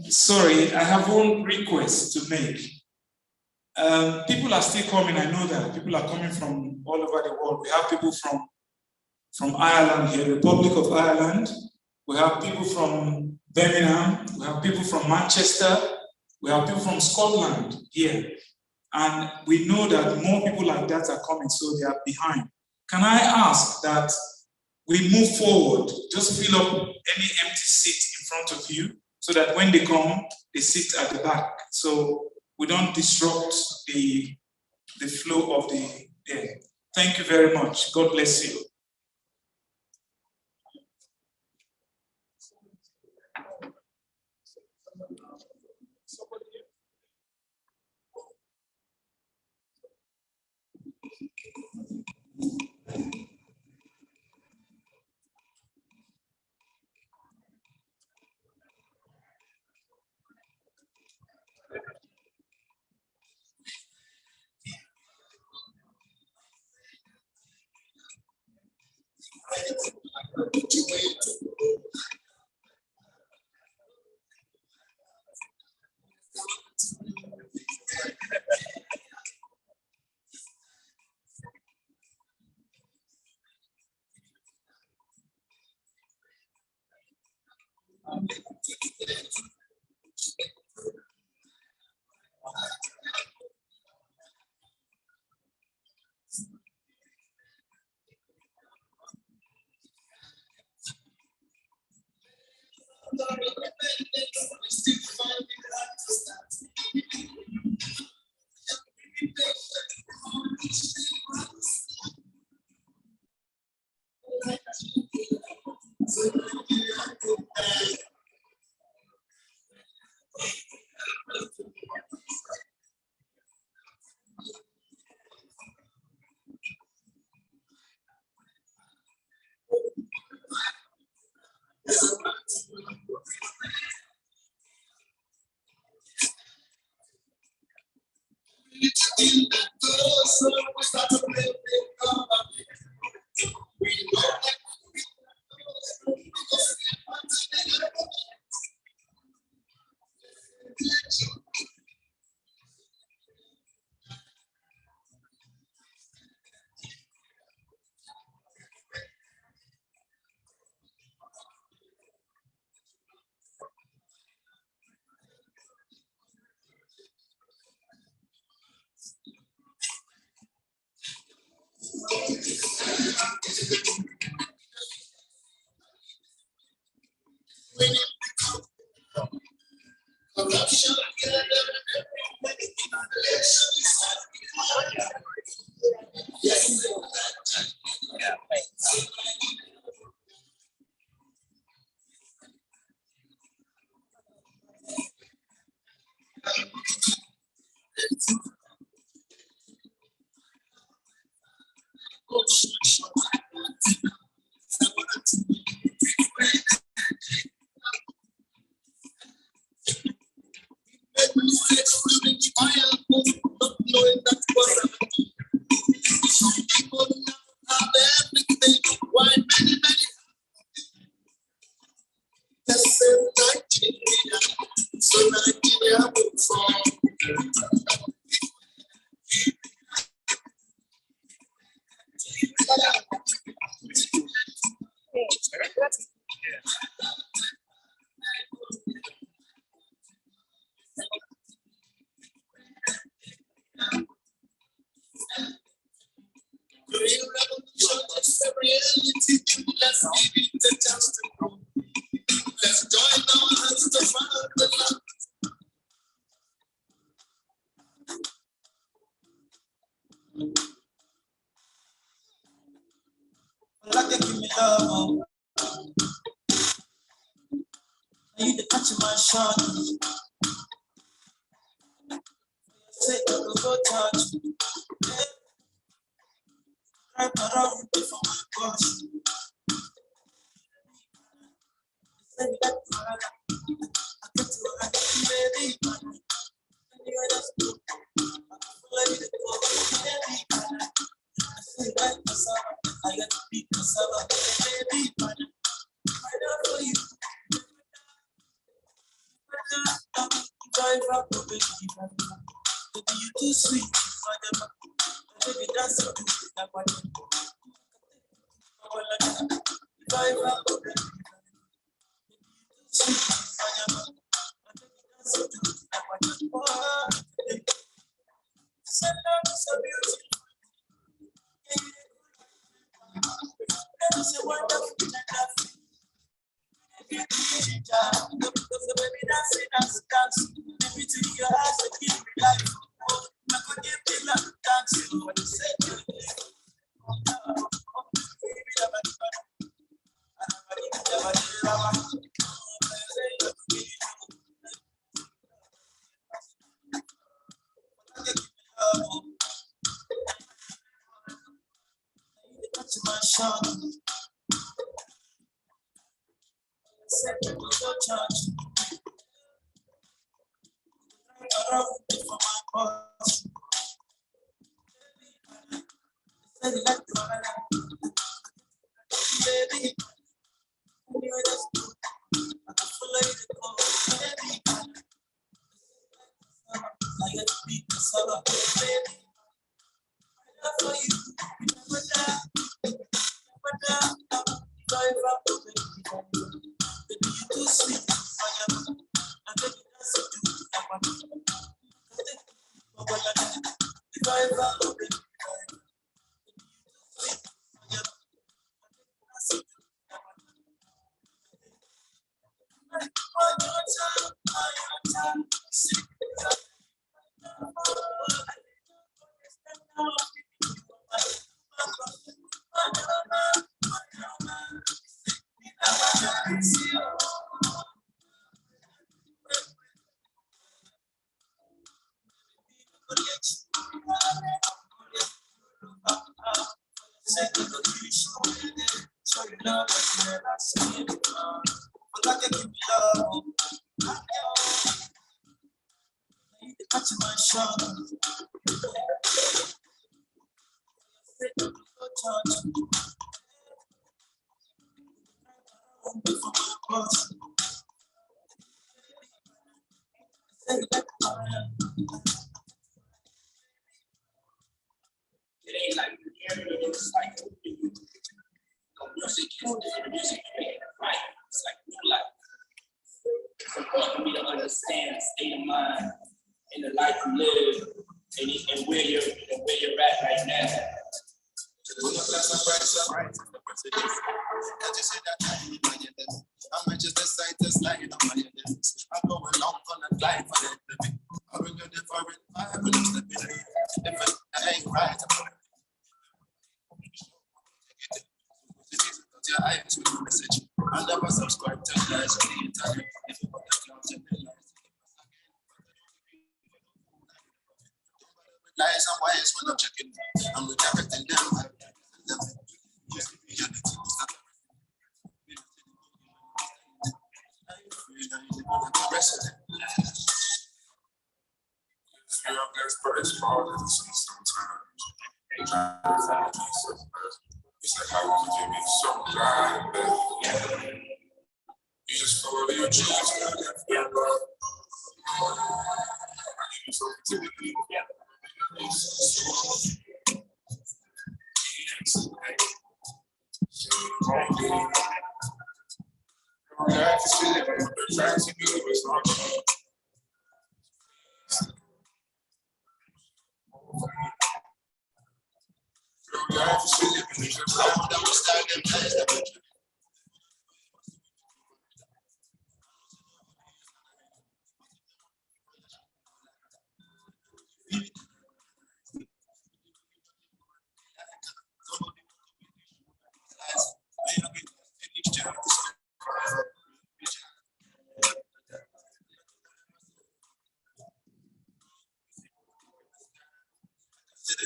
Sorry, I have one request to make. People are still coming, I know that. People are coming from all over the world. We have people from Ireland here, Republic of Ireland. We have people from Birmingham. We have people from Manchester. We have people from Scotland here. And we know that more people like that are coming, so they are behind. Can I ask that we move forward, just fill up any empty seat in front of you, so that when they come, they sit at the back. So we don't disrupt the flow of the day. Thank you very much. God bless you.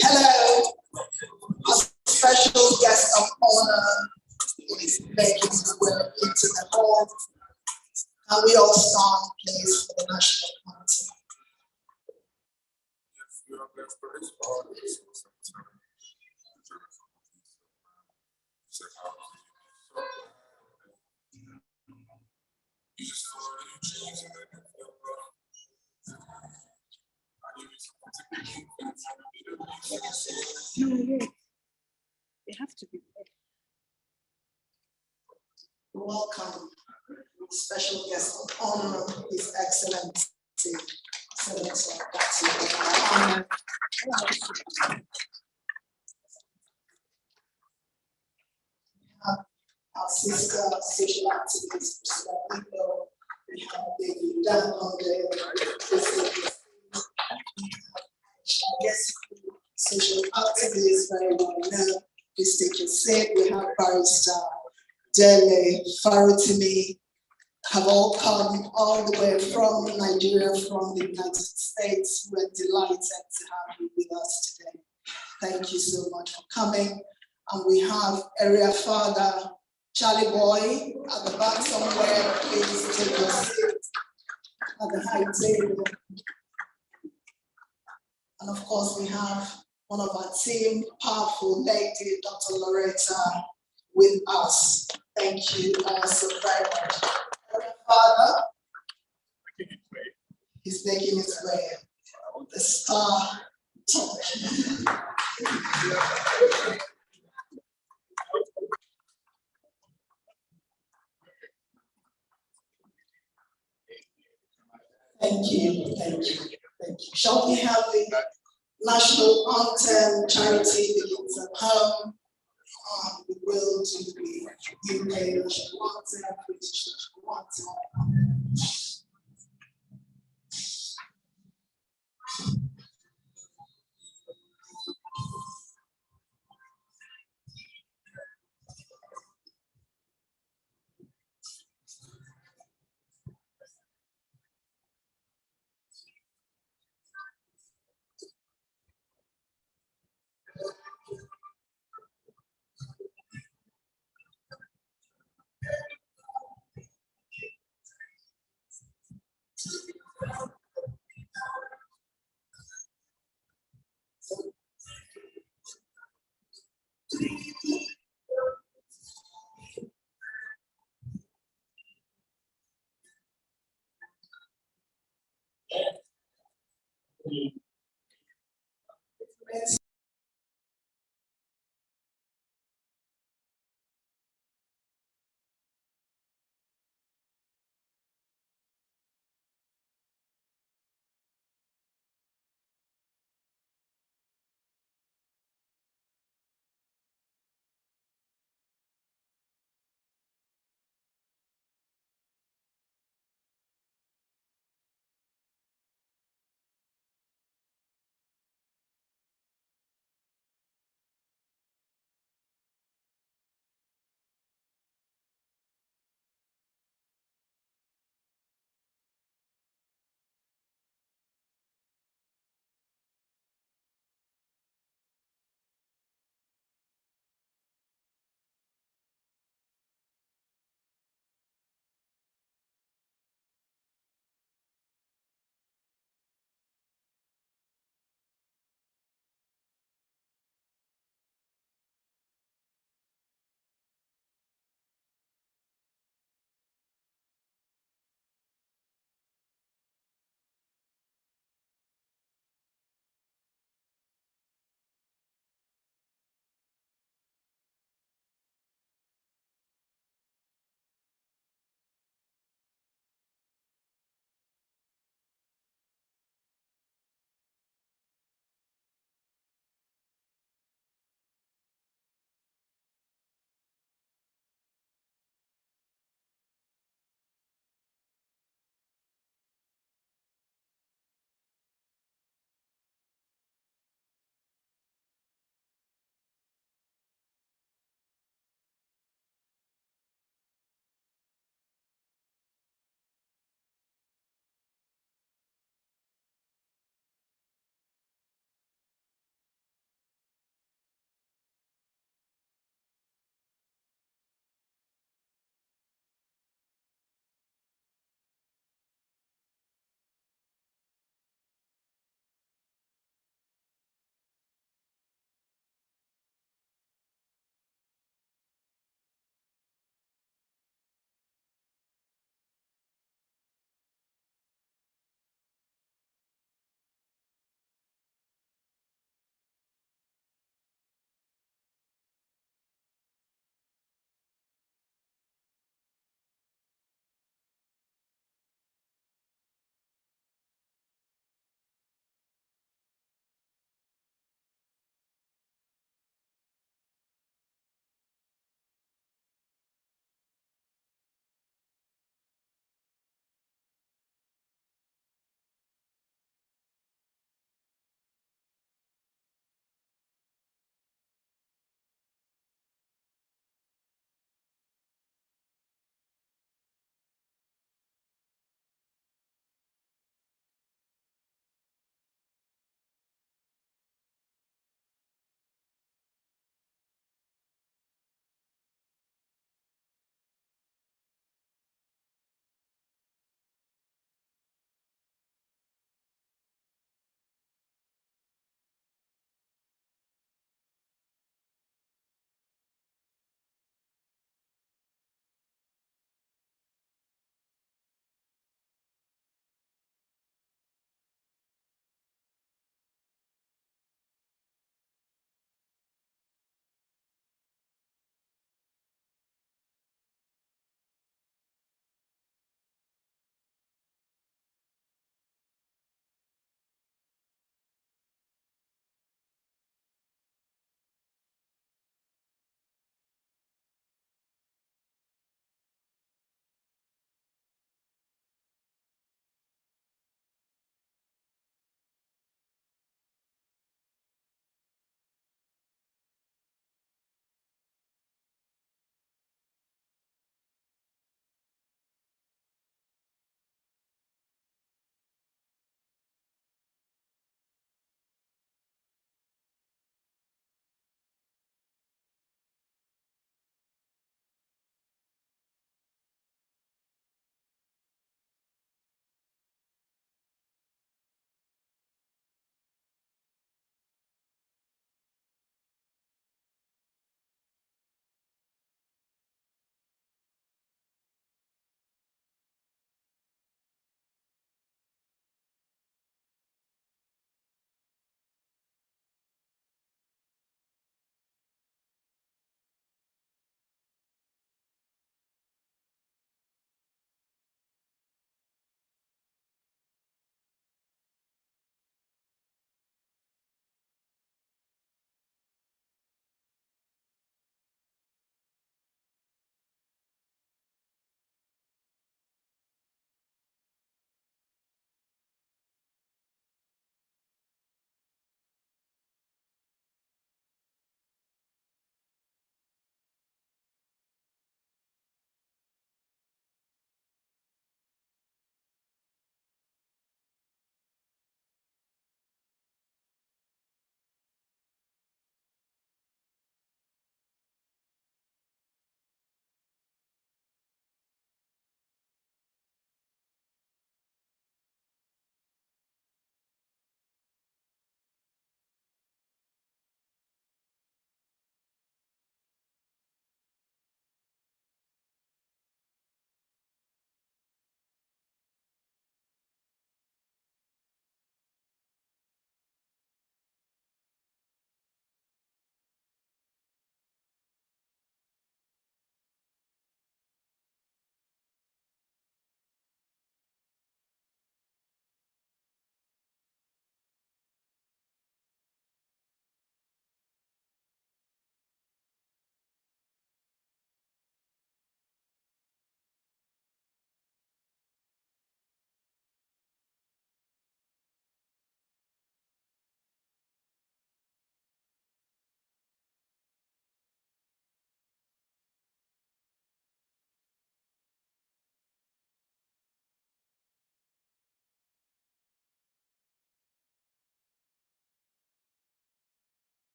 Hello, special all, can we all stand, please, for the national anthem? They have to be there. Welcome, special guest of honor, His Excellency, Senator Ahmed. Our sister, social activist, Priscilla. We have Baby Dele, yes, social activists, very well known. Please take your seat. We have Barrister Dele, Farotimi, have all come all the way from Nigeria, from the United States. We're delighted to have you with us today. Thank you so much for coming. And we have Area Father Charlie Boy at the back somewhere. Please take your seat at the high table. And of course, we have one of our team, powerful lady, Dr. Loretta, with us. Thank you so very much. Father, he's making his way. The star. Thank you, thank you, thank you. Shall we have the national anthem, charity begins at home? We will do the UK national anthem, British national anthem.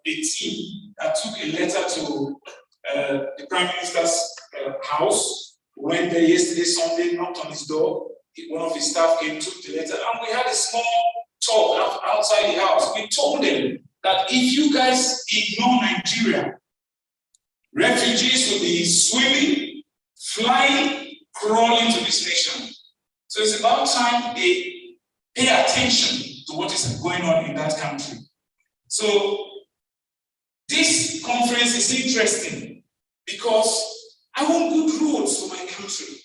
a team that took a letter to the Prime Minister's house. We went there yesterday, Sunday, knocked on his door. One of his staff came, took the letter, and we had a small talk outside the house. We told them that if you guys ignore Nigeria, refugees will be swimming, flying, crawling to this nation. So it's about time they pay attention to what is going on in that country. So this conference is interesting because I want good roads for my country.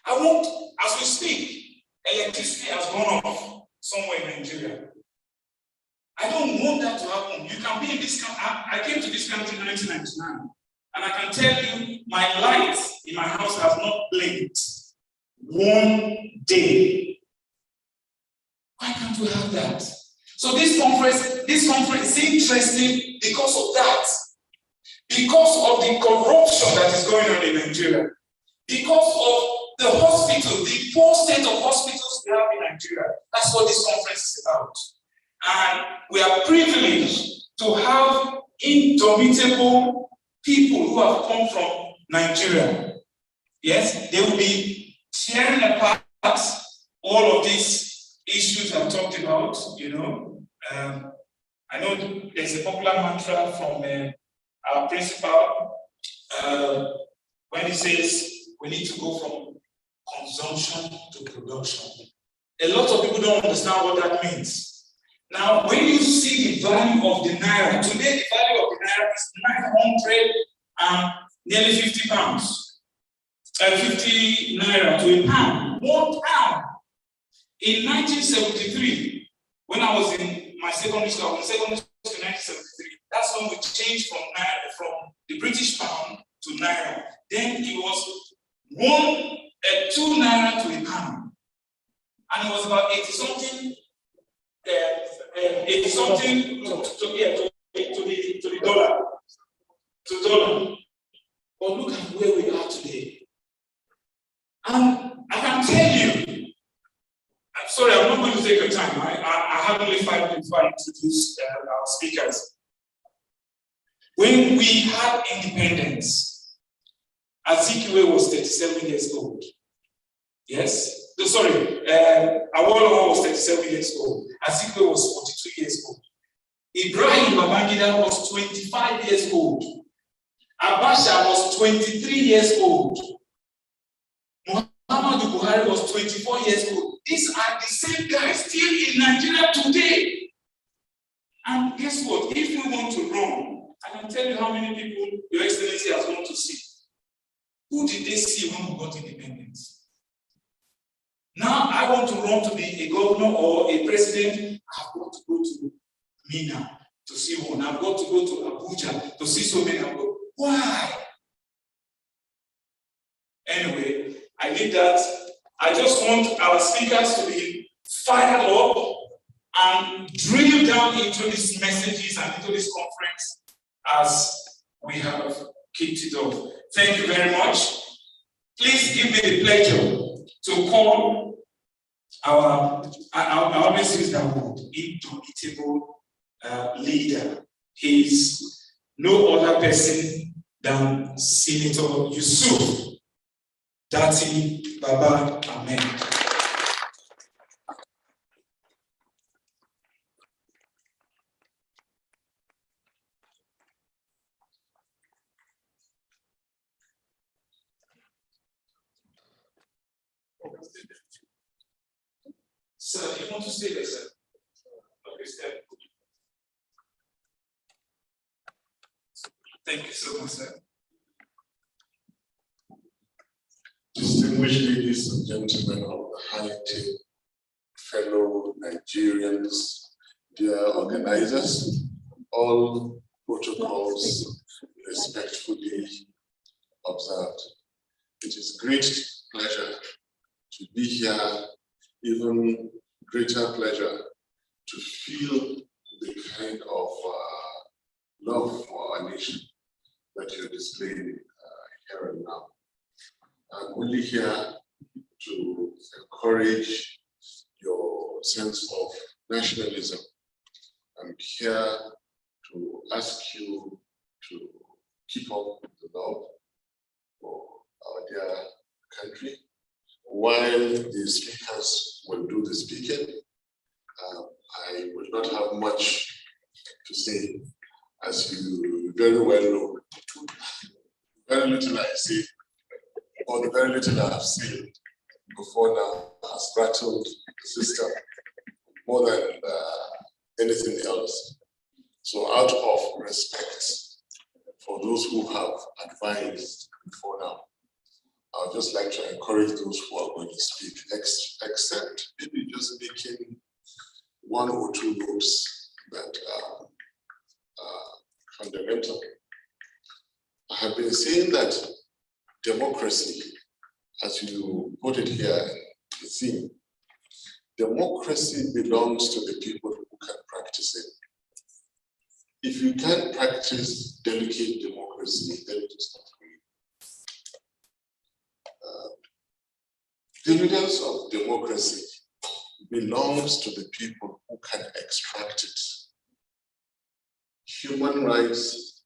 I want, as we speak, electricity has gone off somewhere in Nigeria. I don't want that to happen. You can be in this country. I came to this country in 1999, and I can tell you my light in my house has not blinked one day. Why can't we have that? So this conference is interesting because of that. Because of the corruption that is going on in Nigeria. Because of the hospital, the poor state of hospitals we have in Nigeria. That's what this conference is about. And we are privileged to have indomitable people who have come from Nigeria. Yes, they will be tearing apart all of these issues I've talked about, you know. I know there's a popular mantra from our principal when he says we need to go from consumption to production. A lot of people don't understand what that means. Now, when you see the value of the naira, today the value of the naira is 900 and nearly 50 pounds. 50 naira to a pound, 1 pound. In 1973, when I was in my secondary school, in 1973, that's when we changed from naira, from the British pound to naira. Then it was 2 naira to a pound. And it was about 80 something to the dollar. But look at where we are today. And I can tell you, I'm sorry, I'm not going to take your time. I have only 5 minutes before I introduce our speakers. When we had independence, Azikiwe was 37 years old. Yes? Sorry, Awolowo was 37 years old. Azikiwe was 42 years old. Ibrahim Babangida was 25 years old. Abacha was 23 years old. Muhammadu Buhari was 24 years old. These are the same guys still in Nigeria today. And guess what? If we want to run, I can tell you how many people Your Excellency has gone to see. Who did they see when we got independence? Now I want to run to be a governor or a president. I've got to go to Mina to see one. I've got to go to Abuja to see so many. Why? Anyway, I did that. I just want our speakers to be fired up and drill down into these messages and into this conference as we have kicked it off. Thank you very much. Please give me the pleasure to call I always use that word, indomitable leader. He is no other person than Senator Yusuf Datti Baba Ahmed. Sir, you want to stay there, sir? Okay, stay. Thank you so much, sir. Distinguished ladies and gentlemen of the high table, fellow Nigerians, dear organizers, all protocols respectfully observed. It is a great pleasure to be here, even greater pleasure to feel the kind of love for our nation that you're displaying here and now. I'm only here to encourage your sense of nationalism. I'm here to ask you to keep up the love for our dear country. While the speakers will do the speaking, I will not have much to say, as you very well know. Very little I say, or the very little I have seen before now has rattled the system more than anything else. So out of respect for those who have advised before now, I would just like to encourage those who are going to speak, except maybe just making one or two notes that are fundamental. I have been saying that democracy, as you put it here in the theme, democracy belongs to the people who can practice it. If you can't practice delicate democracy, then it is not for you. Dividends of democracy belongs to the people who can extract it. Human rights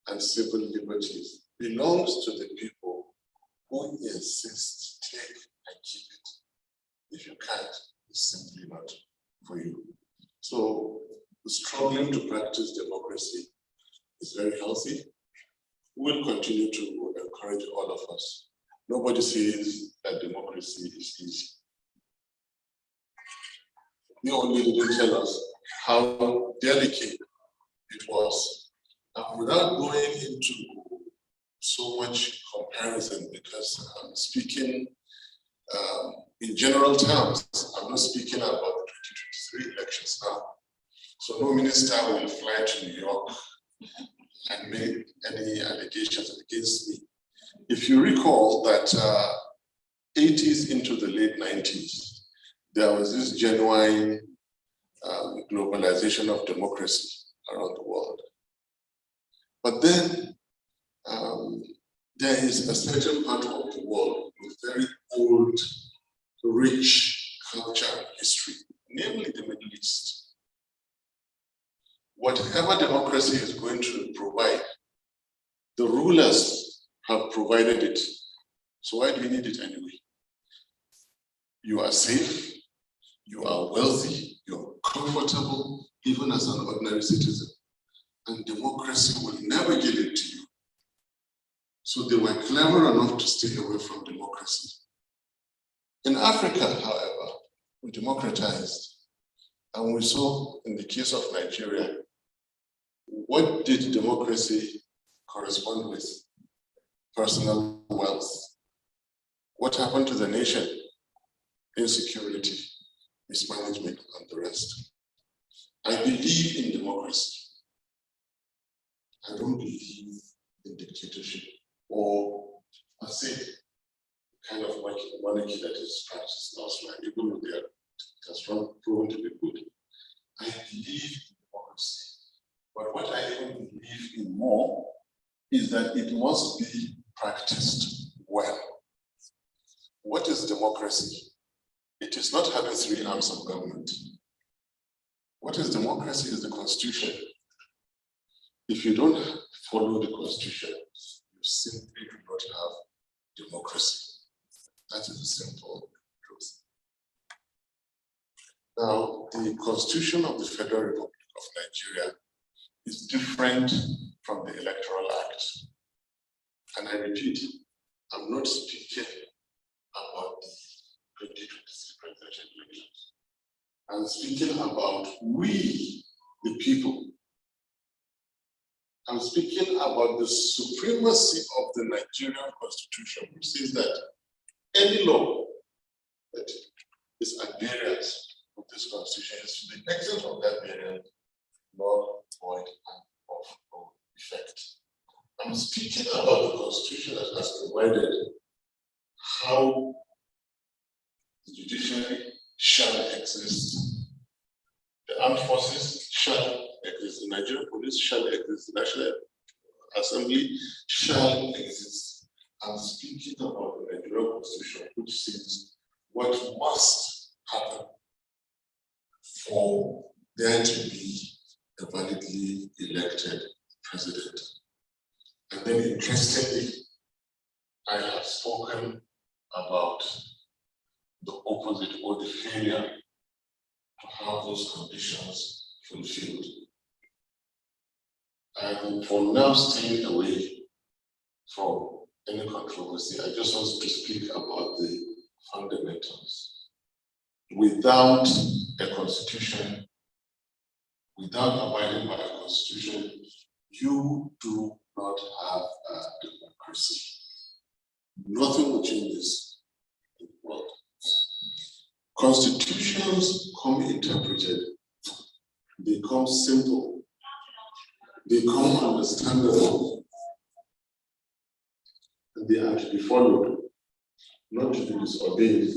and civil liberties belongs to the people who insist, take and keep it. If you can't, it's simply not for you. So struggling to practice democracy is very healthy. We'll continue to encourage all of us. Nobody says that democracy is easy. You only didn't tell us how delicate it was. And without going into so much comparison, because I'm speaking in general terms, I'm not speaking about the 2023 elections now. So no minister will fly to New York and make any allegations against me. If you recall that 80s into the late 90s, there was this genuine globalization of democracy around the world. But then there is a certain part of the world with very old, rich culture and history, namely the Middle East. Whatever democracy is going to provide, the rulers have provided it. So why do you need it anyway? You are safe, you are wealthy, you're comfortable, even as an ordinary citizen. And democracy will never give it to you. So they were clever enough to stay away from democracy. In Africa, however, we democratized. And we saw in the case of Nigeria, what did democracy correspond with? Personal wealth. What happened to the nation? Insecurity, mismanagement, and the rest. I believe in democracy. I don't believe in dictatorship or, I say, kind of monarchy that is practiced elsewhere, even though it has proven to be good. I believe in democracy. But what I even believe in more is that it must be practiced well. What is democracy? It is not having 3 arms of government. What is democracy is the constitution. If you don't follow the constitution, you simply do not have democracy. That is the simple truth. Now, the Constitution of the Federal Republic of Nigeria is different from the Electoral Act. And I repeat, I'm not speaking about the 2023 presidential elections. I'm speaking about we, the people. I'm speaking about the supremacy of the Nigerian Constitution, which says that any law that is at variance with this Constitution is to the extent of that variance, null, void, and of no effect. I'm speaking about the Constitution that has provided how the judiciary shall exist, the armed forces shall exist, the Nigerian police shall exist, the National Assembly shall exist. I'm speaking about the Nigerian Constitution, which says what must happen for there to be a validly elected president. And then interestingly, I have spoken about the opposite or the failure to have those conditions fulfilled. I'm for now staying away from any controversy. I just want to speak about the fundamentals. Without a constitution, without abiding by a constitution, you do not have a democracy. Nothing will change this in the world. Constitutions come interpreted, they come simple, they come understandable, and they are to be followed, not to be disobeyed,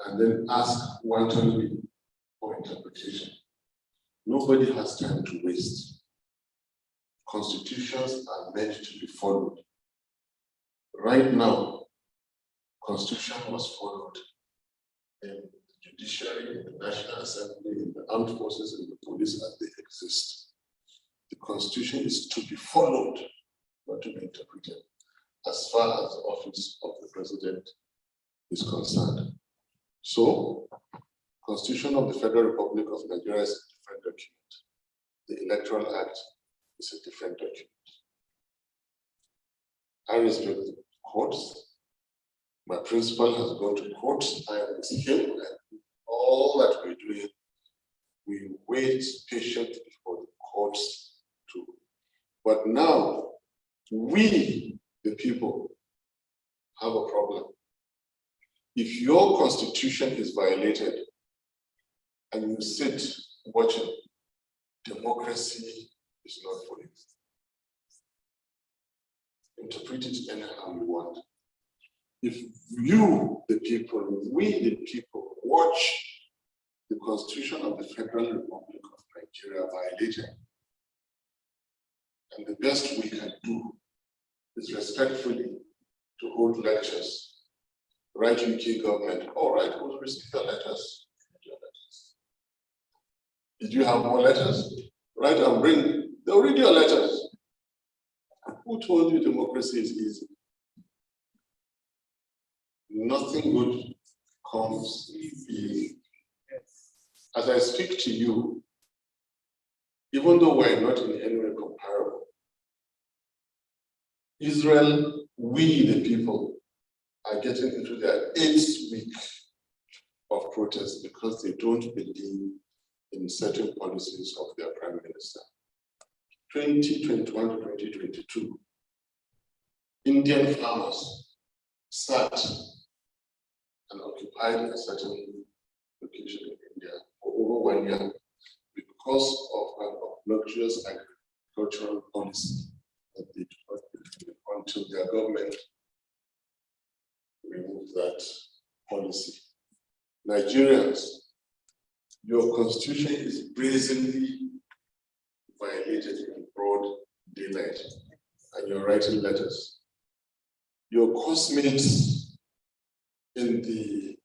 and then ask wantonly for interpretation. Nobody has time to waste. Constitutions are meant to be followed. Right now, Constitution was followed in the judiciary, in the National Assembly, in the armed forces, in the police as they exist. The Constitution is to be followed, not to be interpreted, as far as the office of the president is concerned. So, Constitution of the Federal Republic of Nigeria is a different document. The Electoral Act is a different document. I respect the courts. My principal has gone to court. I am with him, and all that we're doing, we wait patiently for the courts to. But now, we, the people, have a problem. If your constitution is violated and you sit watching, democracy is not for you. Interpret it anyhow you want. If you, the people, we, the people, watch the Constitution of the Federal Republic of Nigeria violated, and the best we can do is respectfully to hold lectures, write UK government, all right, we'll receive your letters. Did you have more letters? Write and bring, they'll read your letters. Who told you democracy is easy? Nothing good comes easy. As I speak to you, even though we're not in any way comparable, Israel, we the people, are getting into their 8th week of protest because they don't believe in certain policies of their prime minister. 2021 to 2022, Indian farmers sat and occupied a certain location in India for over 1 year because of an obnoxious agricultural policy that they did not believe in until their government removed that policy. Nigerians, your constitution is brazenly violated in broad daylight, and you're writing letters. Your cosmates in the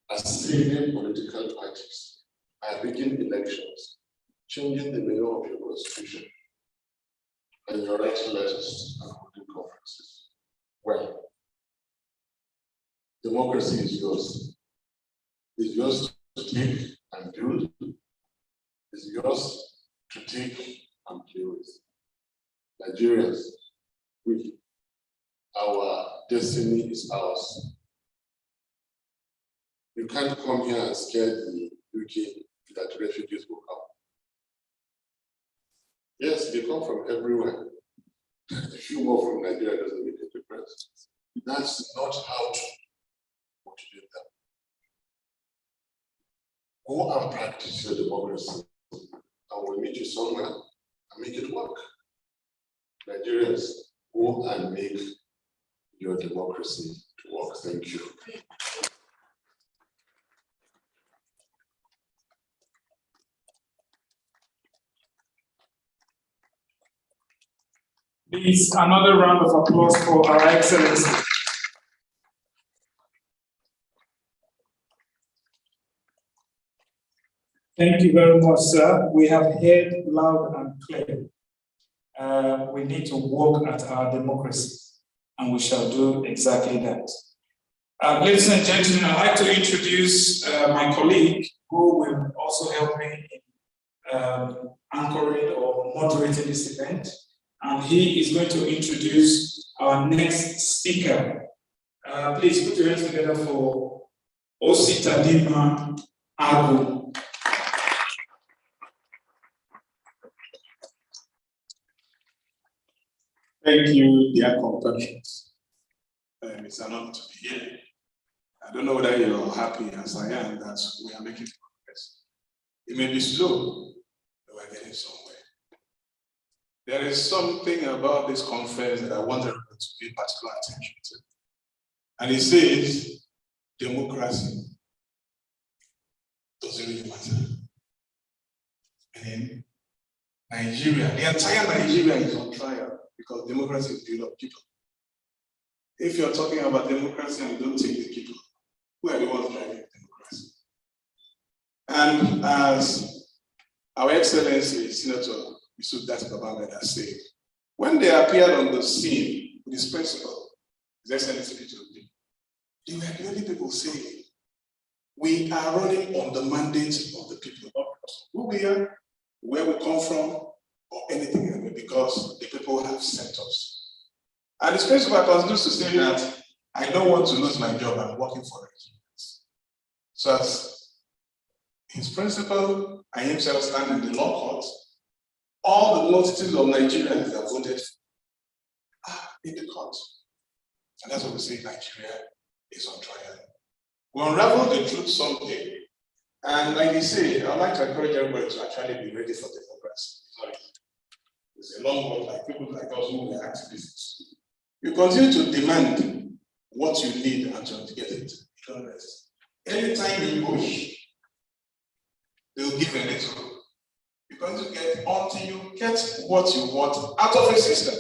Assyrian political parties are making elections, changing the meaning of your constitution, and you're writing letters and holding conferences. Well, democracy is yours. It's yours to take and build. It's yours to take and play with. Nigerians, our destiny is ours. You can't come here and scare the UK that refugees will come. Yes, they come from everywhere. A few more from Nigeria doesn't make a difference. That's not how to motivate them. Go and practice your democracy, and we'll meet you somewhere and make it work. Nigerians, go and make your democracy to work. Thank you. Please, another round of applause for Our Excellency. Thank you very much, sir. We have heard loud and clear. We need to work at our democracy, and we shall do exactly that. Ladies and gentlemen, I'd like to introduce my colleague who will also help me in anchoring or moderating this event. And he is going to introduce our next speaker. Please put your hands together for Ositadima Agu. Thank you, dear compatriots. It's an honor to be here. I don't know whether you're happy as I am that we are making progress. It may be slow, but we're getting somewhere. There is something about this conference that I want everyone to pay particular attention to. And it says, democracy doesn't really matter. And Nigeria, the entire Nigeria is on trial because democracy is built of people. If you're talking about democracy and you don't take the people, who are the ones driving democracy? And as our Excellency Senator Odudua has said, when they appeared on the scene with his principal, His Excellency PeterObi, they were the only people saying, we are running on the mandate of the people, not because of who we are, where we come from, or anything else, because the people have sent us. And his principal continues to say that I don't want to lose my job, I'm working for it. So as his principal and himself stand in the law court, all the multitudes of Nigerians that voted are in the court. And that's what we say Nigeria is on trial. We'll unravel the truth someday. And like they say, I'd like to encourage everybody to actually be ready for democracy. It's a long one, like people like us who are activists. You continue to demand what you need until you get it. You don't rest. Anytime you push, they'll give a little. You're going to get until you get what you want out of a system.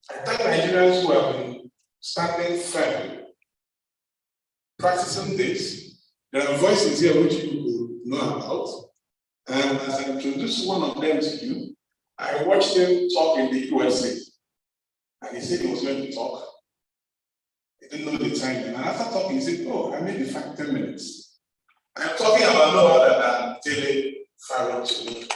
I thank Nigerians who have been standing firm, practicing this. There are voices here which you will know about. And as I introduce one of them to you, I watched him talk in the USA. And he said he was going to talk. He didn't know the time. And after talking, he said, oh, I made the fact 10 minutes. I'm talking about no other than Dele, Farotimi.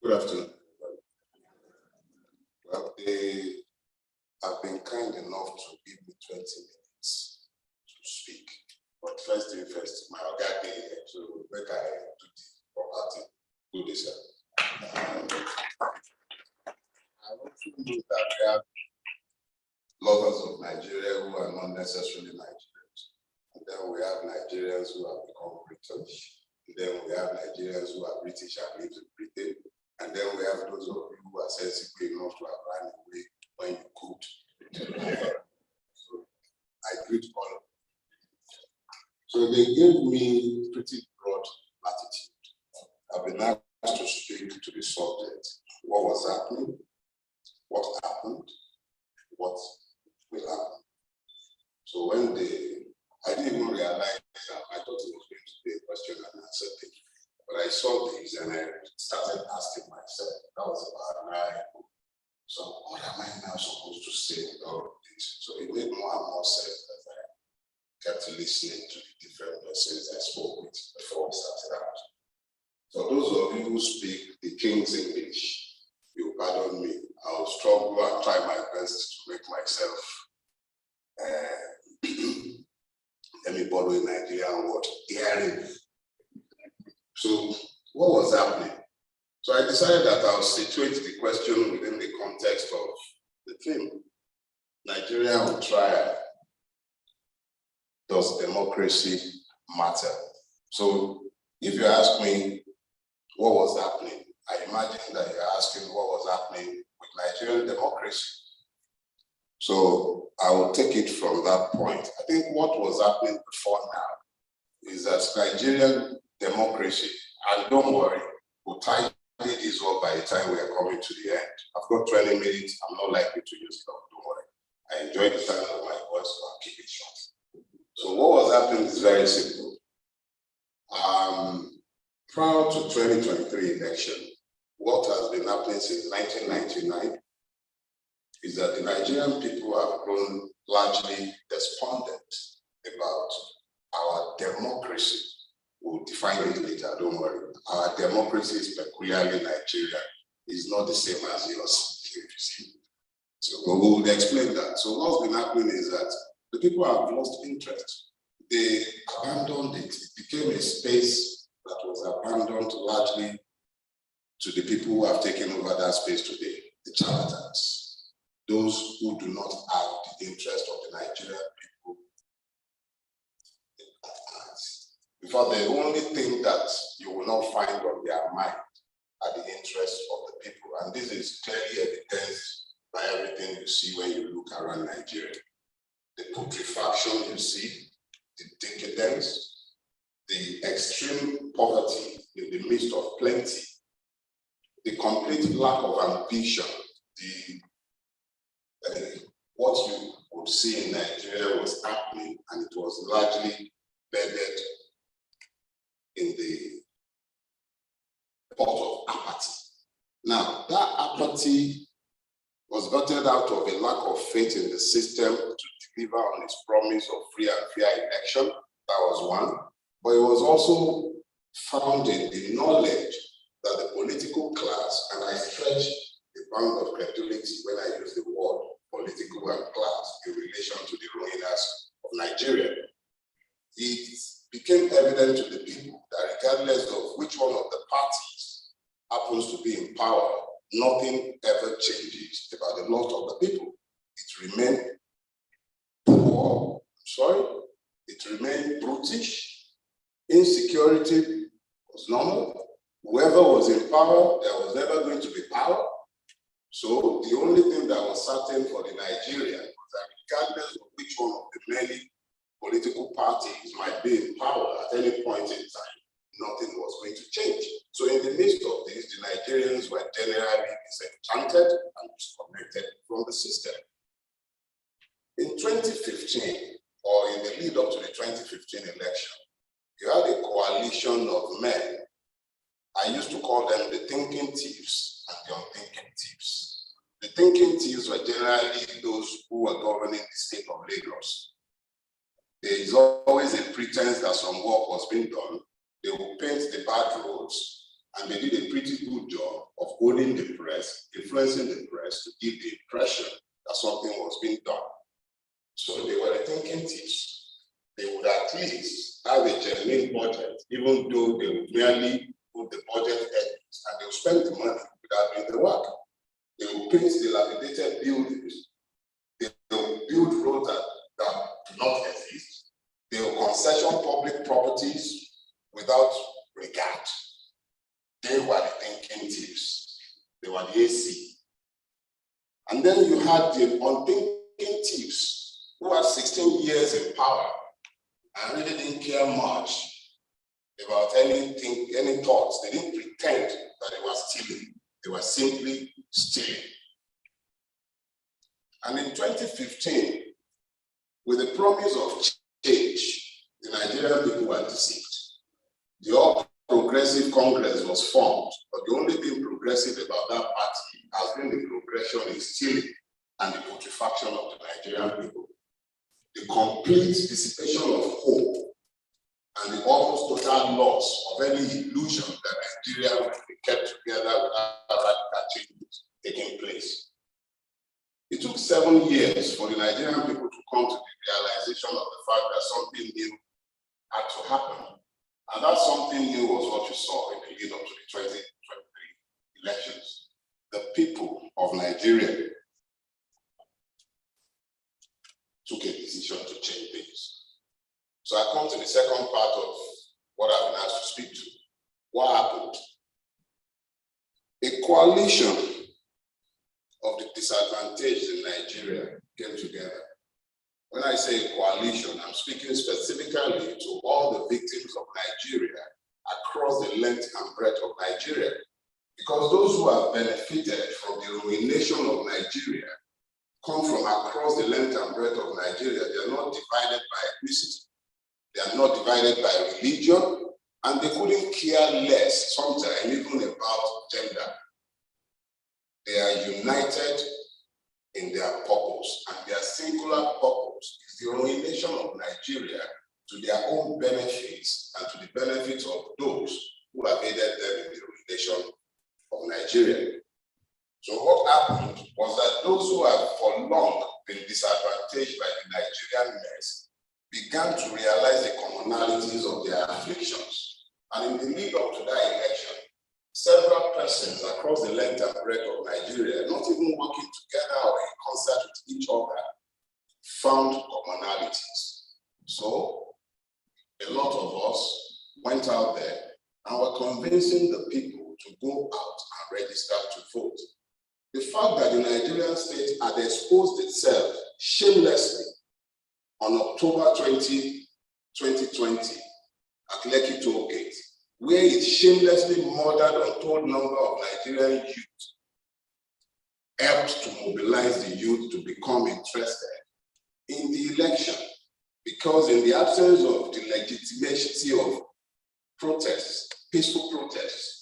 Good afternoon. Well, they have been kind enough to give me 20 minutes to speak. But first thing first, my Ogade to make I do the proper thing. Do this. I want to know that we have lovers of Nigeria who are not necessarily Nigerians. And then we have Nigerians who have become British. And then we have Nigerians who are British and live in Britain. And then we have those of you who are sensible enough to have run away when you could. So I greet all of them. So they gave me pretty broad latitude. I've been asked to speak to the subject. What was happening? What happened? What will happen? So when I didn't even realize that I thought it was going to be a question and answer thing. But I saw these and I started asking myself, that was about 9. So what am I now supposed to say with all of this? So it made more and more sense as I kept listening to the different persons I spoke with before we started out. So those of you who speak the King's English, you pardon me, I'll struggle and try my best to make myself, let me borrow a Nigerian word, hearing. So what was happening? So I decided that I'll situate the question within the context of the theme. Nigeria on trial. Does democracy matter? So if you ask me what was happening, I imagine that you're asking what was happening with Nigerian democracy. So I will take it from that point. I think what was happening before now is that Nigerian democracy, and don't worry, we'll tidy this up by the time we are coming to the end. I've got 20 minutes, I'm not likely to use it up, don't worry. I enjoy the time of my voice, so I'll keep it short. So what was happening is very simple. Prior to 2023 election, what has been happening since 1999 is that the Nigerian people have grown largely despondent about our democracy. We'll define it later, don't worry. Our democracy is peculiarly Nigerian. It's not the same as yours. So we'll explain that. So what's been happening is that the people have lost interest. They abandoned it. It became a space that was abandoned largely to the people who have taken over that space today, the charlatans, those who do not have the interest of the Nigerian people. In fact, the only thing that you will not find on their mind are the interests of the people. And this is clearly evidenced by everything you see when you look around Nigeria. The putrefaction you see, the decadence, the extreme poverty in the midst of plenty, the complete lack of ambition, what you would see in Nigeria was happening, and it was largely bedded in the pot of apathy. Now, that apathy was gutted out of a lack of faith in the system to deliver on its promise of free and fair election. That was one. But it was also found in the knowledge that the political class, and I stretch the bound of credulity when I use the word political and class in relation to the ruiners of Nigeria, it became evident to the people that regardless of which one of the parties happens to be in power, nothing ever changes about the lot of the people. It remained poor, it remained brutish. Insecurity was normal. Whoever was in power, there was never going to be power. So the only thing that was certain for the Nigerian was that regardless of which one of the many political parties might be in power at any point in time, nothing was going to change. So in the midst of this, the Nigerians were generally disenchanted and disconnected from the system. In 2015, or in the lead up to the 2015 election, you had a coalition of men. I used to call them the thinking thieves and the unthinking thieves. The thinking thieves were generally those who were governing the state of Lagos. There is always a pretense that some work was being done. They would paint the bad roads, and they did a pretty good job of holding the press, influencing the press to give the impression that something was being done. So they were the thinking thieves. They would at least have a genuine budget, even though they would merely put the budget headings, and they would spend the money without doing the work. They would paint dilapidated buildings. They would build roads that do not exist. They would concession public properties without regard. They were the thinking thieves. They were the AC. And then you had the unthinking thieves who had 16 years in power and really didn't care much about anything, any thoughts. They didn't pretend that they were stealing. They were simply stealing. And in 2015, with the promise of change, the Nigerian people were deceived. The All Progressive Congress was formed, but the only thing progressive about that party has been the progression in stealing and the putrefaction of the Nigerian people. The complete dissipation of hope and the almost total loss of any illusion that Nigeria would be kept together without radical changes taking place. It took 7 years for the Nigerian people to come to the realization of the fact that something new had to happen. And that something new was what you saw in the lead up to the 2023 elections. The people of Nigeria took a decision to change things. So I come to the second part of what I've been asked to speak to. What happened? A coalition of the disadvantaged in Nigeria came together. When I say coalition, I'm speaking specifically to all the victims of Nigeria across the length and breadth of Nigeria. Because those who have benefited from the ruination of Nigeria come from across the length and breadth of Nigeria. They are not divided by ethnicity. They are not divided by religion, and they couldn't care less sometimes even about gender. They are united in their purpose, and their singular purpose is the ruination of Nigeria to their own benefits and to the benefits of those who have aided them in the ruination of Nigeria. So what happened was that those who have for long been disadvantaged by the Nigerian mess began to realize the commonalities of their afflictions. And in the lead up to that election, several persons across the length and breadth of Nigeria, not even working together or in concert with each other, found commonalities. So a lot of us went out there and were convincing the people to go out and register to vote. The fact that the Nigerian state had exposed itself shamelessly on October 20, 2020 at Lekki Toll Gate, where it shamelessly murdered an untold number of Nigerian youth, helped to mobilize the youth to become interested in the election. Because in the absence of the legitimacy of protests, peaceful protests,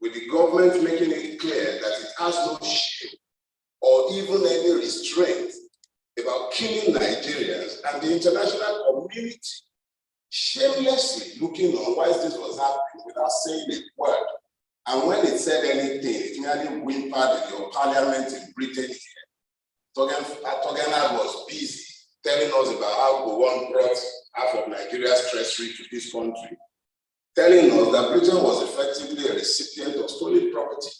with the government making it clear that it has no shame or even any restraint about killing Nigerians, and the international community shamelessly looking on whilst this was happening without saying a word. And when it said anything, it merely whimpered in your parliament in Britain here. Togenad was busy telling us about how Gowon brought half of Nigeria's treasury to this country, telling us that Britain was effectively a recipient of stolen property.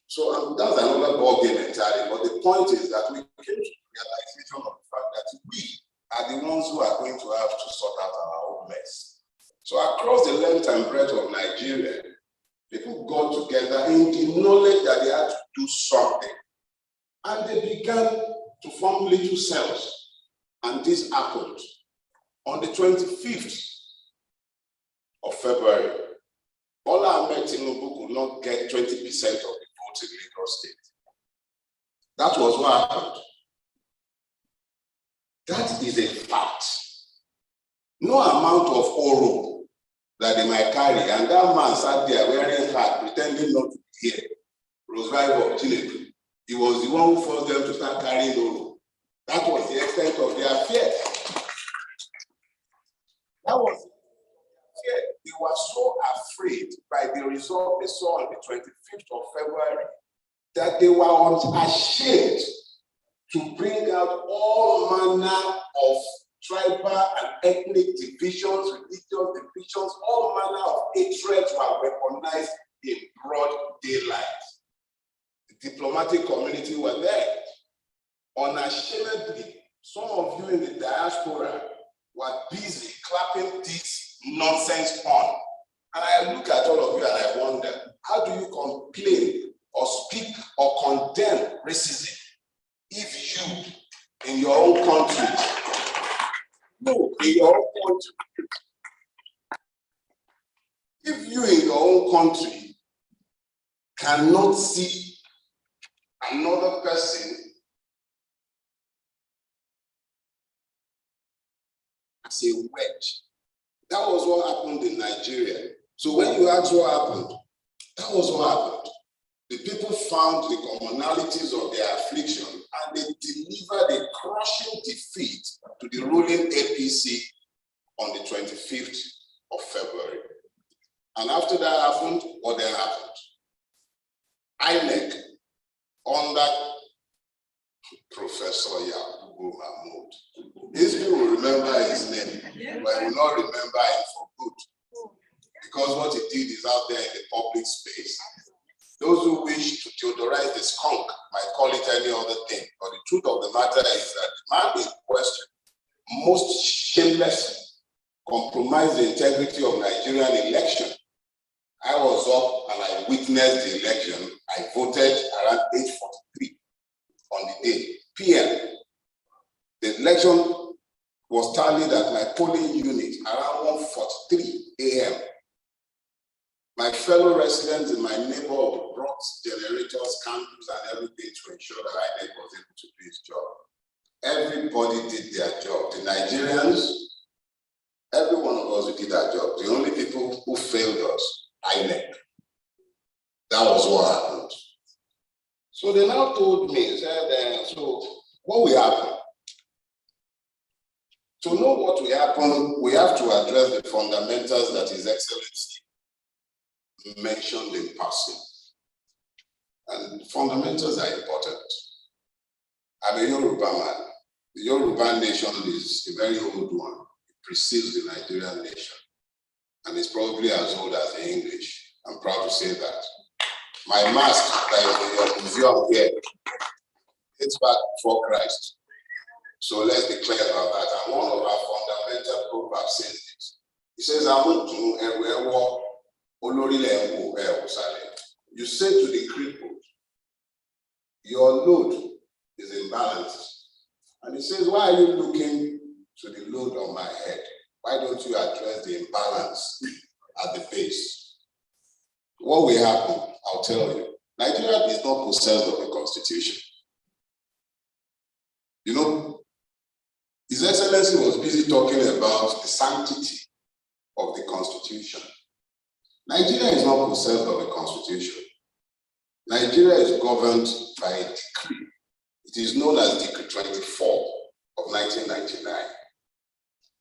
So that's another ballgame entirely. But the point is that we came to the realization of the fact that we are the ones who are going to have to sort out our own mess. So across the length and breadth of Nigeria, people got together in the knowledge that they had to do something. And they began to form little cells. And this happened on the 25th of February. Ahmed Tinubu could not get 20% of the votes in Lagos State. That was what happened. That is a fact. No amount of oro that they might carry, and that man sat there wearing hat, pretending not to be here. Rosemary of Tinubu. He was the one who forced them to start carrying oro. That was the extent of their fear. That was the fear. They were so afraid by the result they saw on the 25th of February that they were ashamed to bring out all manner of tribal and ethnic divisions, religious divisions, all manner of hatreds were weaponized in broad daylight. The diplomatic community were there. Unashamedly, some of you in the diaspora were busy clapping this nonsense on. And I look at all of you and I wonder, how do you complain or speak or condemn racism if you, in your own country, if you in your own country cannot see another person as a wedge? That was what happened in Nigeria. So when you ask what happened, that was what happened. The people found the commonalities of their affliction and they delivered a crushing defeat to the ruling APC on the 25th of February. And after that happened, what then happened? INEC, under Professor Yakubu Mahmoud. These people will remember his name, but will not remember him for good. Because what he did is out there in the public space. Those who wish to theodorize the skunk might call it any other thing. But the truth of the matter is that the man in question most shamelessly compromised the integrity of Nigerian election. I was up and I witnessed the election. I voted around 8:43 on the day, PM. was tallied at my polling unit around 1:43 a.m. My fellow residents in my neighborhood brought generators, candles, and everything to ensure that INEC was able to do its job. Everybody did their job. The Nigerians, every one of us who did our job. The only people who failed us, INEC. That was what happened. So they now told me, said, so what will happen? To know what will happen, we have to address the fundamentals that His Excellency mentioned in passing. And fundamentals are important. I'm a Yoruba man. The Yoruba nation is a very old one. It precedes the Nigerian nation. And it's probably as old as the English. I'm proud to say that. My mask that is in your museum here, it's back before Christ. So let's be clear about that. And one of our fundamental proverbs says this. He says, you say to the crippled, your load is imbalanced. And he says, why are you looking to the load on my head? Why don't you address the imbalance at the base? What will happen? I'll tell you. Nigeria is not possessed of a constitution. You know, His Excellency was busy talking about the sanctity of the constitution. Nigeria is not possessed of a constitution. Nigeria is governed by a decree. It is known as Decree 24 of 1999.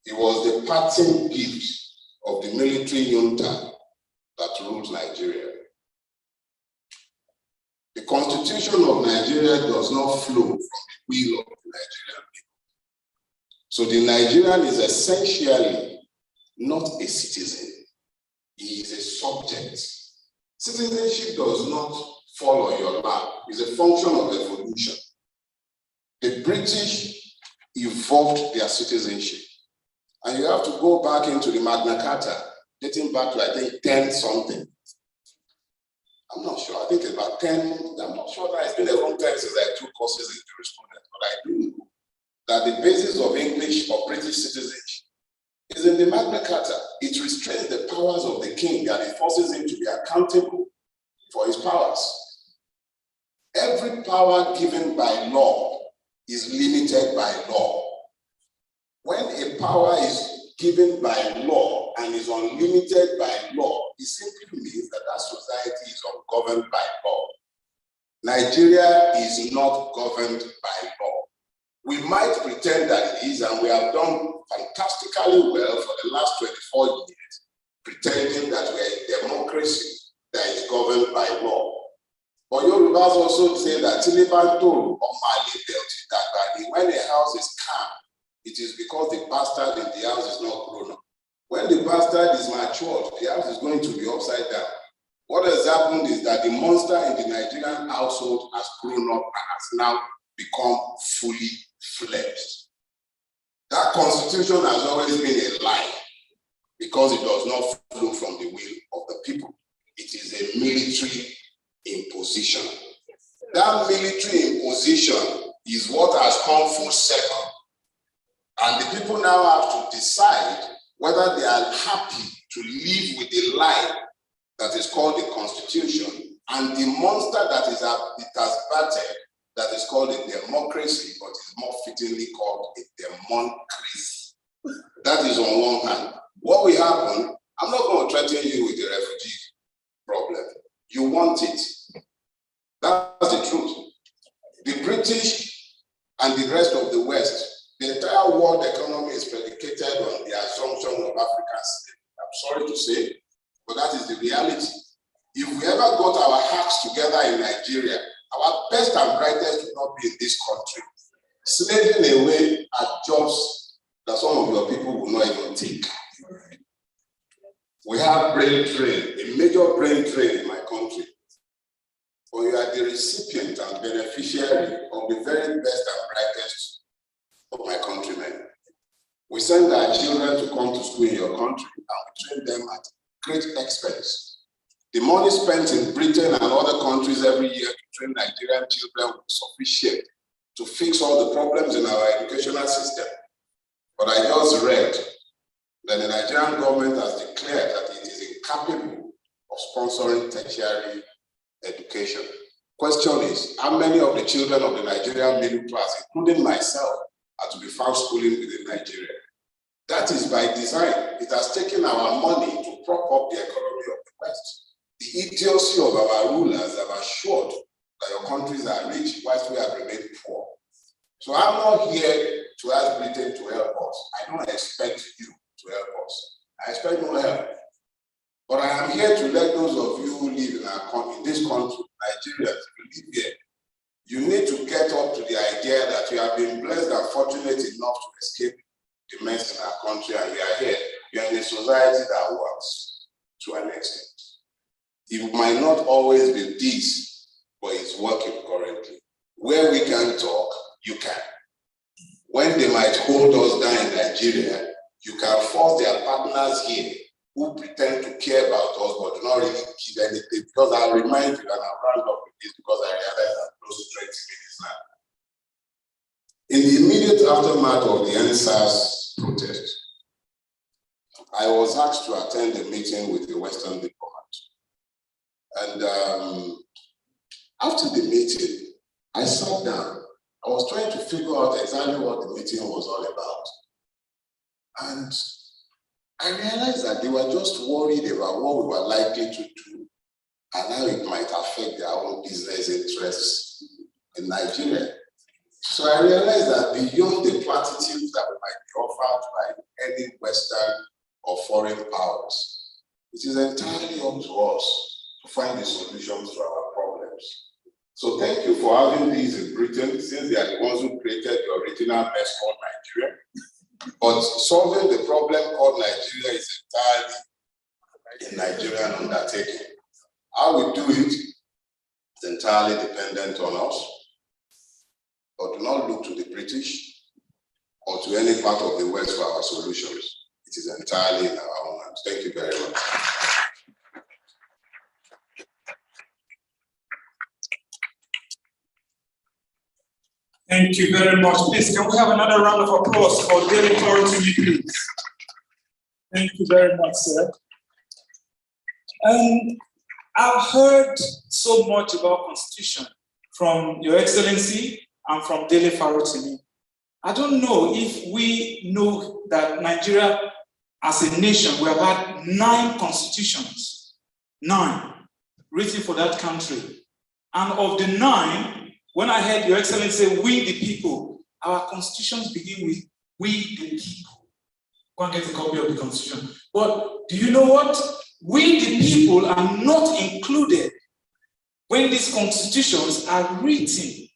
It was the parting gift of the military junta that rules Nigeria. The constitution of Nigeria does not flow from the will of the Nigerian people. So the Nigerian is essentially not a citizen. He is a subject. Citizenship does not fall on your lap. It's a function of evolution. The British evolved their citizenship. And you have to go back into the Magna Carta, dating back to, I think, 10 something. I'm not sure. I think it's about 10. I'm not sure that it's been a long time since I took courses in jurisprudence, but I do know that the basis of English or British citizenship is in the Magna Carta. It restrains the powers of the king and it forces him to be accountable for his powers. Every power given by law is limited by law. When a power is given by law and is unlimited by law, it simply means that that society is ungoverned by law. Nigeria is not governed by law. We might pretend that it is, and we have done fantastically well for the last 24 years, pretending that we are a democracy that is governed by law. But Yorubas also say that when a house is calm, it is because the bastard in the house is not grown up. When the bastard is matured, the house is going to be upside down. What has happened is that the monster in the Nigerian household has grown up and has now become fully fledged. That constitution has always been a lie because it does not flow from the will of the people. It is a military imposition. That military imposition is what has come full circle. And the people now have to decide whether they are happy to live with the lie that is called the constitution and the monster that it has battered that is called a democracy, but is more fittingly called a democracy. That is on one hand. What will happen, I'm not going to threaten you with the refugee problem. You want it. That's the truth. The British and the rest of the West, the entire world economy is predicated on the assumption of African slavery. I'm sorry to say, but that is the reality. If we ever got our acts together in Nigeria, our best and brightest would not be in this country, slaving away at jobs that some of your people will not even take. We have brain drain, a major brain drain in my country. But you are the recipient and beneficiary of the very best and brightest of my countrymen. We send our children to come to school in your country and we train them at great expense. The money spent in Britain and other countries every year to train Nigerian children will be sufficient to fix all the problems in our educational system. But I just read that the Nigerian government has declared that it is incapable of sponsoring tertiary education. Question is, how many of the children of the Nigerian middle class, including myself, are to be found schooling within Nigeria? That is by design. It has taken our money to prop up the economy of the West. The idiocy of our rulers have assured that your countries are rich whilst we have remained poor. So I'm not here to ask Britain to help us. I don't expect you to help us. I expect no help. But I am here to let those of you who live in this country, Nigerians, who live here, you need to get up to the idea that you have been blessed and fortunate enough to escape the mess in our country, and we are here. We are in a society that works to an extent. It might not always be this, but it's working currently. Where we can talk, you can. When they might hold us down in Nigeria, you can force their partners here who pretend to care about us but do not really give anything. Because I'll remind you, and I'll round up with this because I realize I'm close to 20 minutes now. In the immediate aftermath of the ENDSears protest, I was asked to attend a meeting with the Western diplomat. And after the meeting, I sat down. I was trying to figure out exactly what the meeting was all about. And I realized that they were just worried about what we were likely to do and how it might affect their own business interests in Nigeria. So I realized that beyond the platitudes that might be offered by any Western or foreign powers, it is entirely up to us to find the solutions to our problems. So thank you for having these in Britain, since they are the ones who created the original mess called Nigeria. But solving the problem called Nigeria is entirely a Nigerian undertaking. How we do it is entirely dependent on us. But do not look to the British or to any part of the West for our solutions. It is entirely in our own hands. Thank you very much. Thank you very much. Please, can we have another round of applause for Dele, Farotimi, please? Thank you very much, sir. I've heard so much about Constitution from Your Excellency and from Dele, Farotimi. I don't know if we know that Nigeria, as a nation, we have had 9 constitutions, 9, written for that country. And of the 9, when I heard Your Excellency say, we the people, our constitutions begin with, we the people. Go and get a copy of the constitution. But do you know what? We the people are not included when these constitutions are written.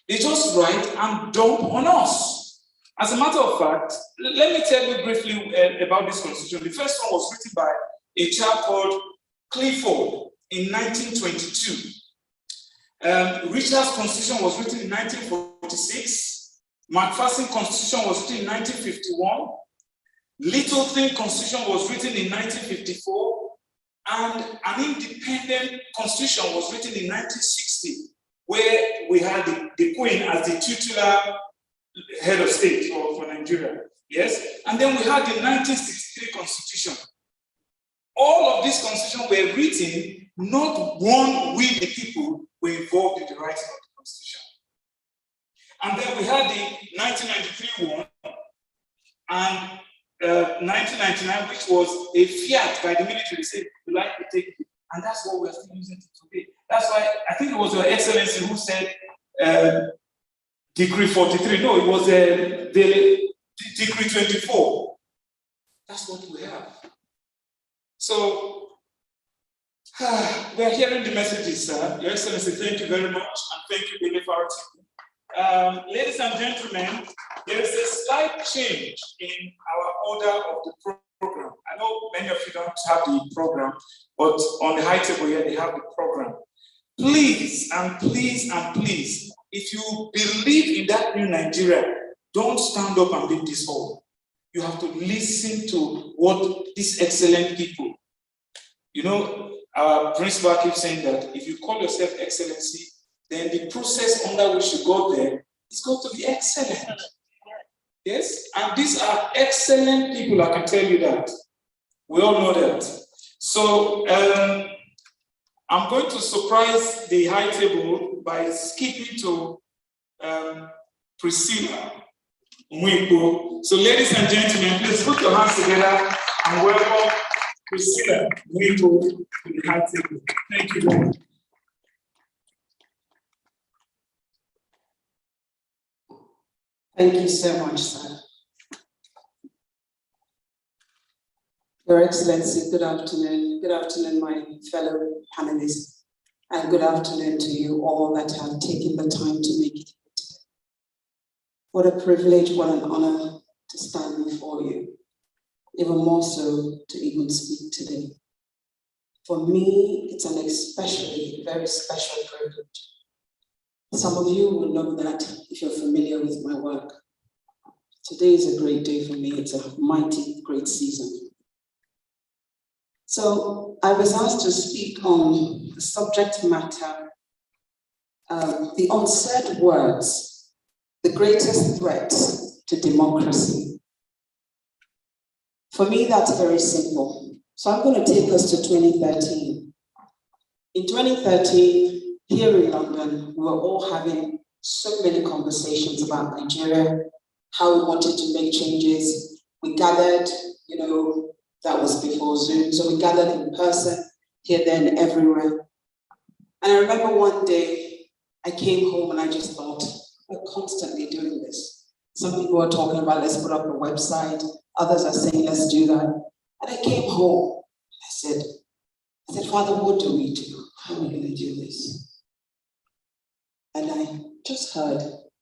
They just write and dump on us. As a matter of fact, let me tell you briefly about this constitution. The first one was written by a chap called Clifford in 1922. Richard's constitution was written in 1946. Macpherson constitution was written in 1951. Littleton constitution was written in 1954. And an independent constitution was written in 1960, where we had the Queen as the titular head of state for Nigeria. Yes? And then we had the 1963 constitution. All of these constitutions were written, not one we the people were involved in the writing of the constitution. And then we had the 1993 one and 1999, which was a fiat by the military. They said, you like to take it. And that's what we're still using today. That's why I think it was Your Excellency who said Decree 43. No, it was the Decree 24. That's what we have. So, we are hearing the messages, sir. Your Excellency, thank you very much. And thank you, Dele, Farotimi. Ladies and gentlemen, there is a slight change in our order of the program. I know many of you don't have the program, but on the high table here, they have the program. Please, and please, and please, if you believe in that new Nigeria, don't stand up and leave this hall. You have to listen to what these excellent people, you know, our principal keeps saying that if you call yourself excellency, then the process under which you go there is going to be excellent. Yes, and these are excellent people, I can tell you that. We all know that. So I'm going to surprise the high table by skipping to Priscilla Mwipo. So ladies and gentlemen, please put your hands together and welcome Priscilla Mwipo to the high table. Thank you very much. Thank you so much, sir. Your Excellency, good afternoon. Good afternoon, my fellow panelists, and good afternoon to you all that have taken the time to make it. What a privilege, what an honor to stand before you, even more so to even speak today. For me, it's an especially very special privilege. Some of you will know that if you're familiar with my work. Today is a great day for me. It's a mighty great season. So I was asked to speak on the subject matter, the unsaid words, the greatest threats to democracy. For me, that's very simple. So I'm going to take us to 2013. In 2013, here in London, we were all having so many conversations about Nigeria, how we wanted to make changes. We gathered, that was before Zoom, so we gathered in person, here, there, and everywhere. And I remember one day, I came home and I just thought, we're constantly doing this. Some people are talking about, let's put up a website. Others are saying, let's do that. And I came home, I said, Father, what do we do? How are we going to do this? And I just heard,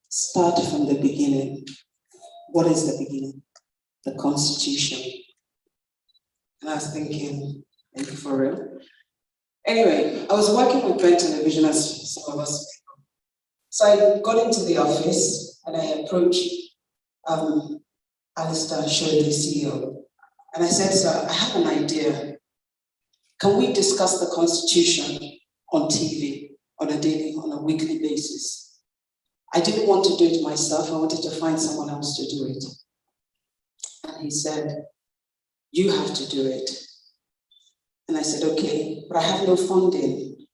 start from the beginning. What is the beginning? The Constitution. And I was thinking, are you for real? Anyway, I was working with Ben Television, as some of us know. So I got into the office and I approached Alistair Show, the CEO. And I said, sir, I have an idea. Can we discuss the Constitution on TV, on a weekly basis? I didn't want to do it myself. I wanted to find someone else to do it. And he said, you have to do it. And I said, okay, but I have no funding.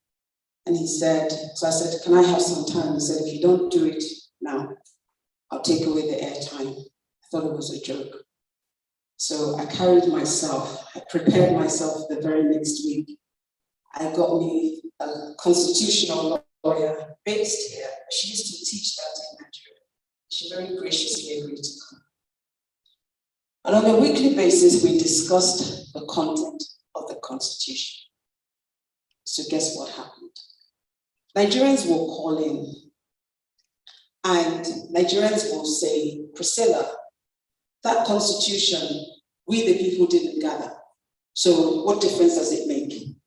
And he said, so I said, can I have some time? He said, if you don't do it now, I'll take away the airtime. I thought it was a joke. So I carried myself, I prepared myself the very next week. I got me a constitutional lawyer based here. She used to teach that in Nigeria. She very graciously agreed to come. And on a weekly basis, we discussed the content of the Constitution. So guess what happened? Nigerians will call in and Nigerians will say, Priscilla, that Constitution, we the people didn't gather. So what difference does it make?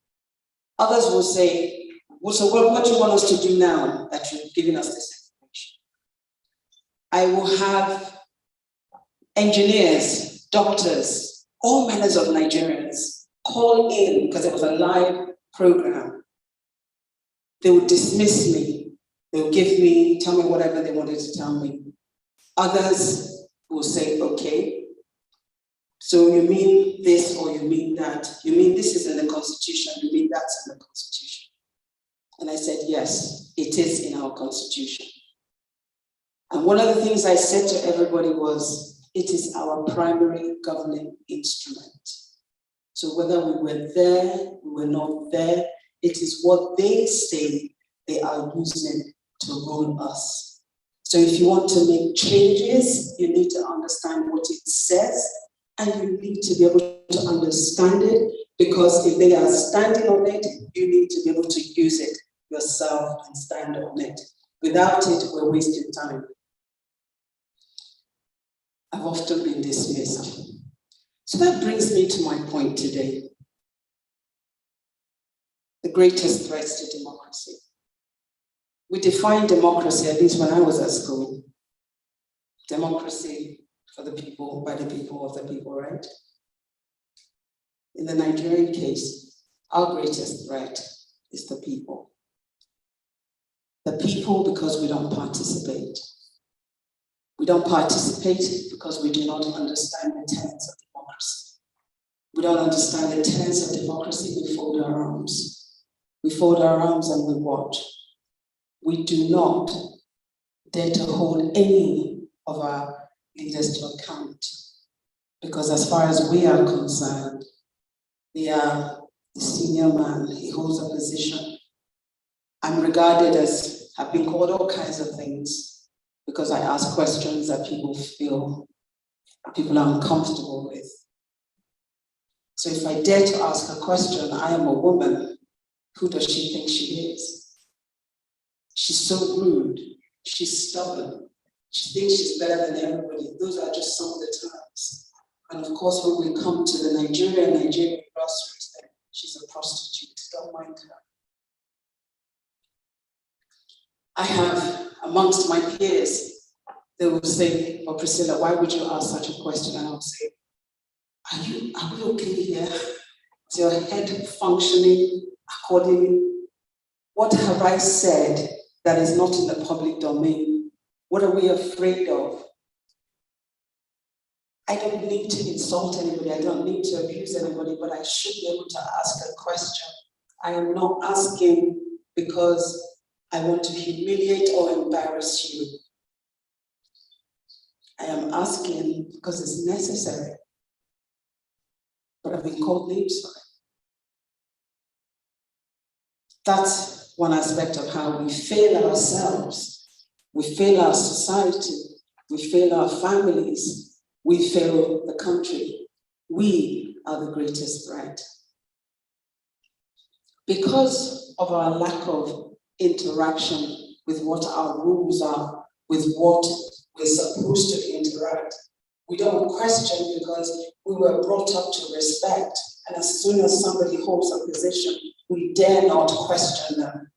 Others will say, well, so what do you want us to do now that you've given us this information? I will have engineers, doctors, all manners of Nigerians call in because it was a live program. They would dismiss me. They would tell me whatever they wanted to tell me. Others will say, okay, so you mean this or you mean that? You mean this is in the Constitution, you mean that's in the Constitution? And I said, yes, it is in our Constitution. And one of the things I said to everybody was, it is our primary governing instrument. So whether we were there, we were not there, it is what they say they are using to rule us. So if you want to make changes, you need to understand what it says, and you need to be able to understand it, because if they are standing on it, you need to be able to use it yourself and stand on it. Without it, we're wasting time. I've often been dismissed. So that brings me to my point today. The greatest threats to democracy. We define democracy, at least when I was at school, democracy for the people, by the people, of the people, right? In the Nigerian case, our greatest threat is the people. The people because we don't participate. We don't participate because we do not understand the tenets of democracy. We don't understand the tenets of democracy, we fold our arms. We fold our arms and we watch. We do not dare to hold any of our leaders to account. Because as far as we are concerned, they are the senior man, he holds a position. I'm regarded as, I've been called all kinds of things because I ask questions that people feel, people are uncomfortable with. So if I dare to ask a question, I am a woman, who does she think she is? She's so rude, she's stubborn, she thinks she's better than everybody. Those are just some of the terms. And of course, when we come to the Nigerian groceries, then she's a prostitute, don't mind her. I have, amongst my peers, they will say, "Oh, Priscilla, why would you ask such a question?" And I would say, are we okay here? Is your head functioning accordingly? What have I said that is not in the public domain? What are we afraid of? I don't need to insult anybody, I don't need to abuse anybody, but I should be able to ask a question. I am not asking because I want to humiliate or embarrass you. I am asking because it's necessary. But I've been called names for it. That's one aspect of how we fail ourselves. We fail our society. We fail our families. We fail the country. We are the greatest threat. Because of our lack of interaction with what our rules are, with what we're supposed to interact, we don't question because we were brought up to respect. And as soon as somebody holds a position, we dare not question them.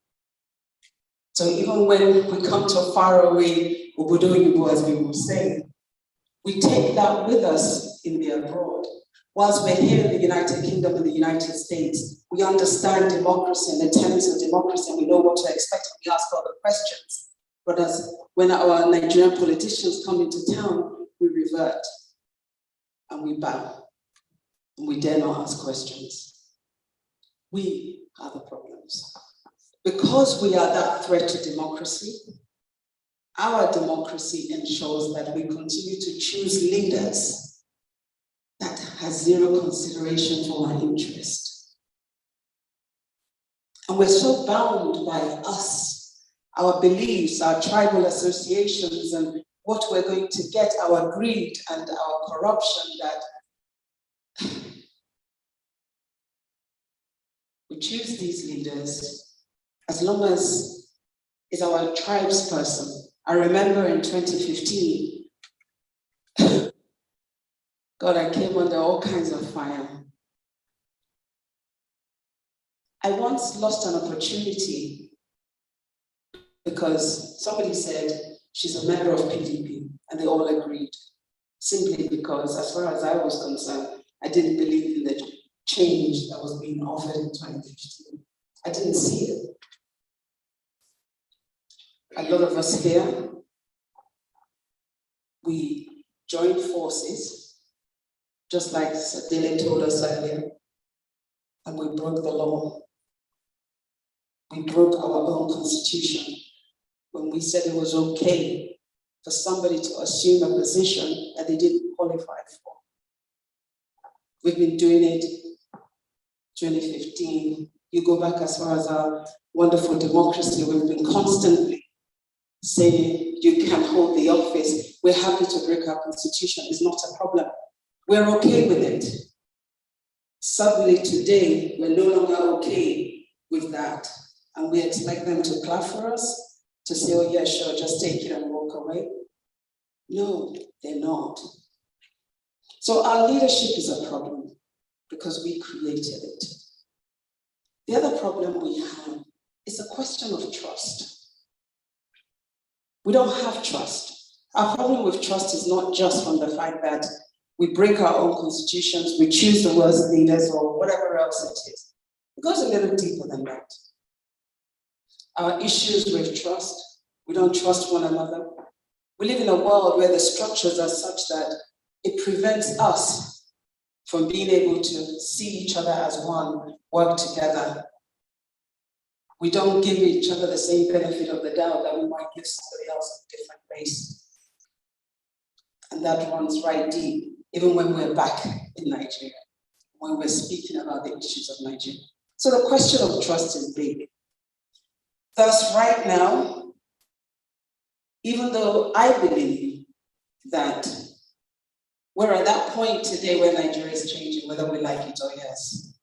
So even when we come to faraway Obodo, as we will say, we take that with us in the abroad. Whilst we're here in the United Kingdom and the United States, we understand democracy and the tenets of democracy, and we know what to expect when we ask all the questions. But when our Nigerian politicians come into town, we revert and we bow and we dare not ask questions. We are the problems. Because we are that threat to democracy, our democracy ensures that we continue to choose leaders that has zero consideration for our interest. And we're so bound by us, our beliefs, our tribal associations, and what we're going to get, our greed and our corruption, that we choose these leaders as long as it's our tribe's person. I remember in 2015, God, I came under all kinds of fire. I once lost an opportunity because somebody said she's a member of PDP, and they all agreed, simply because, as far as I was concerned, I didn't believe in the change that was being offered in 2015. I didn't see it. A lot of us here, we joined forces, just like Dele told us earlier, and we broke the law. We broke our own constitution when we said it was okay for somebody to assume a position that they didn't qualify for. We've been doing it 2015. You go back as far as our wonderful democracy, we've been constantly saying you can't hold the office. We're happy to break our constitution, it's not a problem. We're okay with it. Suddenly today, we're no longer okay with that. And we expect them to clap for us, to say, oh yeah, sure, just take it and walk away. No, they're not. So our leadership is a problem because we created it. The other problem we have is a question of trust. We don't have trust. Our problem with trust is not just from the fact that we break our own constitutions, we choose the worst leaders or whatever else it is. It goes a little deeper than that. Our issues with trust, we don't trust one another. We live in a world where the structures are such that it prevents us from being able to see each other as one, work together. We don't give each other the same benefit of the doubt that we might give somebody else a different race. And that runs right deep, even when we're back in Nigeria, when we're speaking about the issues of Nigeria. So the question of trust is big. Thus, right now, even though I believe that we're at that point today where Nigeria is changing, whether we like it or yes.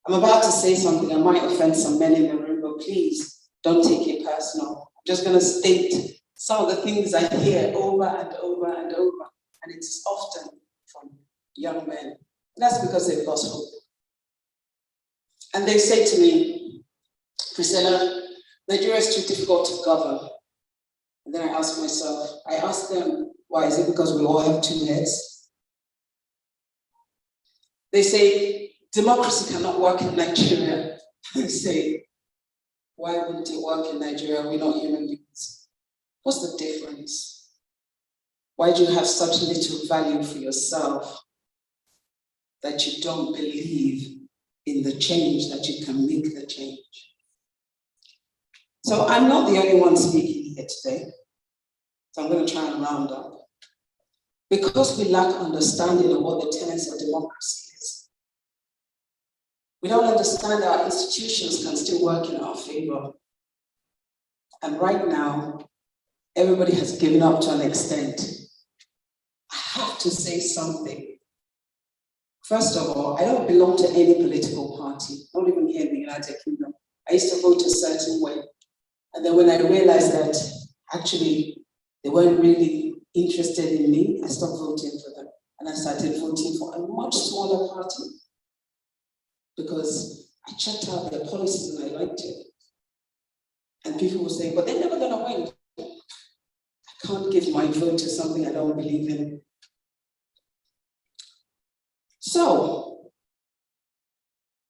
I'm about to say something that might offend some men in the room, but please don't take it personal. I'm just going to state some of the things I hear over and over and over, and it's often from young men. And that's because they've lost hope. And they say to me, Priscilla, Nigeria is too difficult to govern. And then I ask them, why? Is it because we all have two heads? They say, democracy cannot work in Nigeria. I say, why wouldn't it work in Nigeria? We're not human beings. What's the difference? Why do you have such little value for yourself that you don't believe in the change, that you can make the change? So I'm not the only one speaking here today. So I'm going to try and round up. Because we lack understanding of what the tenets of democracy is. We don't understand that our institutions can still work in our favor. And right now, everybody has given up to an extent. I have to say something. First of all, I don't belong to any political party, not even here in the United Kingdom. I used to vote a certain way. And then when I realized that actually they weren't really interested in me, I stopped voting for them. And I started voting for a much smaller party because I checked out their policies and I liked it. And people were saying, but they're never gonna win. I can't give my vote to something I don't believe in. So,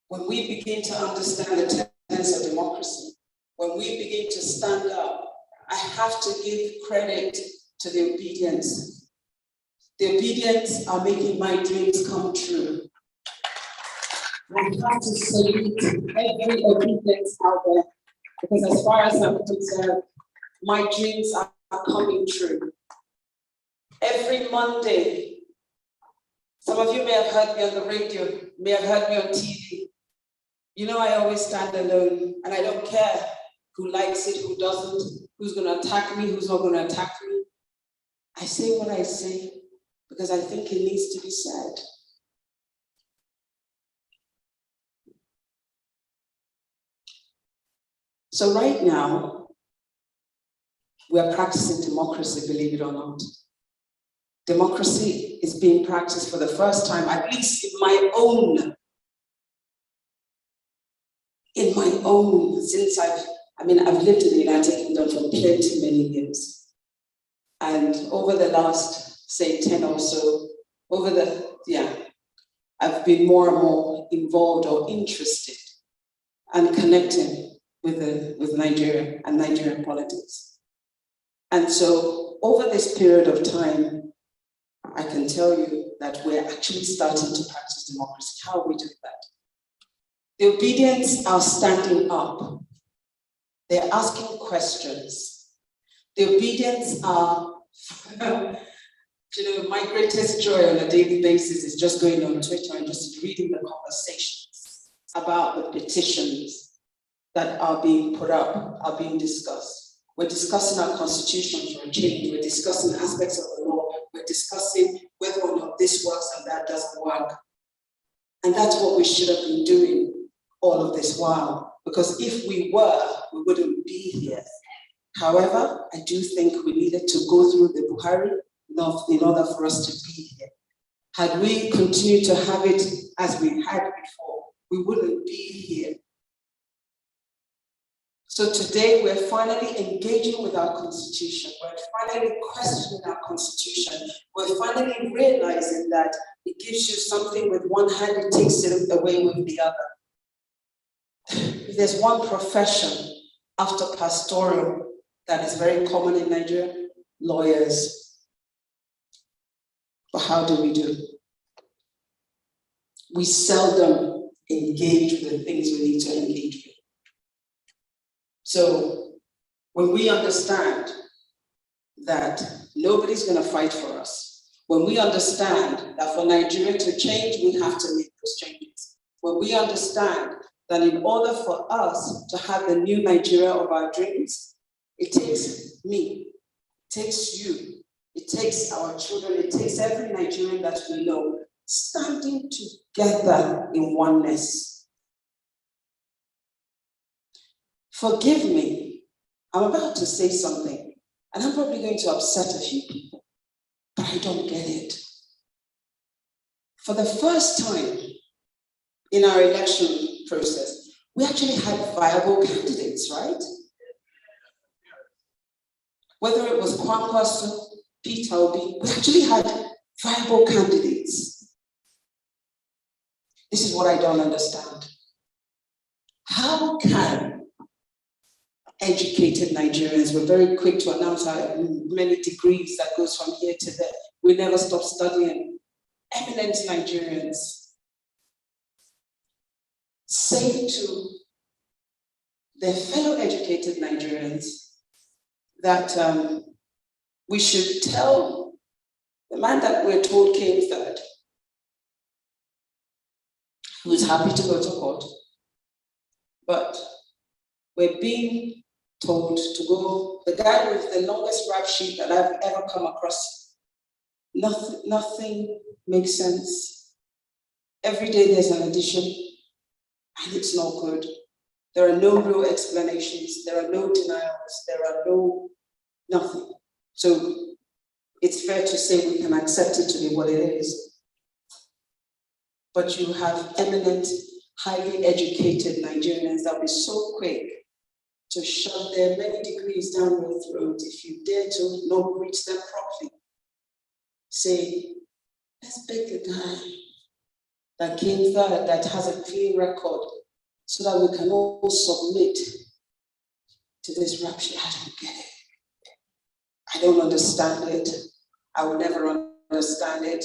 when we begin to understand the tenets of democracy, when we begin to stand up, I have to give credit to the ObiDients. The ObiDients are making my dreams come true. I have to salute every ObiDient out there, because as far as I'm concerned, my dreams are coming true. Every Monday, some of you may have heard me on the radio, may have heard me on TV. You know I always stand alone, and I don't care who likes it, who doesn't, who's gonna attack me, who's not gonna attack me. I say what I say because I think it needs to be said. So right now, we are practicing democracy, believe it or not. Democracy is being practiced for the first time, at least in my own, since I've lived in the United Kingdom for plenty many years. And over the last, say, 10 or so, I've been more and more involved or interested and connecting with Nigeria and Nigerian politics. And so over this period of time, I can tell you that we're actually starting to practice democracy. How are we doing that? The ObiDients are standing up. They're asking questions. The ObiDients are, my greatest joy on a daily basis is just going on Twitter and just reading the conversations about the petitions that are being put up, are being discussed. We're discussing our constitution for a change. We're discussing aspects of the law. We're discussing whether or not this works and that doesn't work. And that's what we should have been doing all of this while, because if we were, we wouldn't be here. However, I do think we needed to go through the Buhari in order for us to be here. Had we continued to have it as we had before, we wouldn't be here. So today we're finally engaging with our constitution. We're finally questioning our constitution. We're finally realizing that it gives you something with one hand, it takes it away with the other. If there's one profession after pastoral that is very common in Nigeria, lawyers. But how do? We seldom engage with the things we need to engage with. So when we understand that nobody's going to fight for us, when we understand that for Nigeria to change, we have to make those changes, when we understand that in order for us to have the new Nigeria of our dreams, it takes me, it takes you, it takes our children, it takes every Nigerian that we know standing together in oneness. Forgive me, I'm about to say something, and I'm probably going to upset a few people, but I don't get it. For the first time in our election process, we actually had viable candidates, right? Whether it was Kwankwaso, PeterObi, we actually had viable candidates. This is what I don't understand. How can educated Nigerians, we're very quick to announce how many degrees that goes from here to there, we never stop studying, eminent Nigerians say to their fellow educated Nigerians that we should tell the man that we're told came third, who's happy to go to court, but we're being told to go, the guy with the longest rap sheet that I've ever come across, nothing makes sense. Every day there's an addition, and it's not good. There are no real explanations, there are no denials, there are no nothing. So it's fair to say we can accept it to be what it is. But you have eminent, highly educated Nigerians that will be so quick to shove their many degrees down your throat if you dare to not reach them properly. Say, let's beg the guy that came third, that has a clean record, so that we can all submit to this rapture. I don't get it. I don't understand it. I will never understand it.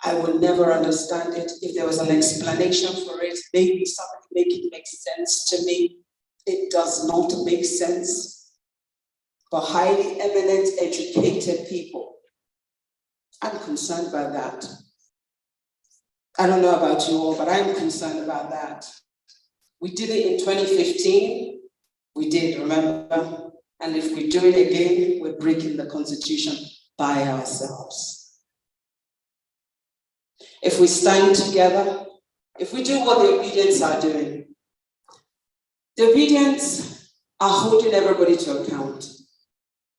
I will never understand it. If there was an explanation for it, maybe somebody make it make sense to me. It does not make sense. For highly eminent, educated people, I'm concerned by that. I don't know about you all, but I'm concerned about that. We did it in 2015. We did, remember? And if we do it again, we're breaking the Constitution by ourselves. If we stand together, if we do what the ObiDients are doing, the ObiDients are holding everybody to account.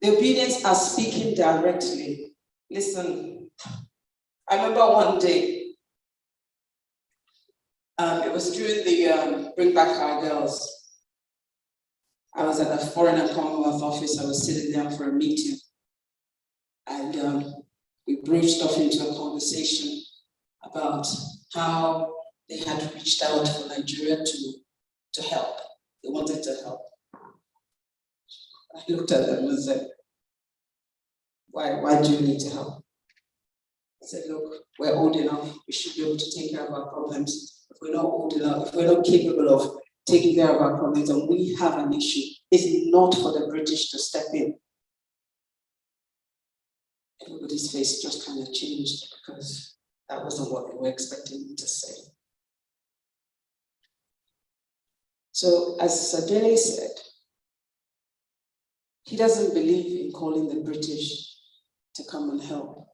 The ObiDients are speaking directly. Listen, I remember one day, it was during the Bring Back Our Girls. I was at the Foreign and Commonwealth office. I was sitting there for a meeting, and we broached off into a conversation about how they had reached out for Nigeria to help. They wanted to help. I looked at them and said, why do you need to help? I said, look, we're old enough. We should be able to take care of our problems. If we're not old enough, if we're not capable of taking care of our problems and we have an issue, it's not for the British to step in. Everybody's face just kind of changed because that wasn't what they were expecting me to say. So as Dele said, he doesn't believe in calling the British to come and help.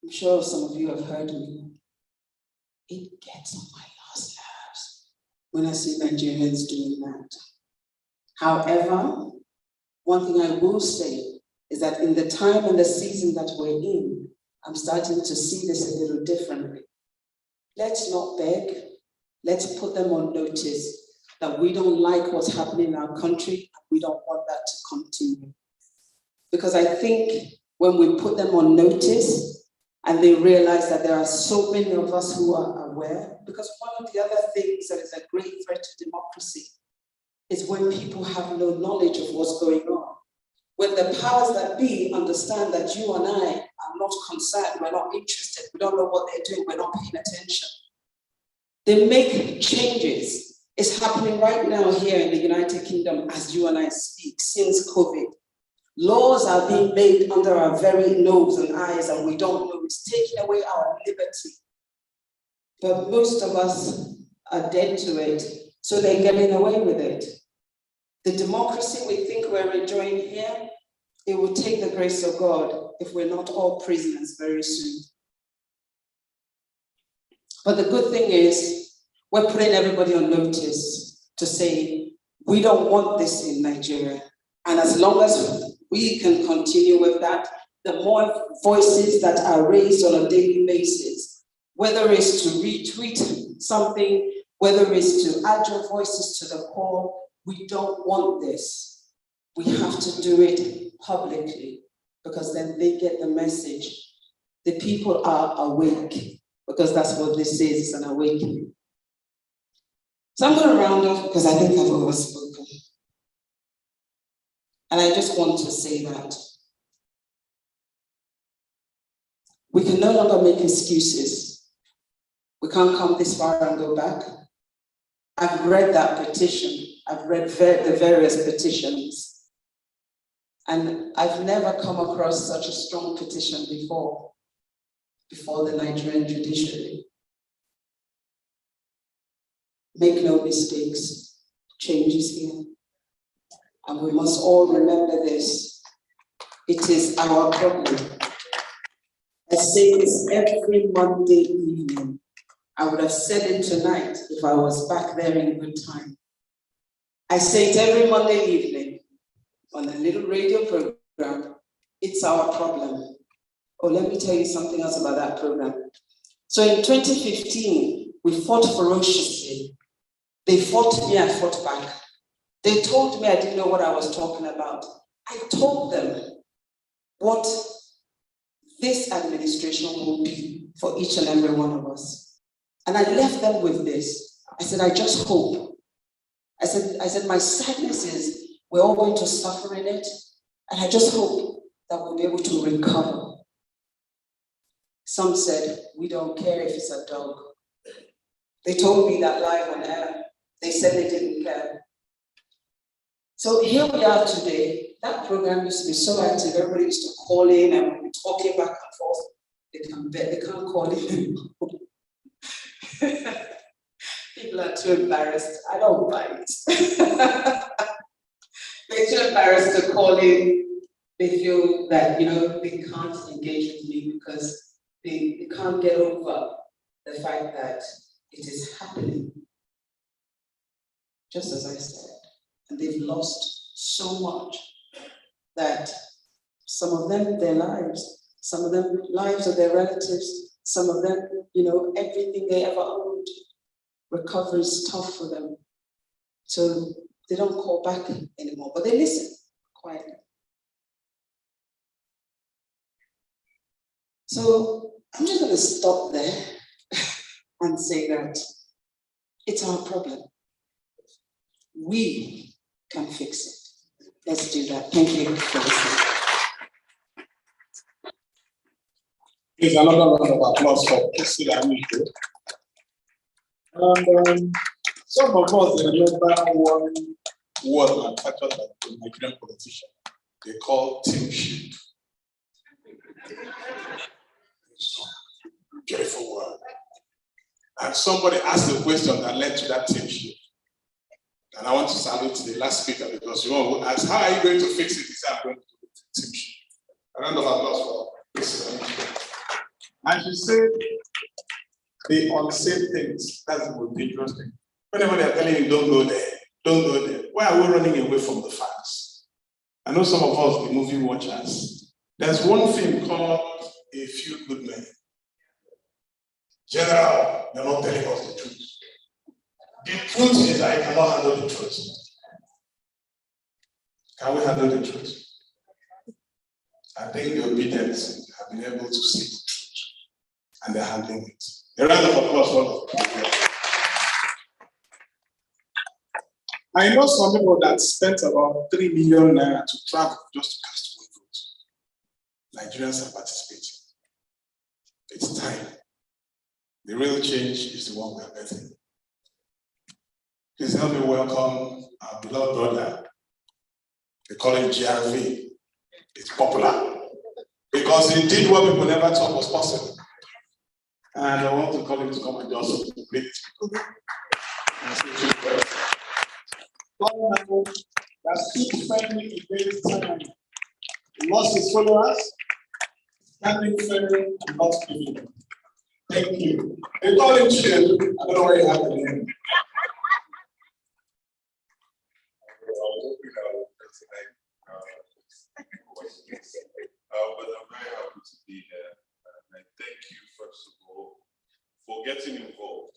I'm sure some of you have heard me. It gets on my last nerves when I see Nigerians doing that. However, one thing I will say is that in the time and the season that we're in, I'm starting to see this a little differently. Let's not beg. Let's put them on notice that we don't like what's happening in our country and we don't want that to continue. Because I think when we put them on notice and they realize that there are so many of us who are aware, because one of the other things that is a great threat to democracy is when people have no knowledge of what's going on. when the powers that be understand that you and I are not concerned, we're not interested, we don't know what they're doing, we're not paying attention. They make changes. It's happening right now here in the United Kingdom as you and I speak, since COVID. Laws are being made under our very nose and eyes, and we don't know. It's taking away our liberty. But most of us are dead to it, so they're getting away with it. The democracy we think we're enjoying here, it will take the grace of God if we're not all prisoners very soon. But the good thing is, we're putting everybody on notice to say, we don't want this in Nigeria. And as long as we can continue with that, the more voices that are raised on a daily basis, whether it's to retweet something, whether it's to add your voices to the call, we don't want this. We have to do it publicly, because then they get the message. The people are awake, because that's what this is, an awakening. So I'm going to round off because I think I've overspoken. And I just want to say that we can no longer make excuses. We can't come this far and go back. I've read that petition. I've read the various petitions. And I've never come across such a strong petition before the Nigerian judiciary. Make no mistakes, change is here. And we must all remember this. It is our problem. I say this every Monday evening. I would have said it tonight if I was back there in good time. I say it every Monday evening on a little radio program. It's our problem. Oh, let me tell you something else about that program. So in 2015, we fought ferociously. They fought me, I fought back. They told me I didn't know what I was talking about. I told them what this administration will be for each and every one of us. And I left them with this. I said, I just hope. I said, my sadness is we're all going to suffer in it. And I just hope that we'll be able to recover. Some said, we don't care if it's a dog. They told me that live on air. They said they didn't care. So here we are today. That program used to be so active. Everybody used to call in and we'd be talking back and forth. They can't call in. People are too embarrassed. I don't bite. They're too embarrassed to call in. They feel that, they can't engage with me because they can't get over the fact that it is happening. Just as I said. And they've lost so much that some of them, their lives, some of them, lives of their relatives, some of them, everything they ever owned. Recovery is tough for them. So they don't call back anymore, but they listen quietly. So I'm just going to stop there and say that it's our problem. We can fix it. Let's do that. Thank you for listening. Please, another round of applause for Priscilla Amico. And some of us remember one word manufactured by the Nigerian politician. They call teamship. Beautiful word. And somebody asked the question that led to that teamship. And I want to salute the last speaker because you know who asked, how are you going to fix it? He said, I'm going to do it. Teamship. A round of applause for Priscilla. And she said, the unsafe things, that's the most dangerous thing. Whenever they're telling you, don't go there, don't go there. Why are we running away from the facts? I know some of us, the movie watchers, there's one film called A Few Good Men. General, they're not telling us the truth. The truth is I cannot handle the truth. Can we handle the truth? I think the ObiDient have been able to see the truth, and they're handling it. A round of applause for them. I know some people that spent about 3 million naira to travel just to cast one vote. Nigerians are participating. It's time. The real change is the one we are getting. Please help me welcome our beloved brother. They call him GRV. It's popular because he did what people never thought was possible. And I want to call him to come and just complete it. That stood firmly against tyranny. He lost his followers, standing firm and not giving. Thank you. They call him Chill. I don't know where you have the name. But I'm very happy to be here. And I thank you, first of all, for getting involved,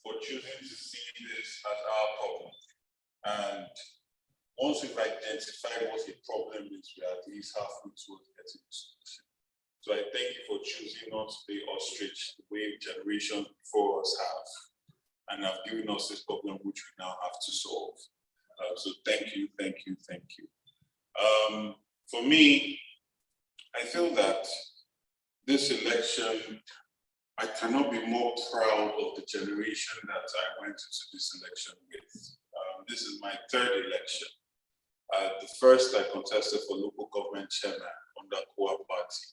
for choosing to see this as our problem. And once we've identified what the problem is, we are at least halfway towards getting a solution. So I thank you for choosing not to play ostrich the way generations before us have, and have given us this problem which we now have to solve. So thank you, thank you, thank you. For me, I feel that this election, I cannot be more proud of the generation that I went into this election with. This is my third election. The first I contested for local government chairman under Koa Party.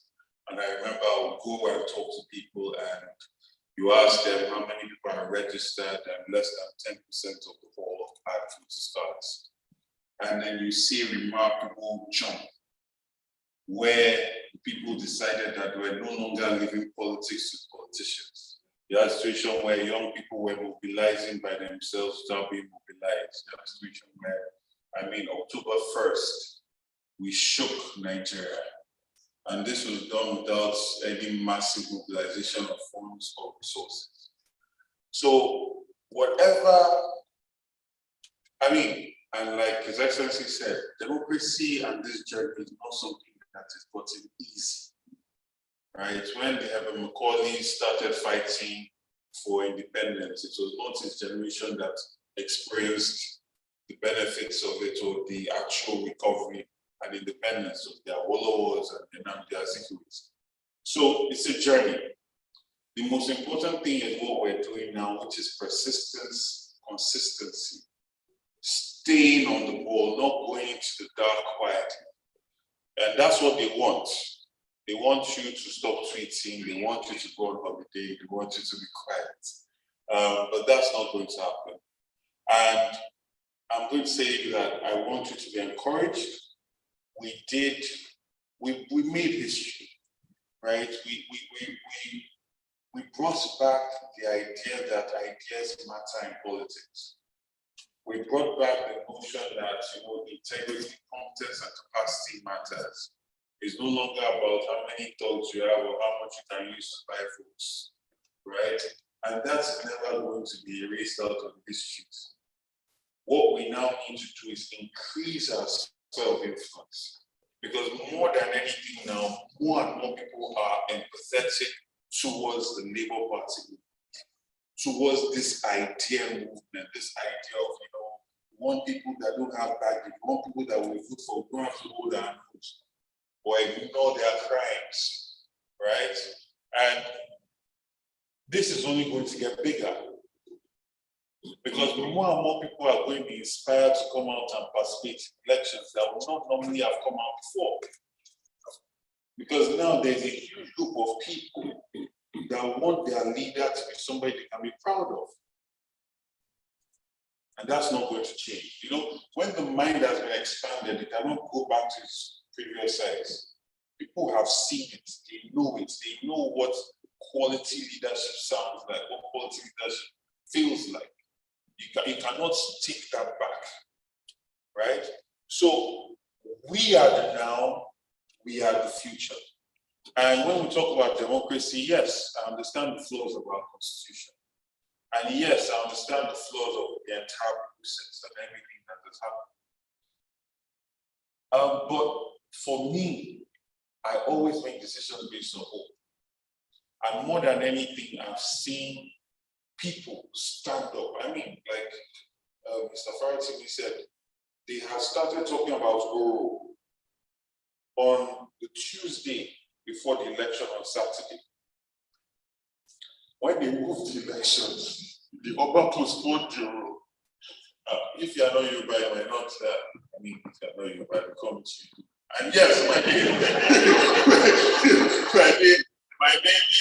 And I remember I would go and talk to people and you ask them how many people are registered and less than 10% of the whole had voter cards. And then you see a remarkable jump where people decided that we were no longer leaving politics to politicians. You had a situation where young people were mobilizing by themselves without being mobilized. You had a situation where, October 1st, we shook Nigeria. And this was done without any massive mobilization of funds or resources. So whatever, and like His Excellency said, democracy and this journey is not something that is gotten easy, right? When the Herbert Macaulay started fighting for independence, it was not his generation that experienced the benefits of it or the actual recovery and independence of the Awolowo's and the Nnamdi Azikiwe's. So it's a journey. The most important thing is what we're doing now, which is persistence, consistency, staying on the ball, not going into the dark quietly. And that's what they want. They want you to stop tweeting, they want you to go on holiday, they want you to be quiet. But that's not going to happen. And I'm going to say that I want you to be encouraged. We made history, right? We brought back the idea that ideas matter in politics. We brought back the notion that integrity, competence, and capacity matters. It's no longer about how many dogs you have or how much you can use to buy votes, right? And that's never going to be erased out of the streets. What we now need to do is increase our self-influence. Because more than anything now, more and more people are empathetic towards the Labour Party, towards this idea movement, this idea of, we want people that don't have baggage, we want people that will vote for, don't have to hold our nose or ignore their crimes, right? And this is only going to get bigger. Because more and more people are going to be inspired to come out and participate in elections that would not normally have come out before. Because now there's a huge group of people that want their leader to be somebody they can be proud of. And that's not going to change. When the mind has been expanded, it cannot go back to its previous size. People have seen it, they know what quality leadership sounds like, what quality leadership feels like. You cannot take that back, right? So we are the now, we are the future. And when we talk about democracy, yes, I understand the flaws of our constitution. And yes, I understand the flaws of the entire process and everything that has happened. But for me, I always make decisions based on hope. And more than anything, I've seen people stand up. Mr. Farotimi said, they have started talking about Oro on the Tuesday before the election on Saturday. When they moved the election, the Oba postponed the Oro. If you are not Yoruba, you might not, if you are not Yoruba, I come to you. And yes, my name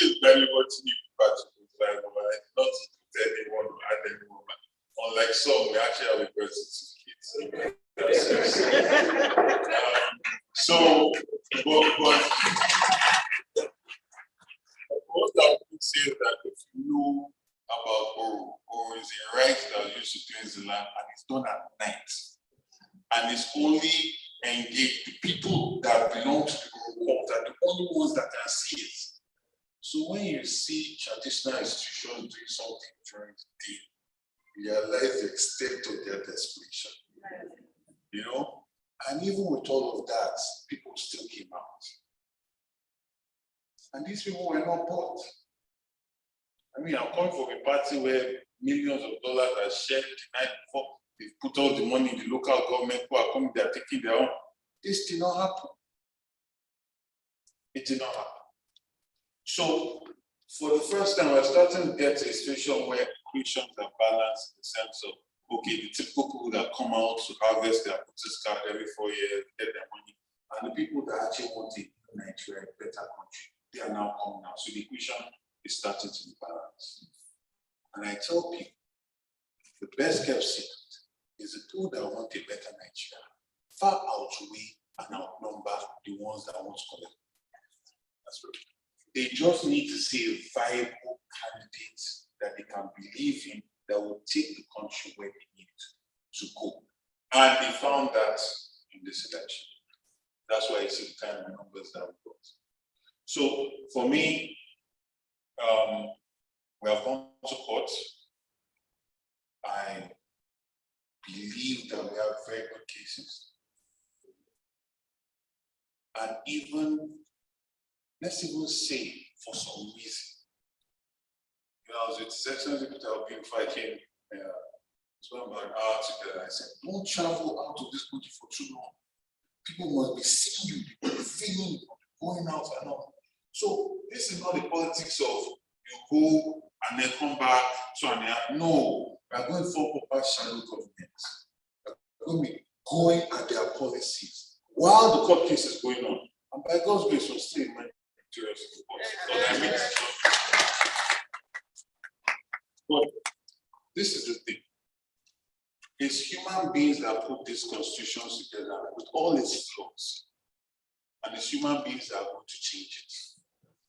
is very much new, but I did not put anyone to add anyone. Unlike some, we actually have a birth certificate. So, but what I would say is that if you know about Oro is a rite that used to cleanse the land, and it's done at night. And it's only engaged the people that belong to the Oro cult are the only ones that can see it. So when you see traditional institutions doing something during the day, you realize the extent of their desperation. You know? And even with all of that, people still came out. And these people were not bought. I mean, I'm coming from a party where millions of dollars are shared the night before. They've put all the money in the local government, who are coming, they're taking their own. This did not happen. It did not happen. So, for the first time, we're starting to get to a situation where equations are balanced in the sense of, okay, the typical people that come out to harvest their voters card every 4 years, get their money, and the people that actually want a Nigeria, a better country, they are now coming out. So the equation is starting to be balanced. And I tell people, the best kept secret is the people that want a better Nigeria far outweigh and outnumber the ones that want to collect. That's right. They just need to see a viable candidate that they can believe in that will take the country where they need to go. And they found that in this election. That's why it's the kind of numbers that we got. So for me, we have gone to court. I believe that we have very good cases. And even, let's even say, for some reason, you know, I was with His Excellency PeterObi before I came, so about an hour together. I said, don't travel out of this country for too long. People must be seeing you, they must be feeling you, going out and all. So this is not the politics of you go and then come back, so and then, no, we are going for proper shadow government. We're going to be going at their policies while the court case is going on. And by God's grace, we'll still remain victorious in the court. But this is the thing. It's human beings that put these constitutions together with all its flaws. And it's human beings that are going to change it.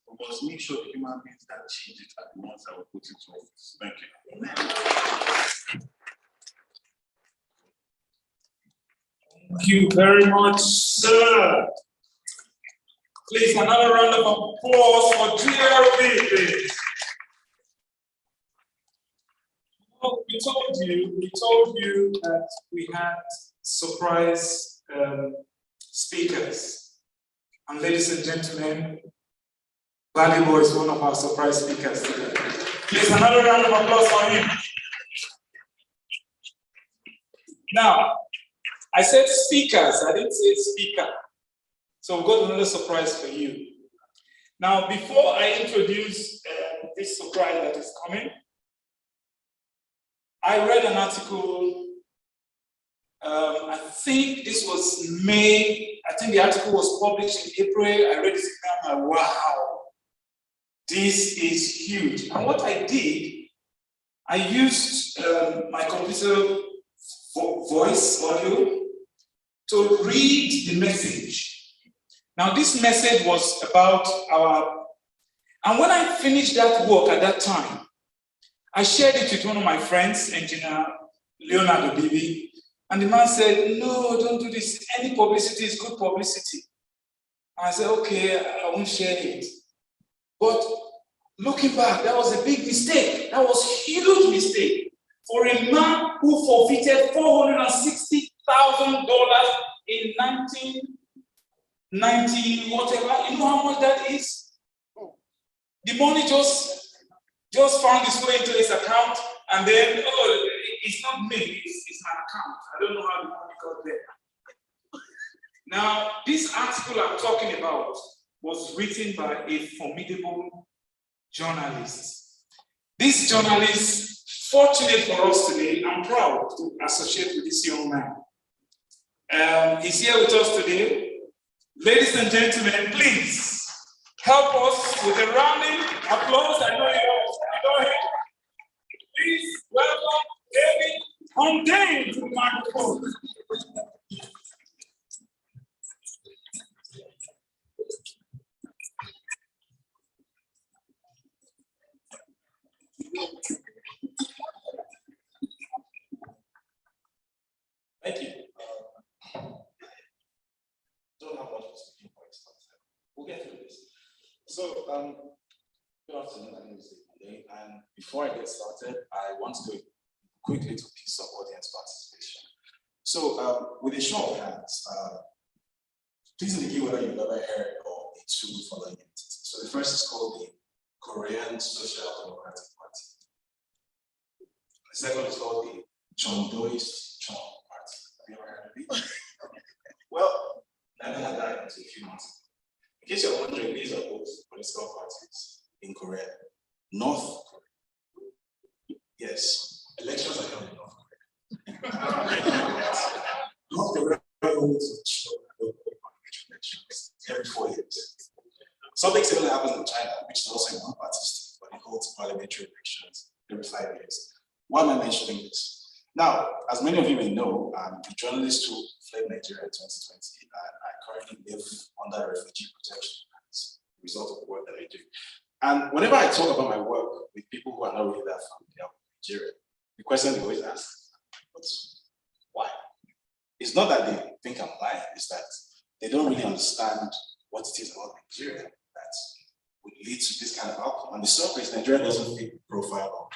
We must make sure the human beings that change it are the ones that will put into office. Thank you. Thank you very much, sir. Please, another round of applause for PeterObi, please. Well, we told you that we had surprise speakers. And ladies and gentlemen, Valuable is one of our surprise speakers today. Please, another round of applause for him. Now, I said speakers, I didn't say speaker. So we've got another surprise for you. Now, before I introduce this surprise that is coming, I read an article, I think this was May, I think the article was published in April. I read it and I'm like, wow, this is huge. And what I did, I used my computer voice audio to read the message. Now, this message was about and when I finished that work at that time, I shared it with one of my friends, Engineer Leonardo Bibi, and the man said, no, don't do this. Any publicity is good publicity. And I said, okay, I won't share it. But looking back, that was a big mistake. That was a huge mistake for a man who forfeited $460,000 in 1990, whatever. You know how much that is? The money just found its way into his account, and then, oh, it's not me, it's my account. I don't know how the money got there. Now, this article I'm talking about was written by a formidable journalist. This journalist, fortunate for us today, I'm proud to associate with this young man. He's here with us today. Ladies and gentlemen, please help us with a rounding applause. I know you know him. Please welcome David Ondane to the microphone. Thank you. Don't have much speaking points, but we'll get through this. So, good afternoon. My name is David, and before I get started, I want to do a quick little piece of audience participation. So, with a show of hands, please indicate whether you've ever heard of a two following entities. So, the first is called the Korean Social Democratic Party. The second is called the Chondoist Chon Party. Have you ever heard of it? Well, neither had I until a few months ago. In case you're wondering, these are both political parties in Korea. North Korea. Yes, elections are held in North Korea. North Korea holds elections every 4 years. Something similar happens in China, which is also a one-party state, but it holds parliamentary elections every 5 years. Why am I mentioning this? Now, as many of you may know, I'm a journalist who fled Nigeria in 2020, and I currently live under refugee protection as a result of the work that I do. And whenever I talk about my work with people who are not really that familiar with Nigeria, the question they always ask, why? It's not that they think I'm lying, it's that they don't really understand what it is about Nigeria that would lead to this kind of outcome. On the surface, Nigeria doesn't fit the profile of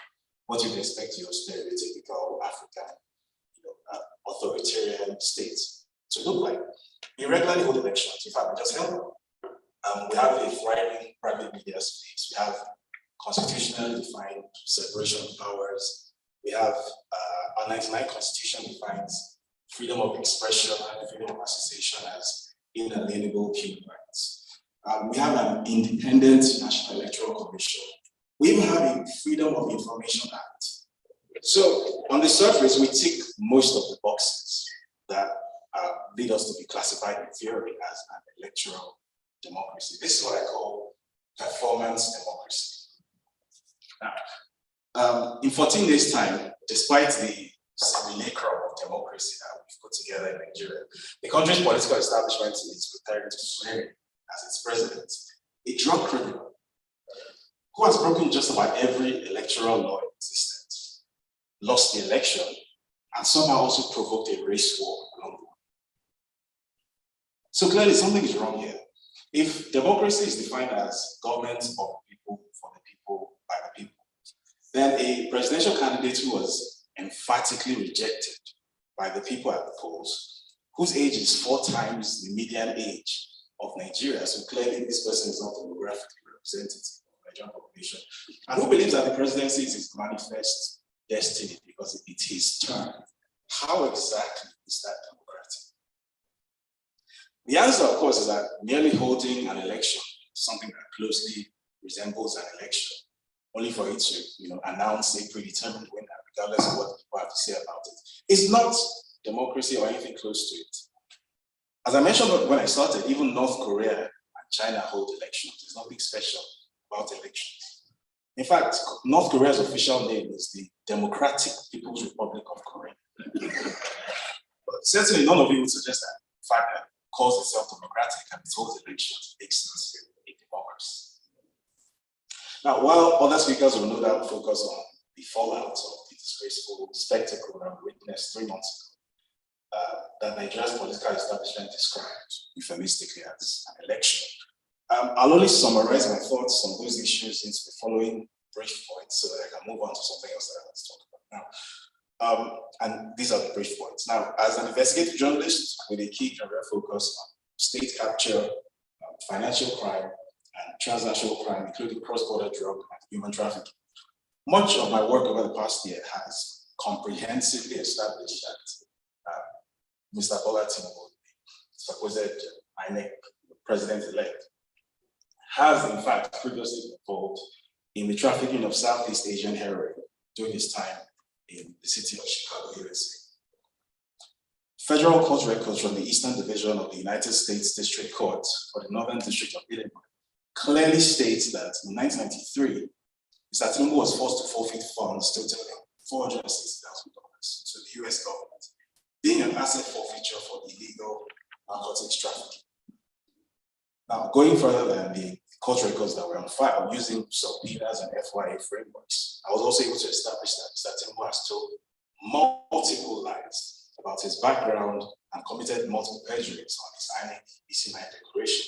what you'd expect your stereotypical African, authoritarian states to look like. We regularly hold elections. In fact, we just held them. We have a thriving private media space. We have constitutionally defined separation of powers. We have our 99 Constitution defines freedom of expression and freedom of association as inalienable human rights. We have an independent National Electoral Commission. We even have a Freedom of Information Act. So on the surface, we tick most of the boxes that lead us to be classified in theory as an electoral democracy. This is what I call performance democracy. Now, in 14 days' time, despite the simulacrum of democracy that we've put together in Nigeria, the country's political establishment is preparing to swear in as its president a drug criminal who has broken just about every electoral law in existence, lost the election, and somehow also provoked a race war along the way. So clearly something is wrong here. If democracy is defined as government of the people, for the people, by the people, then a presidential candidate who was emphatically rejected by the people at the polls, whose age is 4 times the median age of Nigeria, so clearly this person is not demographically representative population, and who believes that the presidency is his manifest destiny because it's his turn. How exactly is that democratic? The answer, of course, is that merely holding an election, something that closely resembles an election, only for it to announce a predetermined winner, regardless of what people have to say about it, is not democracy or anything close to it. As I mentioned when I started, even North Korea and China hold elections. There's nothing special about elections. In fact, North Korea's official name is the Democratic People's Republic of Korea. But certainly none of you would suggest that the fact that it calls itself democratic and it holds elections makes it a democracy. Now, while other speakers will no doubt focus on the fallout of the disgraceful spectacle that we witnessed 3 months ago, that Nigeria's political establishment described euphemistically as an election, I'll only summarize my thoughts on those issues into the following brief points so that I can move on to something else that I want to talk about now. And these are the brief points. Now, as an investigative journalist with a key career focus on state capture, financial crime, and transnational crime, including cross-border drug and human trafficking, much of my work over the past year has comprehensively established that Mr. Bola Tinubu, supposed INEC president-elect, has in fact previously been involved in the trafficking of Southeast Asian heroin during his time in the city of Chicago, USA. Federal court records from the Eastern Division of the United States District Court for the Northern District of Illinois clearly states that in 1993, Mr. Tinubu was forced to forfeit funds totaling $460,000 to the US government, being an asset forfeiture for illegal narcotics trafficking. Now, going further than the court records that were on file using subpoenas and FYA frameworks, I was also able to establish that Mr. Tinubu has told multiple lies about his background and committed multiple perjuries on his INEC EC9 declaration.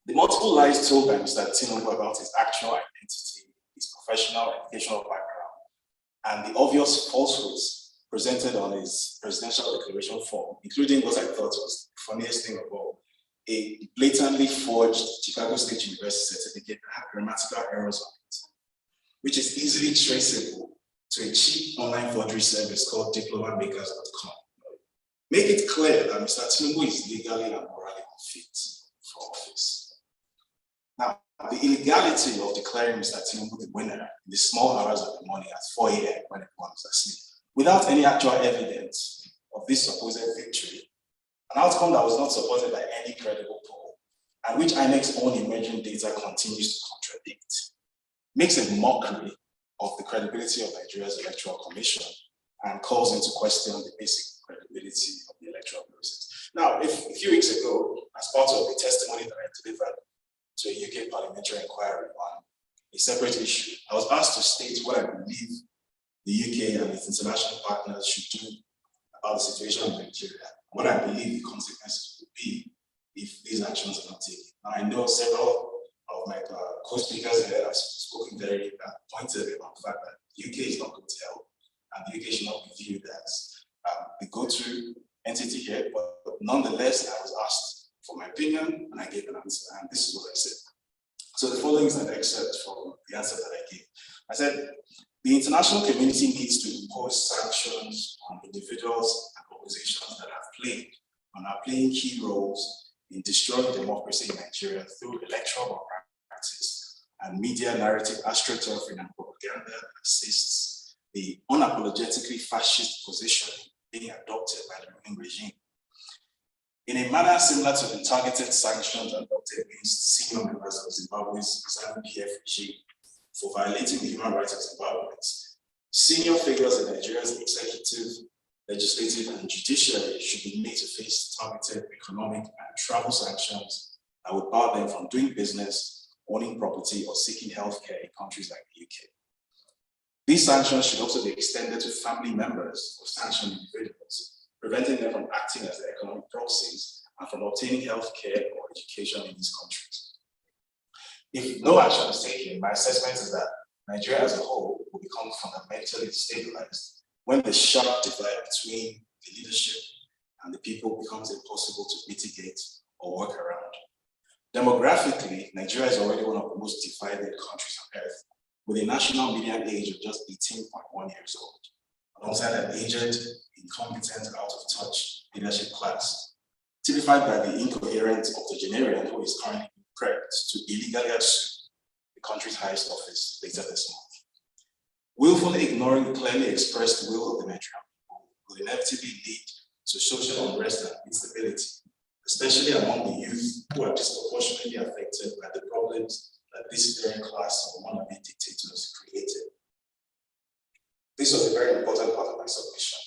The multiple lies told by Mr. Tinubu about his actual identity, his professional and educational background, and the obvious falsehoods presented on his presidential declaration form, including what I thought was the funniest thing of all, a blatantly forged Chicago State University certificate that had grammatical errors on it, which is easily traceable to a cheap online forgery service called diplomamakers.com. Make it clear that Mr. Tinubu is legally and morally unfit for office. Now, the illegality of declaring Mr. Tinubu the winner in the small hours of the morning at 4 a.m. when everyone was asleep, without any actual evidence of this supposed victory, an outcome that was not supported by any credible poll, and which INEC's own emerging data continues to contradict, makes a mockery of the credibility of Nigeria's Electoral Commission and calls into question the basic credibility of the electoral process. Now, a few weeks ago, as part of the testimony that I delivered to a UK parliamentary inquiry on a separate issue, I was asked to state what I believe the UK and its international partners should do about the situation in Nigeria, what I believe the consequences would be if these actions are not taken. Now, I know several of my co-speakers here have spoken very pointedly about the fact that the UK is not going to help, and the UK should not be viewed as the go-to entity here, but nonetheless, I was asked for my opinion, and I gave an answer, and this is what I said. So the following is an excerpt from the answer that I gave. I said, the international community needs to impose sanctions on individuals and organizations that have played and are playing key roles in destroying democracy in Nigeria through electoral malpractice and media narrative astroturfing and propaganda that assists the unapologetically fascist position being adopted by the ruling regime. In a manner similar to the targeted sanctions adopted against senior members of Zimbabwe's ZANU-PF regime for violating the human rights of Zimbabweans, senior figures in Nigeria's executive, legislative, and judiciary should be made to face targeted economic and travel sanctions that would bar them from doing business, owning property, or seeking healthcare in countries like the UK. These sanctions should also be extended to family members of sanctioned individuals, preventing them from acting as their economic proxies and from obtaining healthcare or education in these countries. If no action is taken, my assessment is that Nigeria as a whole will become fundamentally destabilized when the sharp divide between the leadership and the people becomes impossible to mitigate or work around. Demographically, Nigeria is already one of the most divided countries on earth, with a national median age of just 18.1 years old, alongside an aged, incompetent, out-of-touch leadership class, typified by the incoherent octogenarian who is currently prepped to illegally assume the country's highest office later this month. Willfully ignoring the clearly expressed will of the Nigerian people will inevitably lead to social unrest and instability, especially among the youth who are disproportionately affected by the problems that this very class of wannabe dictators created. This was a very important part of my submission,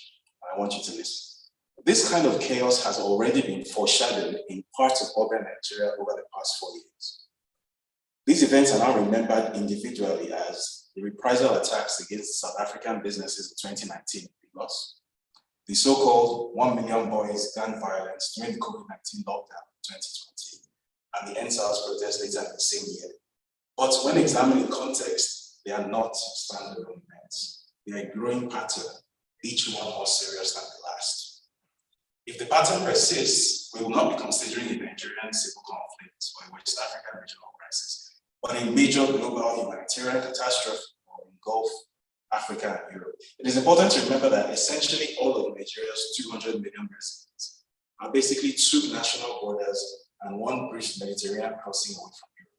and I want you to listen. This kind of chaos has already been foreshadowed in parts of urban Nigeria over the past 4 years. These events are now remembered individually as the reprisal attacks against South African businesses in 2019 in Lagos, the so-called 1 million boys gun violence during the COVID-19 lockdown in 2020, and the ENDSARS protest later in the same year. But when examined in context, they are not standalone events. They are a growing pattern, each one more serious than the last. If the pattern persists, we will not be considering a Nigerian civil conflict or a West African regional crisis, but a major global humanitarian catastrophe or engulf Africa and Europe. It is important to remember that essentially all of Nigeria's 200 million residents are basically 2 national borders and 1 British Mediterranean crossing away from Europe.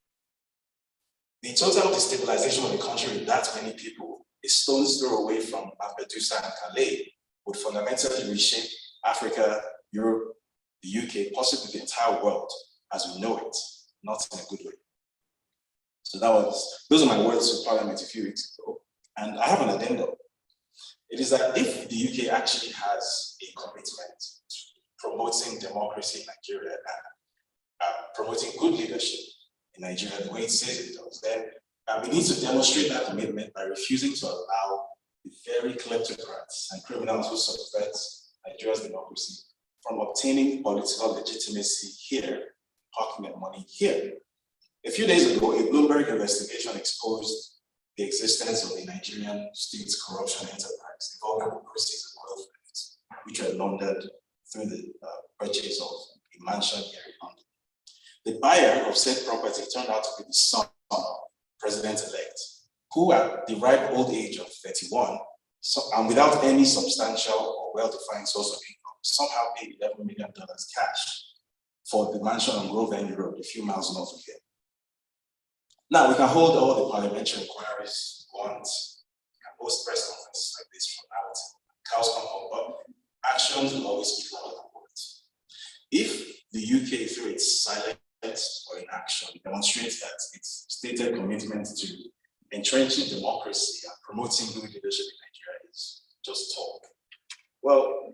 The total destabilization of the country with that many people, a stone's throw away from Lampedusa and Calais, would fundamentally reshape Africa, Europe, the UK, possibly the entire world as we know it, not in a good way. So those are my words to Parliament a few weeks ago. And I have an addendum. It is that if the UK actually has a commitment to promoting democracy in Nigeria and promoting good leadership in Nigeria the way it says it does, then we need to demonstrate that commitment by refusing to allow the very kleptocrats and criminals who subvert Nigeria's democracy from obtaining political legitimacy here, parking their money here. A few days ago, a Bloomberg investigation exposed the existence of a Nigerian state's corruption enterprise involving the proceeds of oil funds, which were laundered through the purchase of a mansion here in London. The buyer of said property turned out to be the son of President-elect, who at the ripe old age of 31, and without any substantial or well-defined source of income, somehow paid $11 million cash for the mansion on Grove End Road, a few miles north of here. Now, we can hold all the parliamentary inquiries we want, we can host press conferences like this from now until cows come home, but actions will always speak louder than words. If the UK, through its silence or inaction, demonstrates that its stated commitment to entrenching democracy and promoting good leadership in Nigeria is just talk, well,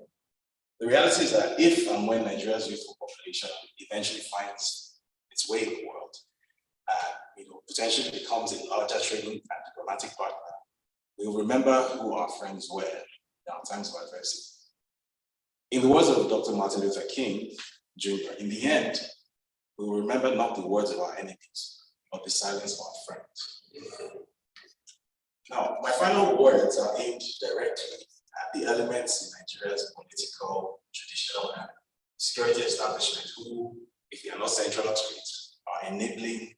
the reality is that if and when Nigeria's youthful population eventually finds its way in the world, potentially becomes a larger trading and diplomatic partner, we will remember who our friends were in our times of adversity. In the words of Dr. Martin Luther King Jr., in the end, we will remember not the words of our enemies, but the silence of our friends. Now, my final words are aimed directly at the elements in Nigeria's political, judicial, and security establishment who, if they are not central to it, are enabling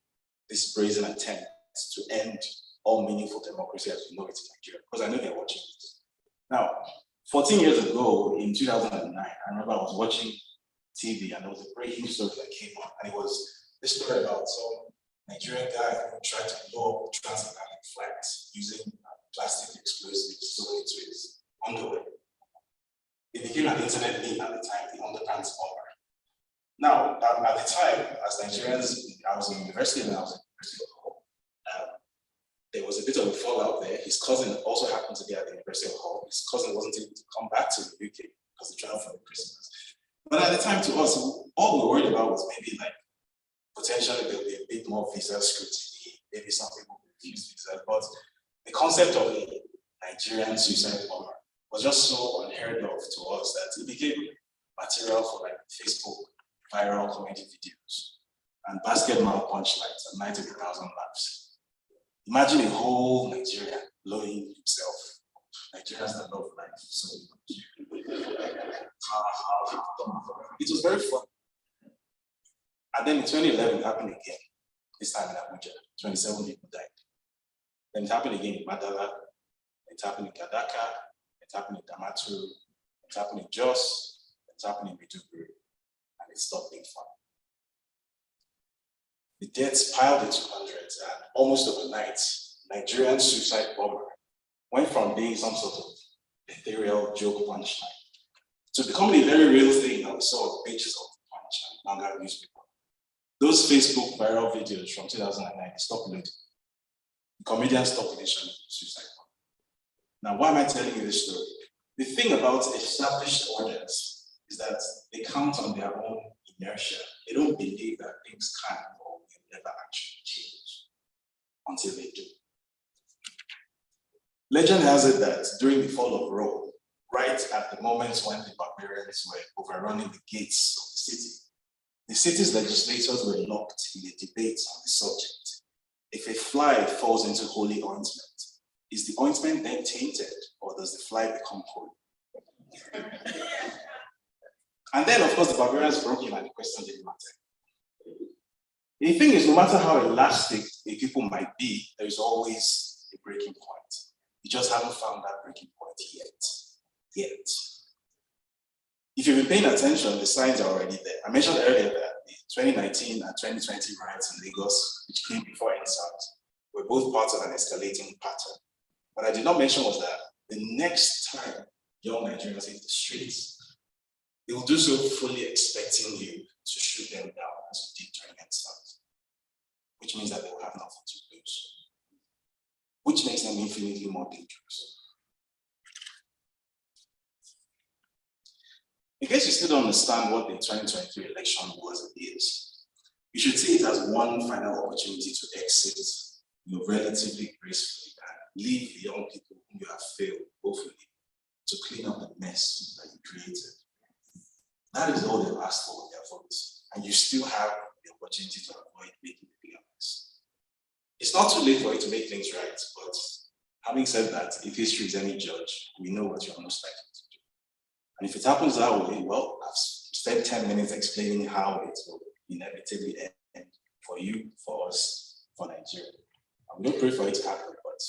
this brazen attempt to end all meaningful democracy as we know it in Nigeria, because I know they're watching this. Now, 14 years ago, in 2009, I remember I was watching TV and there was a breaking story that came on, and it was this story about some Nigerian guy who tried to blow up transatlantic flights using plastic explosives sewn into his underwear. It became an internet meme at the time, the underpants bomber. Now, at the time, as Nigerians, I was in university and I was in University of Hull. There was a bit of a fallout there. His cousin also happened to be at the University of Hull. His cousin wasn't able to come back to the UK because he traveled for Christmas. But at the time, to us, all we were worried about was maybe like potentially there'll be a bit more visa scrutiny, maybe some people will refuse visas. But the concept of a Nigerian suicide bomber was just so unheard of to us that it became material for like Facebook viral comedy videos and basketball punchlines and 90,000 laughs. Imagine a whole Nigeria blowing himself. Nigerians that love life so much. It was very fun. And then in 2011, it happened again. This time in Abuja, 27 people died. Then it happened again in Madala, it happened in Kadaka, it happened in Damaturu, it happened in Jos, it happened in Maiduguri, and it stopped being fun. The deaths piled into hundreds, and almost overnight, Nigerian suicide bomber went from being some sort of ethereal joke punchline to becoming a very real thing that we saw on pages of Punch and manga newspaper. Those Facebook viral videos from 2009 stopped loading. The comedians stopped mentioning suicide bomber. Now, why am I telling you this story? The thing about established orders is that they count on their own inertia. They don't believe that things can or will never actually change until they do. Legend has it that during the fall of Rome, right at the moment when the barbarians were overrunning the gates of the city's legislators were locked in a debate on the subject. If a fly falls into holy ointment, is the ointment then tainted, or does the fly become holy? And then, of course, the barbarians broke in and the question didn't matter. The thing is, no matter how elastic a people might be, there is always a breaking point. We just haven't found that breaking point yet. If you've been paying attention, the signs are already there. I mentioned earlier that the 2019 and 2020 riots in Lagos, which came before ENDSears, were both part of an escalating pattern. What I did not mention was that the next time young Nigerians hit the streets, they will do so fully expecting you to shoot them down as you did during ENDSears, which means that they will have nothing to lose, which makes them infinitely more dangerous. In case you still don't understand what the 2023 election was and is, you should see it as one final opportunity to exit relatively gracefully and leave the young people whom you have failed, hopefully, to clean up the mess that you created. That is all they've asked for with their votes, and you still have the opportunity to avoid making a bigger mess. It's not too late for you to make things right, but having said that, if history is any judge, we know what you're most likely to do. And if it happens that way, well, I've spent 10 minutes explaining how it will inevitably end for you, for us, for Nigeria. And we don't pray for it to happen, but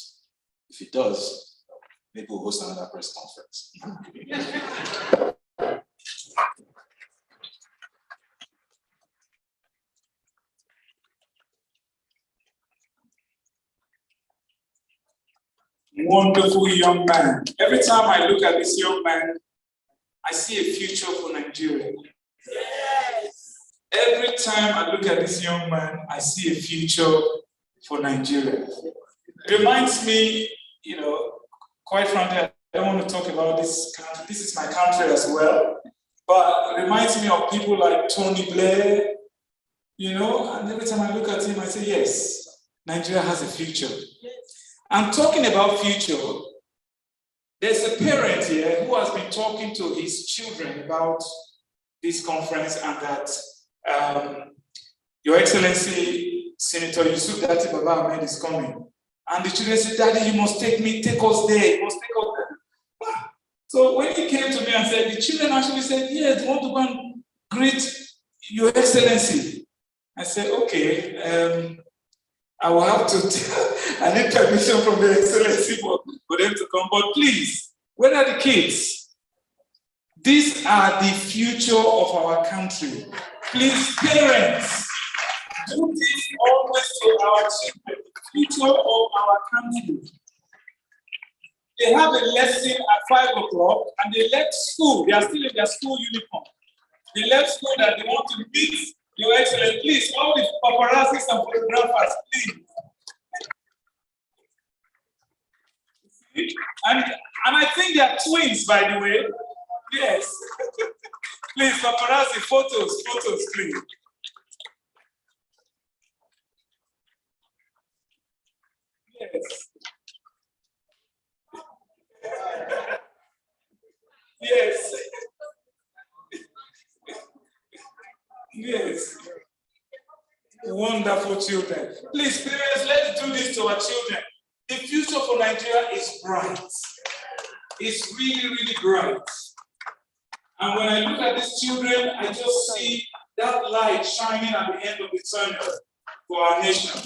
if it does, maybe we'll host another press conference. Wonderful young man. Every time I look at this young man, I see a future for Nigeria. Yes. Every time I look at this young man, I see a future for Nigeria. It reminds me, quite frankly, I don't want to talk about this country. This is my country as well. But it reminds me of people like Tony Blair, and every time I look at him, I say, yes, Nigeria has a future. I'm talking about future. There's a parent here who has been talking to his children about this conference and that Your Excellency, Senator Yusuf-Datti Baba Ahmed is coming. And the children said, Daddy, you must take us there, you must take us there. So when he came to me and said, the children actually said, yes, they want to go and greet Your Excellency. I said, okay, I will have to, I need permission from the Excellency for them to come, but please, where are the kids? These are the future of our country. Please, parents, do this always to our children, the future of our country. They have a lesson at 5 o'clock and they left school, they are still in their school uniform. They left school that they want to meet Your Excellency. Please, all the paparazzis and photographers, please. And I think they are twins, by the way. Yes. Please, paparazzi, photos, please. Yes. Yes. Yes. Wonderful children. Please, parents, let's do this to our children. The future for Nigeria is bright. It's really, really bright. And when I look at these children, I just see that light shining at the end of the tunnel for our nation.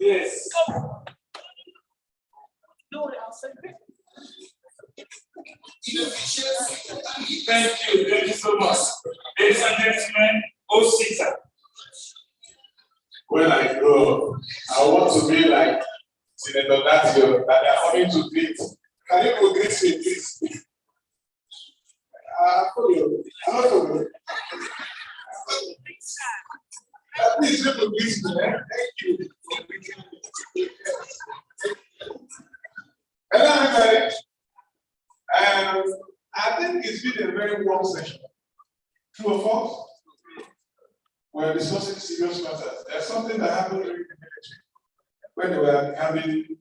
Yes. Thank you so much. Ladies and gentlemen, Osita. When I grow up, I want to be like Senator Natio, that they are coming to greet. Can you go greet me, please? Follow. Please, you can greet me. Thank you. Hello, everybody. I think it's been a very warm session. True or false? We're discussing serious matters. There's something that happened during the military when they were having,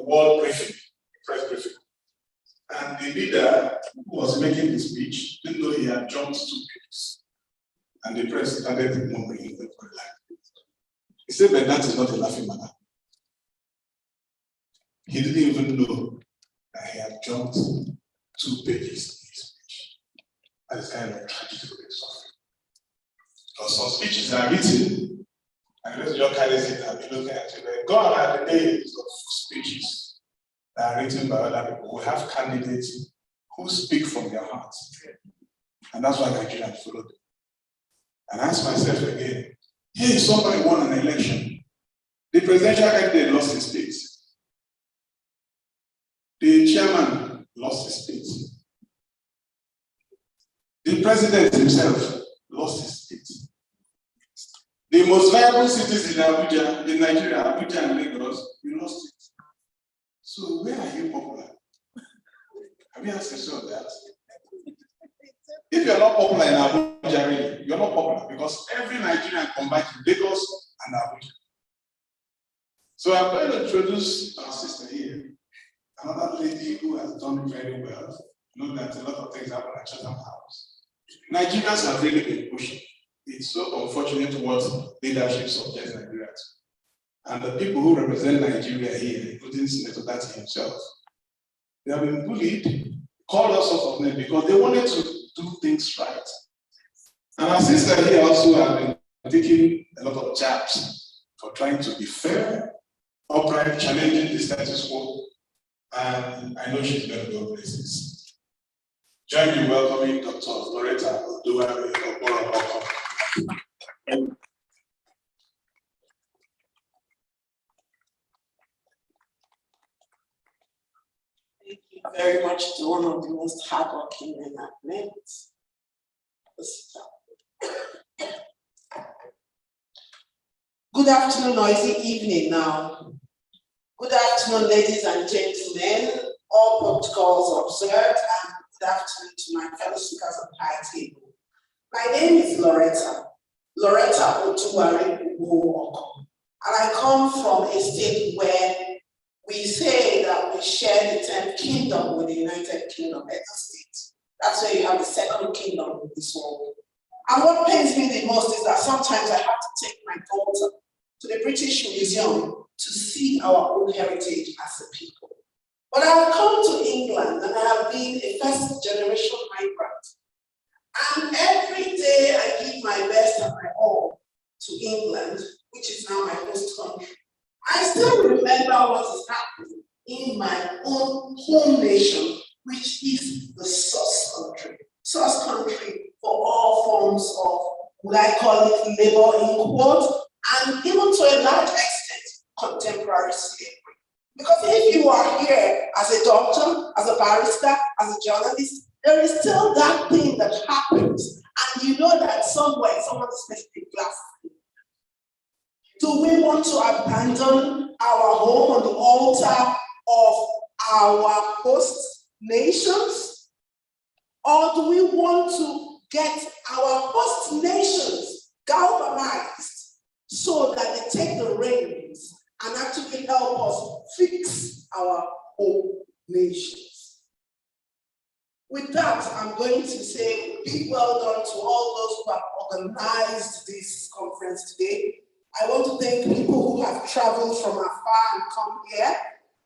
world briefing, press briefing. And the leader who was making the speech didn't know he had jumped 2 pages. And the press started murmuring him for a laugh. He said, but that is not a laughing matter. He didn't even know that he had jumped 2 pages in his speech. That is kind of tragic to be suffering. Because some speeches are written, and let's just carry it and be looking at it. God are the days of speeches that are written by other people. We have candidates who speak from their hearts. And that's why Nigerians follow them. And I ask myself again, hey, somebody won an election. The presidential candidate lost his state. The chairman lost his state. The president himself lost his state. The most viable cities in Abuja, in Nigeria, Abuja and Lagos, you lost it. So where are you popular? Have you asked yourself that? If you're not popular in Abuja, really, you're not popular because every Nigerian combines Lagos and Abuja. So I'm going to introduce our sister here, another lady who has done very well. You know that a lot of things happen at Chatham House. Nigerians have really been pushing. It's so unfortunate what leadership subjects Nigeria to. And the people who represent Nigeria here, including Senator Odudua himself, they have been bullied, called all sorts of names because they wanted to do things right. And our sister here also has been taking a lot of jabs for trying to be fair, upright, challenging the status quo. And I know she's going to go places. Join me in welcoming Dr. Loretta Odudua. Thank you very much to one of the most hardworking men I've met. Good afternoon, or is it evening now? Good afternoon, ladies and gentlemen, all protocols observed, and good afternoon to my fellow speakers on the high table. My name is Loretta Odudua, and I come from a state where we say that we share the 10th kingdom with the United Kingdom, Edo State. That's where you have the second kingdom in this world. And what pains me the most is that sometimes I have to take my daughter to the British Museum to see our own heritage as a people. But I have come to England and I have been a first-generation migrant. And every day I give my best and my all to England, which is now my host country. I still remember what is happening in my own home nation, which is the source country for all forms of, would I call it labor in quotes, and even to a large extent, contemporary slavery. Because if you are here as a doctor, as a barrister, as a journalist, there is still that thing that happens, and you know that somewhere someone is making a glass. Do we want to abandon our home on the altar of our host nations? Or do we want to get our host nations galvanized so that they take the reins and actually help us fix our home nations? With that, I'm going to say a big well done to all those who have organized this conference today. I want to thank people who have traveled from afar and come here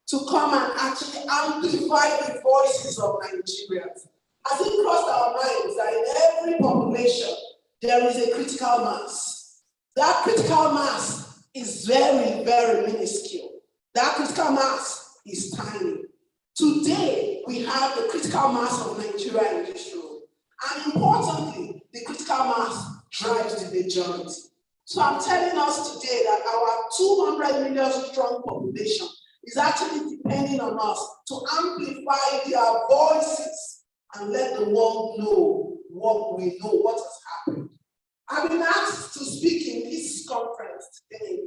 to come and actually amplify the voices of Nigerians. As it crossed our minds that in every population, there is a critical mass. That critical mass is very, very minuscule. That critical mass is tiny. Today, we have the critical mass of Nigeria in this room. And importantly, the critical mass drives the majority. So I'm telling us today that our 200 million strong population is actually depending on us to amplify their voices and let the world know what we know, what has happened. I've been asked to speak in this conference today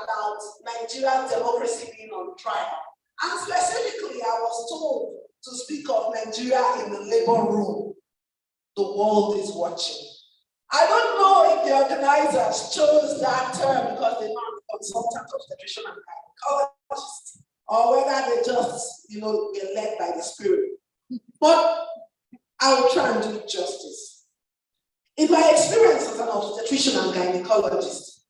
about Nigerian democracy being on trial. And specifically, I was told to speak of Nigeria in the labor room. The world is watching. I don't know if the organizers chose that term because they found a consultant of obstetrician and gynecologist, or whether they just, were led by the spirit. But I will try and do it justice. In my experience as an obstetrician and gynecologist,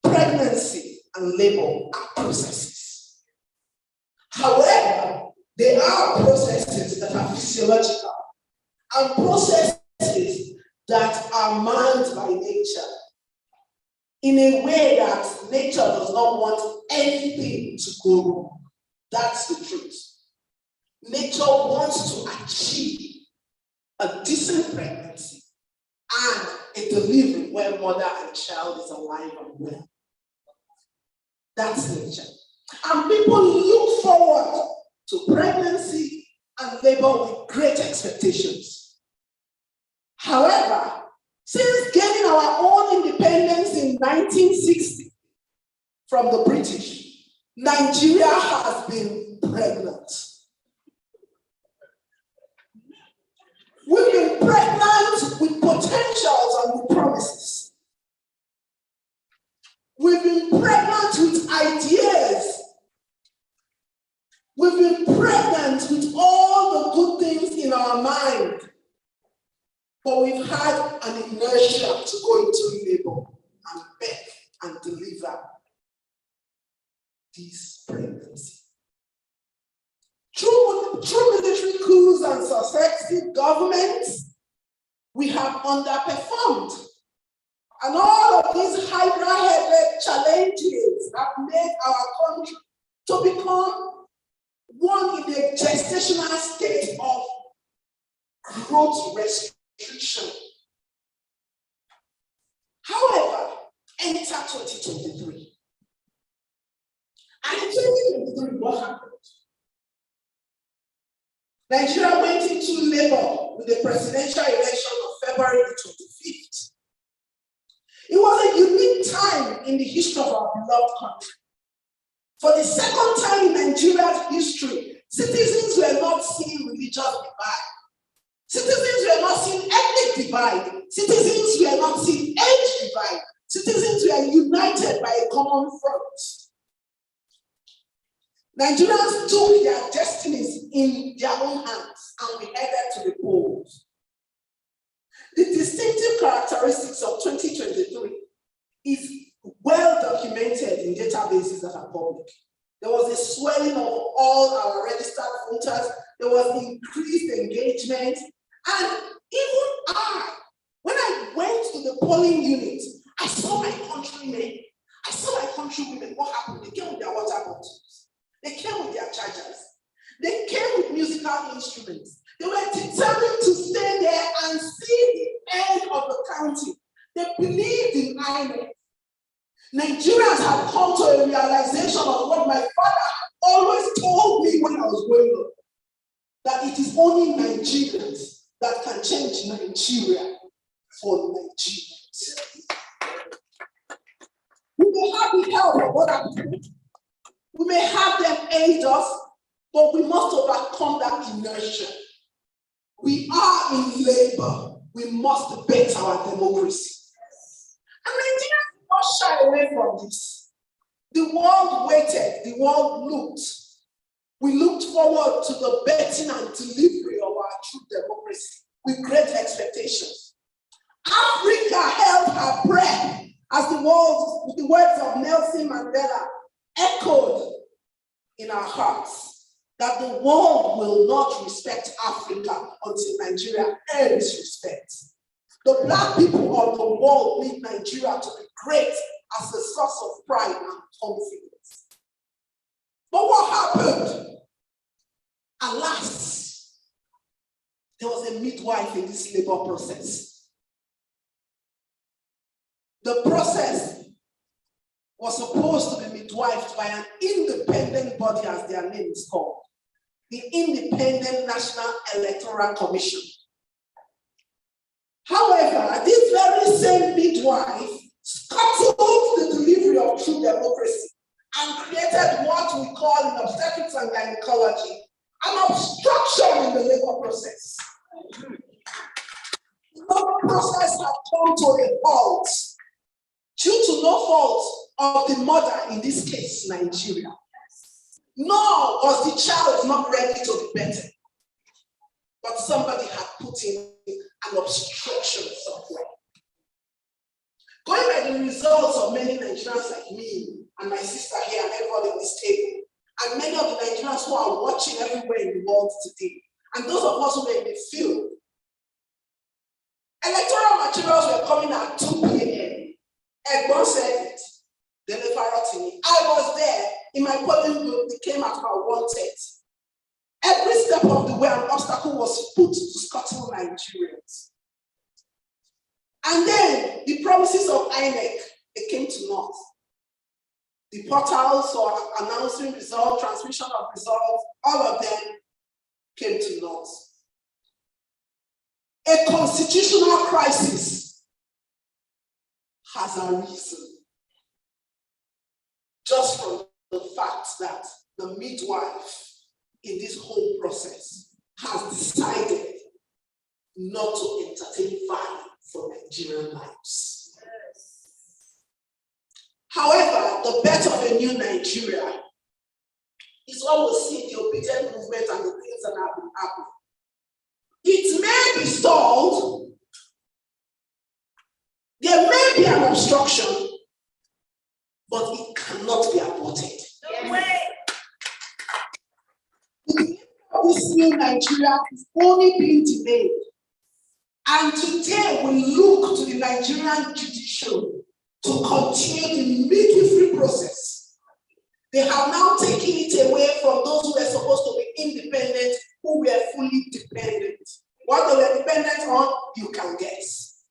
pregnancy and labor are processes. However, they are processes that are physiological, and processes are manned by nature in a way that nature does not want anything to go wrong. That's the truth. Nature wants to achieve a decent pregnancy and a delivery where mother and child is alive and well. That's nature. And people look forward to pregnancy and labor with great expectations. However, since gaining our own independence in 1960 from the British, Nigeria has been pregnant. We've been pregnant with potentials and with promises. We've been pregnant with ideas. We've been pregnant with all the good things in our mind. But we've had an inertia to go into labor and beg and deliver this pregnancy. Through military coups and successive governments, we have underperformed. And all of these hydra-headed challenges have made our country to become one in a gestational state of growth restriction. However, enter 2023. And in 2023, what happened? Nigeria went into labor with the presidential election of February the 25th. It was a unique time in the history of our beloved country. For the second time in Nigeria's history, citizens were not seeing religious divide. Citizens were not seeing ethnic divide. Citizens were not seeing age divide. Citizens were united by a common front. Nigerians took their destinies in their own hands and we headed to the polls. The distinctive characteristics of 2023 is well documented in databases that are public. There was a swelling of all our registered voters. There was increased engagement. And even when I went to the polling unit, I saw my countrymen. I saw my countrywomen. What happened? They came with their water bottles. They came with their chargers. They came with musical instruments. They were determined to stay there and see the end of the counting. They believed in INEC. Nigerians have come to a realization of what my father always told me when I was growing up, that it is only Nigerians that can change Nigeria for Nigerians. We may have the help of other people. We may have them aid us, but we must overcome that inertia. We are in labor. We must bet our democracy. And Nigerians did not shy away from this. The world waited. The world looked. We looked forward to the betting and delivery of our true democracy with great expectations. Africa held her breath as the words of Nelson Mandela echoed in our hearts, that the world will not respect Africa until Nigeria earns respect. The Black people of the world need Nigeria to be great as a source of pride and confidence. But what happened? Alas, there was a midwife in this labor process. The process was supposed to be midwifed by an independent body, as their name is called, the Independent National Electoral Commission. However, this very same midwife scuttled the delivery of true democracy and created what we call in obstetrics and gynecology an obstruction in the labor process. The labor process had come to a halt due to no fault of the mother, in this case, Nigeria. Nor was the child not ready to be better. But somebody had put in an obstruction somewhere. Going by the results of many Nigerians like me and my sister here and everybody on this table, and many of the Nigerians who are watching everywhere in the world today, and those of us who may be field, electoral materials were coming at 2 p.m. Egbon said it. Dele Farotimi. I was there in my polling booth. It came at about 1:30. Every step of the way, an obstacle was put to scuttle Nigerians. And then the promises of INEC, they came to naught. The portals for announcing results, transmission of results, all of them came to naught. A constitutional crisis has arisen just from the fact that the midwife in this whole process has decided not to entertain value for Nigerian lives. Yes. However, the birth of a new Nigeria is what we'll see the ObiDient movement and the things that have been happening. It may be stalled, there may be an obstruction, but it cannot be aborted. No way. This new Nigeria is only being delayed. And today we look to the Nigerian judiciary to continue the midwifery process. They have now taken it away from those who were supposed to be independent, who were fully dependent. What they were dependent on, you can guess.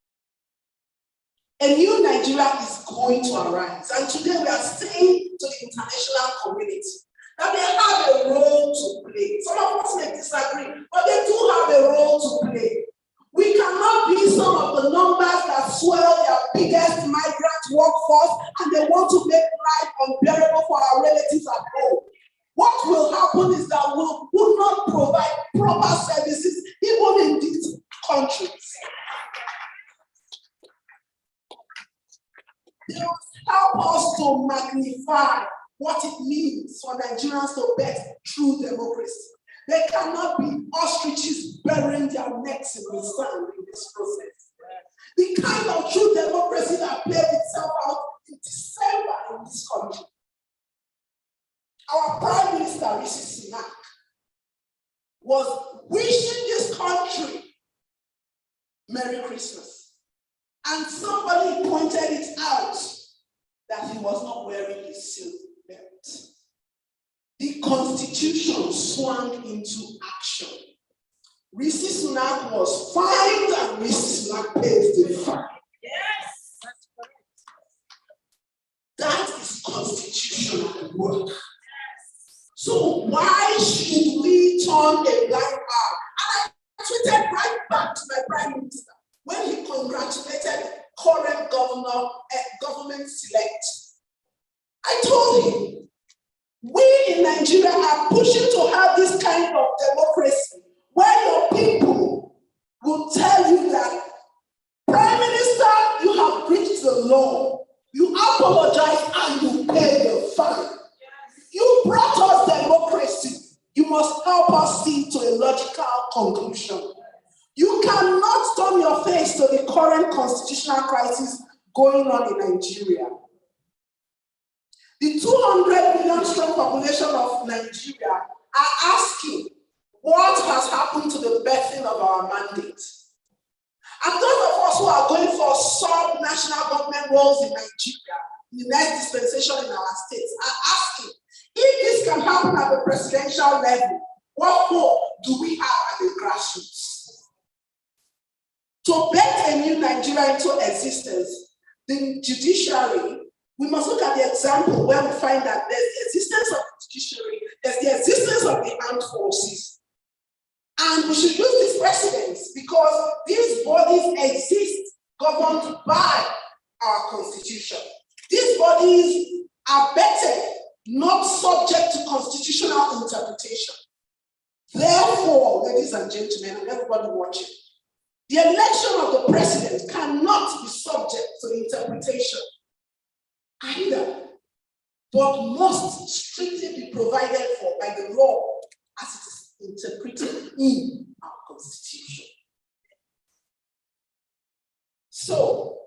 A new Nigeria is going to arise. And today we are saying to the international community that they have a role to play. Some of us may disagree, but they do have a role to play. We cannot be some of the numbers that swell their biggest migrant workforce and they want to make life unbearable for our relatives at home. What will happen is that we will not provide proper services even in these countries. They will help us to magnify what it means for Nigerians to bet true democracy. They cannot be ostriches burying their necks in the sand in this process. The kind of true democracy that played itself out in December in this country. Our Prime Minister, Rishi Sunak, was wishing this country Merry Christmas. And somebody pointed it out that he was not wearing his silk belt. The Constitution swung into action. Rishi Sunak was fined and Rishi Sunak paid the fine. Yes, that's correct. That is constitutional work. So why should we turn a blind eye? And I tweeted right back to my Prime Minister when he congratulated current government select. I told him, we in Nigeria are pushing to have this kind of democracy where your people will tell you that, Prime Minister, you have breached the law. You apologize and you pay the fine. You brought us democracy. You must help us see to a logical conclusion. You cannot turn your face to the current constitutional crisis going on in Nigeria. The 200 million strong population of Nigeria are asking what has happened to the birthing of our mandate. And those of us who are going for sub-national government roles in Nigeria, the next dispensation in our states, are asking if this can happen at the presidential level, what hope do we have at the grassroots? To birth a new Nigeria into existence, the judiciary, we must look at the example where we find that there's the existence of the judiciary, there's the existence of the armed forces. And we should use these precedents because these bodies exist governed by our constitution. These bodies are better, not subject to constitutional interpretation. Therefore, ladies and gentlemen, and everybody watching, the election of the president cannot be subject to interpretation either, but must strictly be provided for by the law as it is interpreted in our constitution. So,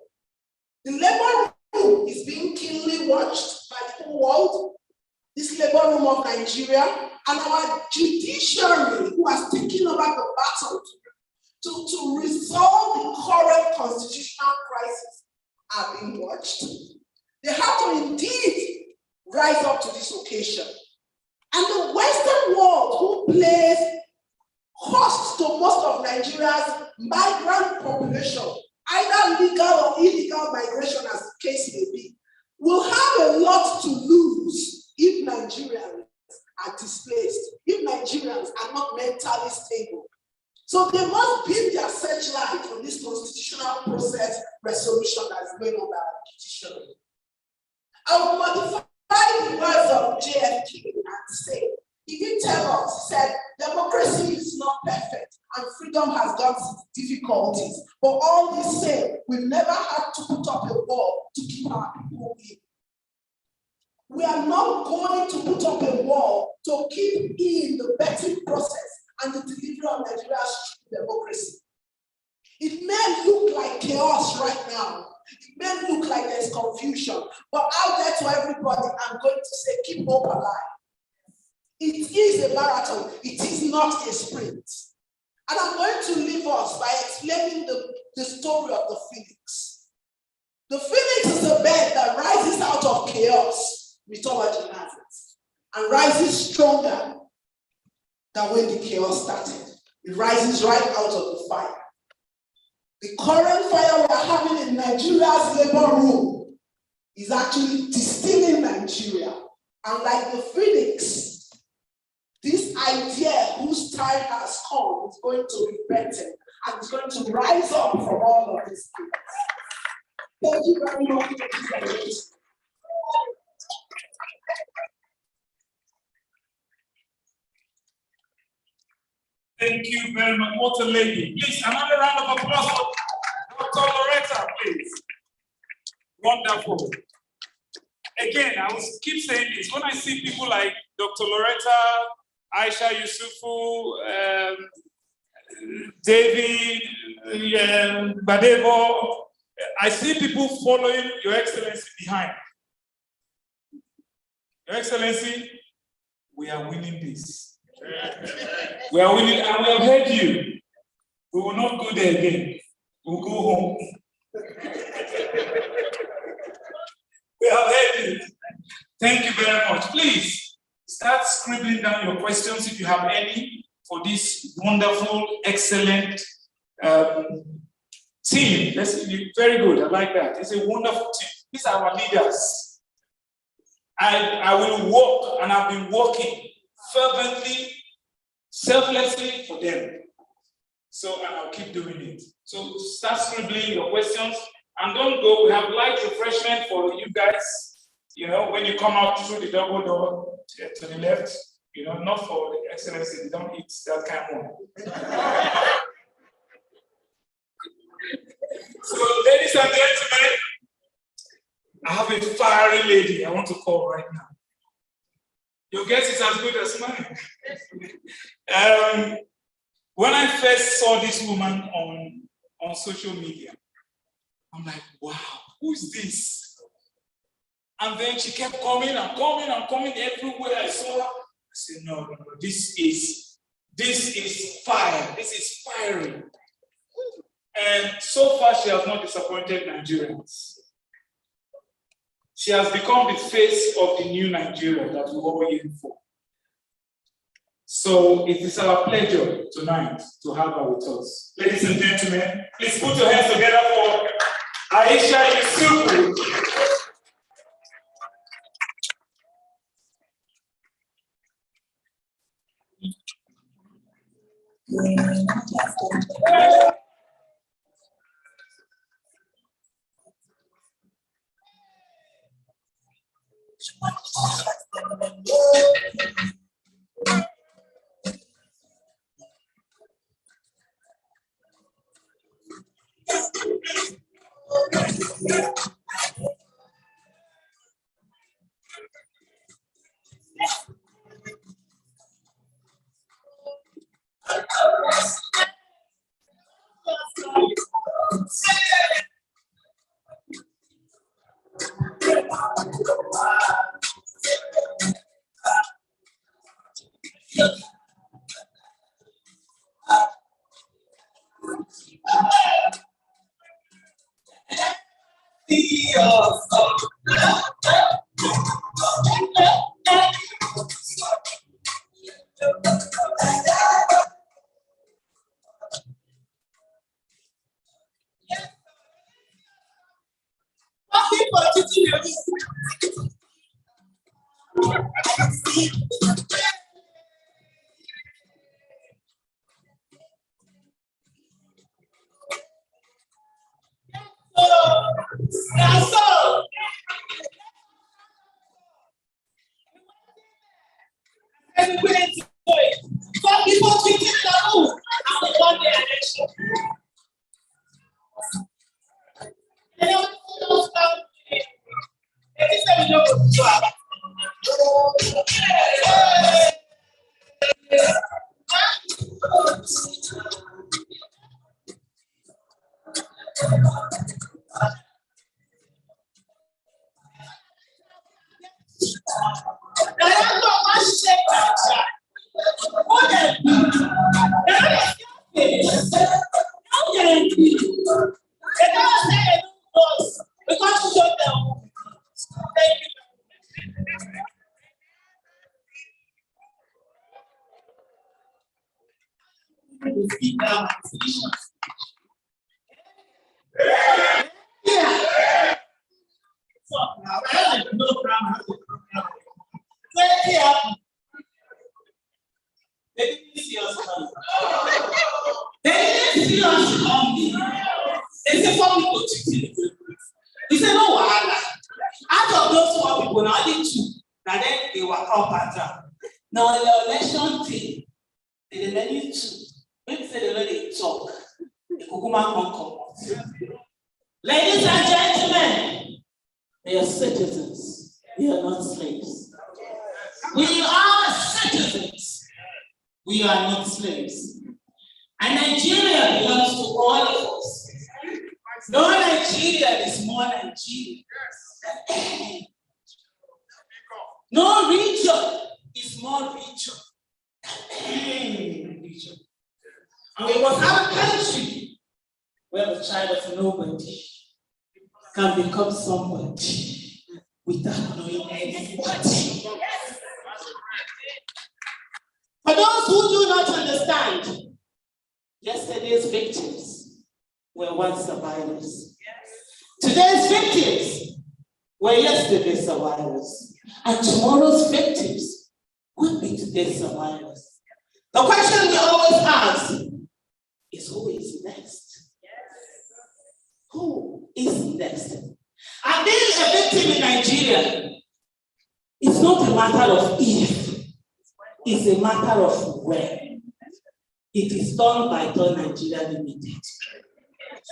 the labor room is being keenly watched by the whole world, this labor room of Nigeria, and our judiciary, who has taken over the battle to resolve the current constitutional crisis are being watched. They have to indeed rise up to this occasion. And the Western world, who plays host to most of Nigeria's migrant population, either legal or illegal migration as the case may be, will have a lot to lose if Nigerians are displaced, if Nigerians are not mentally stable. So they must build their searchlight on this constitutional process resolution that is going on by the petition. I will modify the words of JFK and say, he did tell us, he said, democracy is not perfect and freedom has got its difficulties. But all this same, we've never had to put up a wall to keep our people in. We are not going to put up a wall to keep in the betting process and the delivery of Nigeria's democracy. It may look like chaos right now. It may look like there's confusion, but out there to everybody, I'm going to say, keep hope alive. It is a marathon. It is not a sprint. And I'm going to leave us by explaining the story of the phoenix. The phoenix is a bird that rises out of chaos, mythology has it, and rises stronger than when the chaos started. It rises right out of the fire. The current fire we are having in Nigeria's labor room is actually distilling Nigeria. And like the phoenix, this idea whose time has come is going to be better and it's going to rise up from all of these things. Thank you very much. Thank you very much. What a lady. Please, another round of applause for Dr. Loretta, please. Wonderful. Again, I will keep saying this. When I see people like Dr. Loretta, Aisha Yesufu, David, Badebo, I see people following Your Excellency behind. Your Excellency, we are winning this. We are winning, and we have heard you. We will not go there again. We'll go home. We have heard you. Thank you very much. Please start scribbling down your questions if you have any for this wonderful, excellent team. Very good. I like that. It's a wonderful team. These are our leaders. I will work, and I've been working fervently, selflessly for them. So I'll keep doing it. So start scribbling your questions and don't go. We have light refreshment for you guys. You know, when you come out through the double door to the left, you know, not for the Excellency, they don't eat that kind of one. So, ladies and gentlemen, I have a fiery lady I want to call right now. Your guess is as good as mine. When I first saw this woman on social media, I'm like, wow, who's this? And then she kept coming and coming and coming everywhere I saw her. I said, no, this is fire. This is fiery. And so far, she has not disappointed Nigerians. She has become the face of the new Nigeria that we all yearn for. So it is our pleasure tonight to have her with us. Ladies and gentlemen, please put your hands together for Aisha Yesufu. Now, so, and we went to it. But before we take the move, after one day election. And then we don't stop. And this time we don't go to job. They didn't see us coming. They didn't see us coming. They said 4 people cheated. We said, no, wahala. Out of those 4 people, now only 2. Now then they were all pattern. Now the election thing, they only 2. Maybe say they only talk. The Kukuma can't come. Ladies and gentlemen, they are citizens. We are not slaves. We are citizens. We are not slaves. And Nigeria belongs to all of us. No Nigeria is more Nigeria. No region is more region. And we must have a country where the child of nobody can become somebody without knowing anybody. For those who do not understand, yesterday's victims were once survivors. Today's victims were yesterday's survivors. And tomorrow's victims will be today's survivors. The question we always ask is, who is next? Who is next? And being a victim in Nigeria is not a matter of if, it's a matter of when. It is done by Done Nigeria Limited.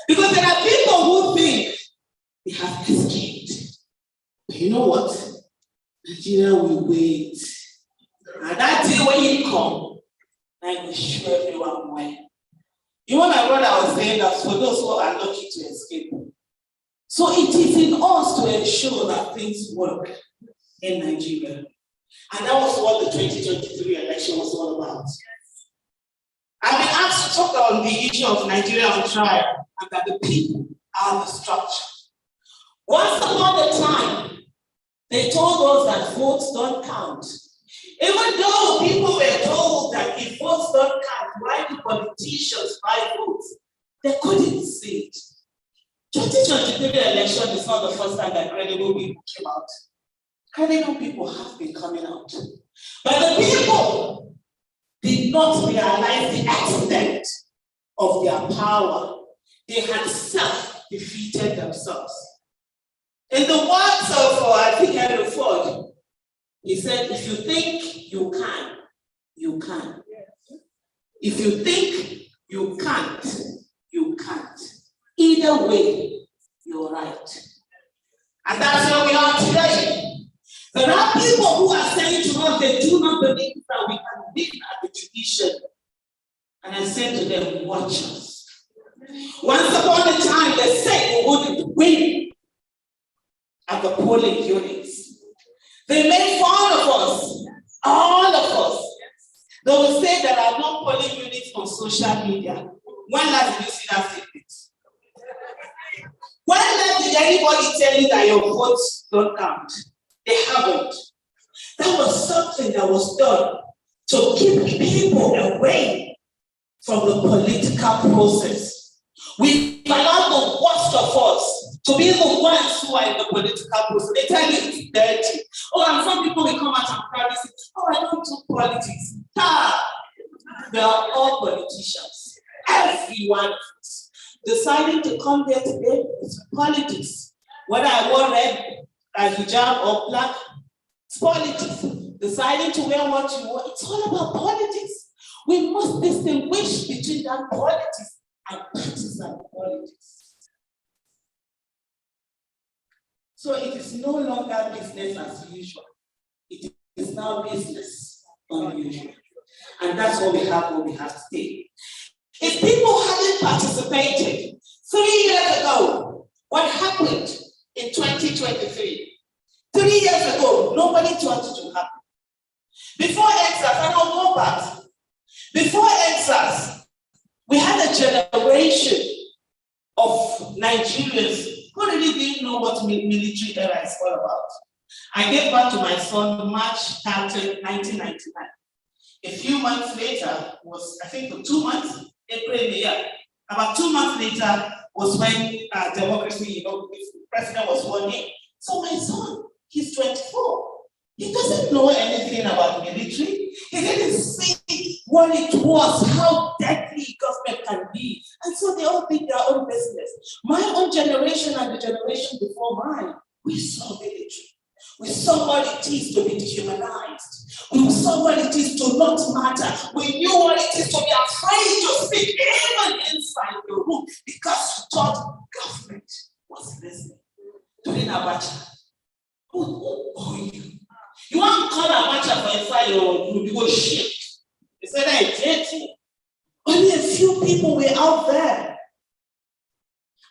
Because there are people who think they have escaped. But you know what? Nigeria will wait. And that day when you come, I will show everyone where. You know, my brother was saying that for those who are lucky to escape. So it is in us to ensure that things work in Nigeria. And that was what the 2023 election was all about. I've been asked to talk on the issue of Nigeria on trial and that the people are the structure. Once upon a time, they told us that votes don't count. Even though people were told that if votes don't count, why do politicians buy votes? They couldn't see it. 2023 election is not the first time that credible people came out. Credible people have been coming out. But the people did not realize the extent of their power. They had self-defeated themselves. In the words of, I think, Henry Ford, he said, if you think you can, you can. If you think you can't, you can't. Either way, you're right. And that's where we are today. There are people who are saying to us they do not believe that we can win at the judiciary. And I said to them, watch us. Once upon a time, they said we wouldn't win at the polling units. They made fun of us, all of us. They will say there are no polling units on social media. When last did you see that statement? When last did anybody tell you that your votes don't count? They haven't. That was something that was done to keep people away from the political process. We allow the worst of us to be the ones who are in the political process. They tell you it's dirty. Oh, and some people will come out and probably say, oh, I don't do politics. They are all politicians. Every one of us. Deciding to come there today is politics. whether I wore red, hijab or black, it's politics. Deciding to wear what you want, it's all about politics. We must distinguish between that politics and partisan politics. So it is no longer business as usual. It is now business unusual. And that's what we have today. If people hadn't participated 3 years ago, what happened in 2023? 3 years ago, nobody thought it would happen. Before ENDSears, and I'll go back. Before ENDSears, we had a generation of Nigerians who really didn't know what military era is all about. I gave birth to my son March 30, 1999. A few months later was, I think, 2 months, April in the year. About 2 months later was when democracy, the president was sworn in. So my son, he's 24. He doesn't know anything about military. He didn't see what it was, how deadly government can be. And so they all did their own business. My own generation and the generation before mine, we saw military. We saw what it is to be dehumanized. We saw what it is to not matter. We knew what it is to be afraid to speak even inside the room because we thought government was listening. During Abacha, who are you? You want to call Abacha for inside your room, you go shit. They said that it's only a few people were out there.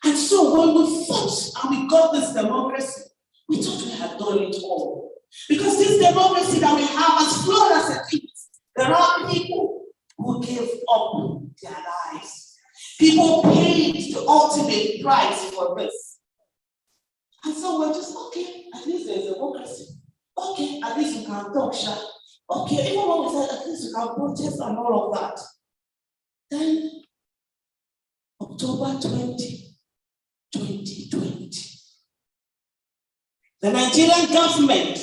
And so when we fought and we got this democracy, we thought we had done it all. Because this democracy that we have, as flawed as it is, there are people who gave up their lives. People paid the ultimate price for this. And so we're just, okay, at least there's democracy. Okay, at least we can talk, Sha. Okay, even when we said at least we can protest and all of that. Then, October 20, 2020, the Nigerian government,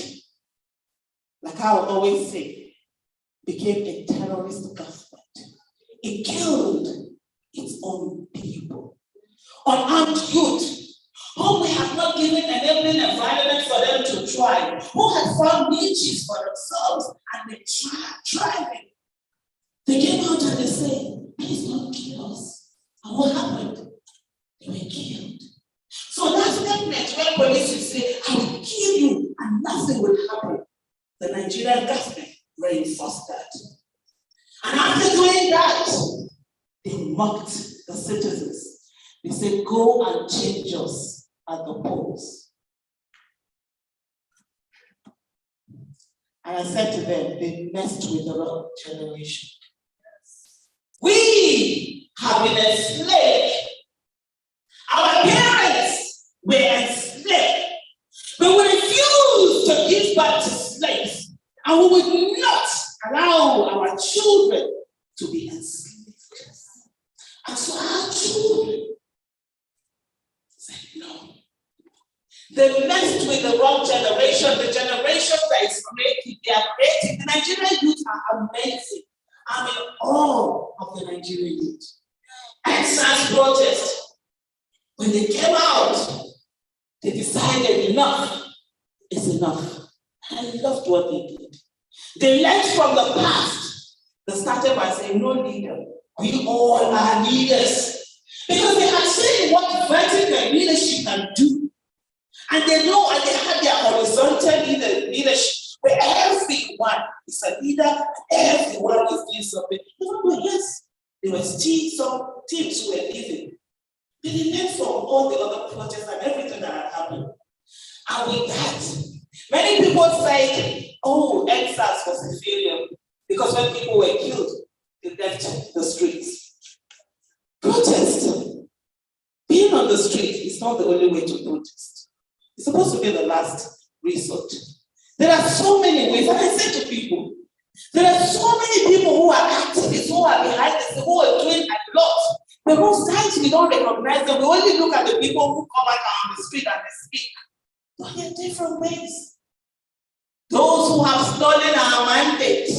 like I would always say, became a terrorist government. It killed its own people. Unarmed youth, whom we have not given enabling environment for them to thrive, who had found niches for themselves, and they thriving. They came out and they said, please don't kill us. And what happened? They were killed. So that statement where police will say, I will kill you and nothing will happen. The Nigerian government reinforced that. And after doing that, they mocked the citizens. They said, go and change us at the polls. And I said to them, they messed with the wrong generation. We have been enslaved. Our parents were enslaved. But we refuse to give back to slaves. And we will not allow our children to be enslaved. And so our children said no. They messed with the wrong generation, the generation that is creating. They are creating. The Nigerian youth are amazing. I'm in awe of the Nigerian youth. ENDSears protest, when they came out, they decided enough is enough. And I loved what they did. They learned from the past. They started by saying, no leader, we all are leaders. Because they had seen what vertical leadership can do. And they know, and they had their horizontal leadership, where everyone is a leader, everyone is doing something. Even though, yes, there were still some teams who were leaving. But they learned from all the other projects and everything that had happened. And with that, many people say, oh, ENDSears was a failure because when people were killed, they left the streets. Protest. Being on the street is not the only way to protest. It's supposed to be the last resort. There are so many ways, and I say to people, there are so many people who are activists, who are behind this, who are doing a lot. But most times we don't recognize them. We only look at the people who come out on the street and they speak. But there are different ways. Those who have stolen our mandate,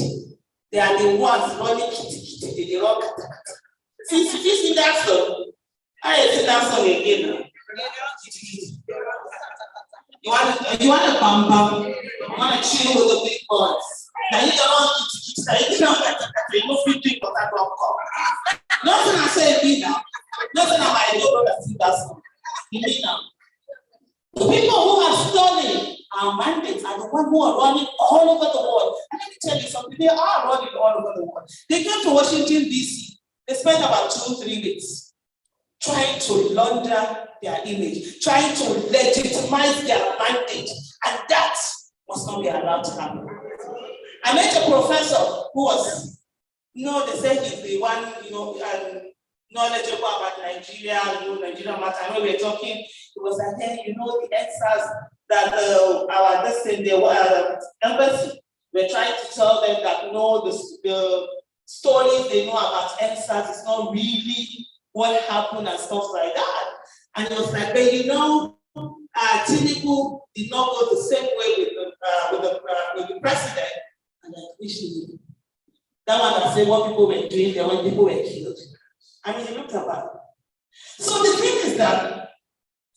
they are the ones running kitty, they run kata kata. See that song? I see that song again. You want to bam bam, you want to chill with the big boys. Now you don't want to you don't feel doing what I don't call. Nothing I say me now. Nothing I know that see that song. You mean now? The people who are stolen our mandates are the ones who are running all over the world. And let me tell you something, they are running all over the world. They came to Washington, D.C. They spent about 2-3 weeks trying to launder their image, trying to legitimize their mandate. And that must not be allowed to happen. I met a professor who was, they say he's the one, knowledgeable about Nigeria, Nigeria matter. I know we're talking, it was like, hey, the ENDSears that the embassy were trying to tell them that no, the stories they know about ENDSears is not really what happened and stuff like that. And it was like, but Tinubu did not go the same way with the president. And I wish he knew. That one that said what people were doing there when people were killed. I mean, look about it. So the thing is that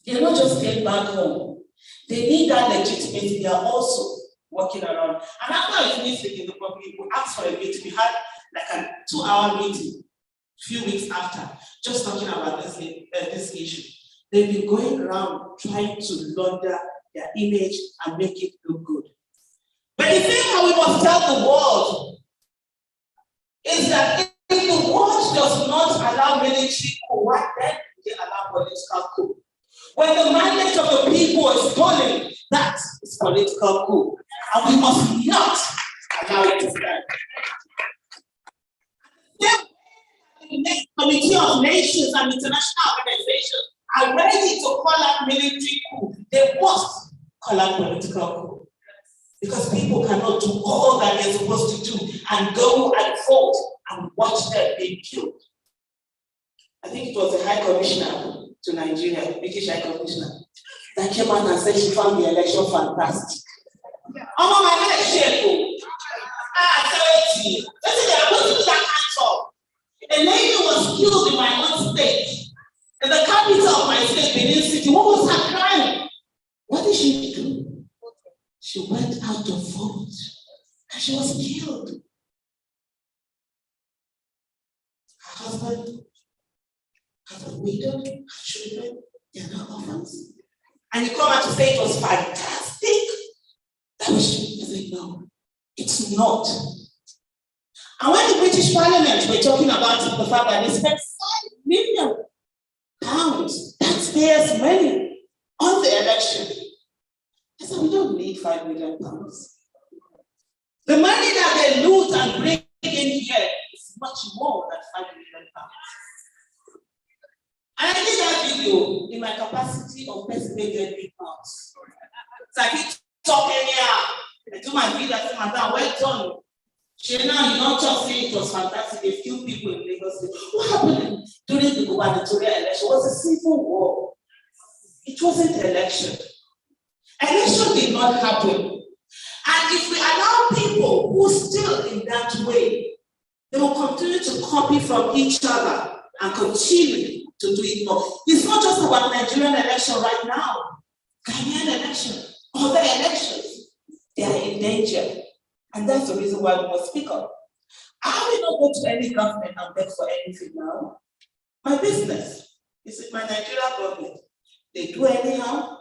they're not just staying back home. They need that legitimacy. They are also working around. And after I finished in the public, we asked for a meeting. We had like a 2-hour meeting a few weeks after, just talking about this issue. They've been going around trying to launder their image and make it look good. But the thing that we must tell the world is that if the world does not allow military coup, why then they allow political coup? When the mandate of the people is stolen, that is political coup. And we must not allow it to stand. The Committee of Nations and international organizations are ready to call out military coup. They must call out political coup. Because people cannot do all that they're supposed to do and go and vote and watch them being killed. I think it was the High Commissioner to Nigeria, British High Commissioner, that came out and said she found the election fantastic. Oh my God, shame. Listen, they are going to do that kind of. A lady was killed in my own state, in the capital of my state, Benin City. What was her crime? What did she do? She went out to vote and she was killed. Her husband, her widow, her children, they are not orphans. And you come out to say it was fantastic. That was true. I said, no, it's not. And when the British Parliament were talking about the fact that they spent £5 million, taxpayers' money, on the election, I said, we don't need £5 million. The money that they loot and bring in here is much more than £5 million. And I did that video in my capacity of Pennsylvania big mouths. So I keep talking here. I do my video, I say, Madam, well done. Now you don't just say it was fantastic. A few people in Lagos say, what happened during the gubernatorial election? It was a civil war. It wasn't an election. Election did not happen. And if we allow people who still in that way, they will continue to copy from each other and continue to do it more. It's not just about Nigerian election right now. Ghanaian election, other elections, they are in danger. And that's the reason why we must speak up. I will not go to any government and beg for anything now. My business is my Nigerian government. They do anyhow,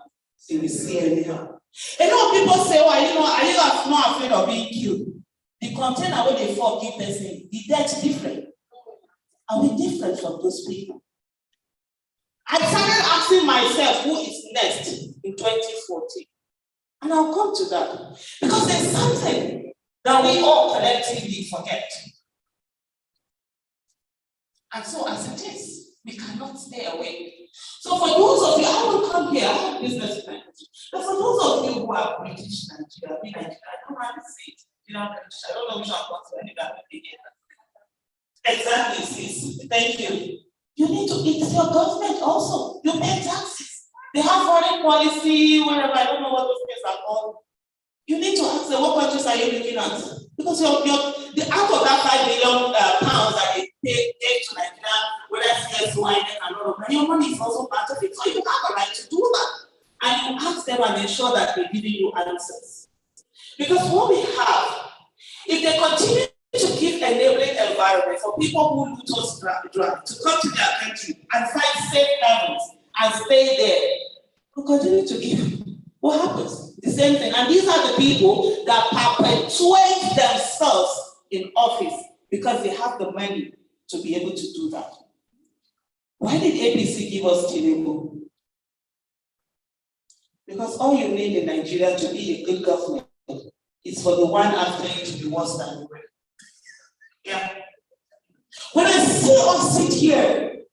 they will see anyhow. You know, people say, well, are you not afraid of being killed? The container where they forgive person, the death different. Are we different from those people? I started asking myself who is next in 2014. And I'll come to that. Because there's something that we all collectively forget. And so as it is, we cannot stay away. So for those of you, I will come here, I have business friends. But for those of you who are British Nigeria, I don't have to say it. I don't know which one wants to any that exactly, sis. Thank you. You need to, it's your government also. You pay taxes. They have foreign policy, whatever, I don't know what those things are called. You need to ask them, what countries are you looking at? Because the out of that £5 million that they pay to Nigeria, whether it's wine and all of that, your money is also part of it. So you have a right to do that. And that they're giving you answers. Because what we have, if they continue to give enabling environment for people who loot us drug to come to their country and find safe havens and stay there, we'll continue to give. What happens? The same thing. And these are the people that perpetuate themselves in office because they have the money to be able to do that. Why did APC give us Tinubu? Because all you need in Nigeria to be a good government is for the one after you to be worse than you were. Yeah. When I see us sit here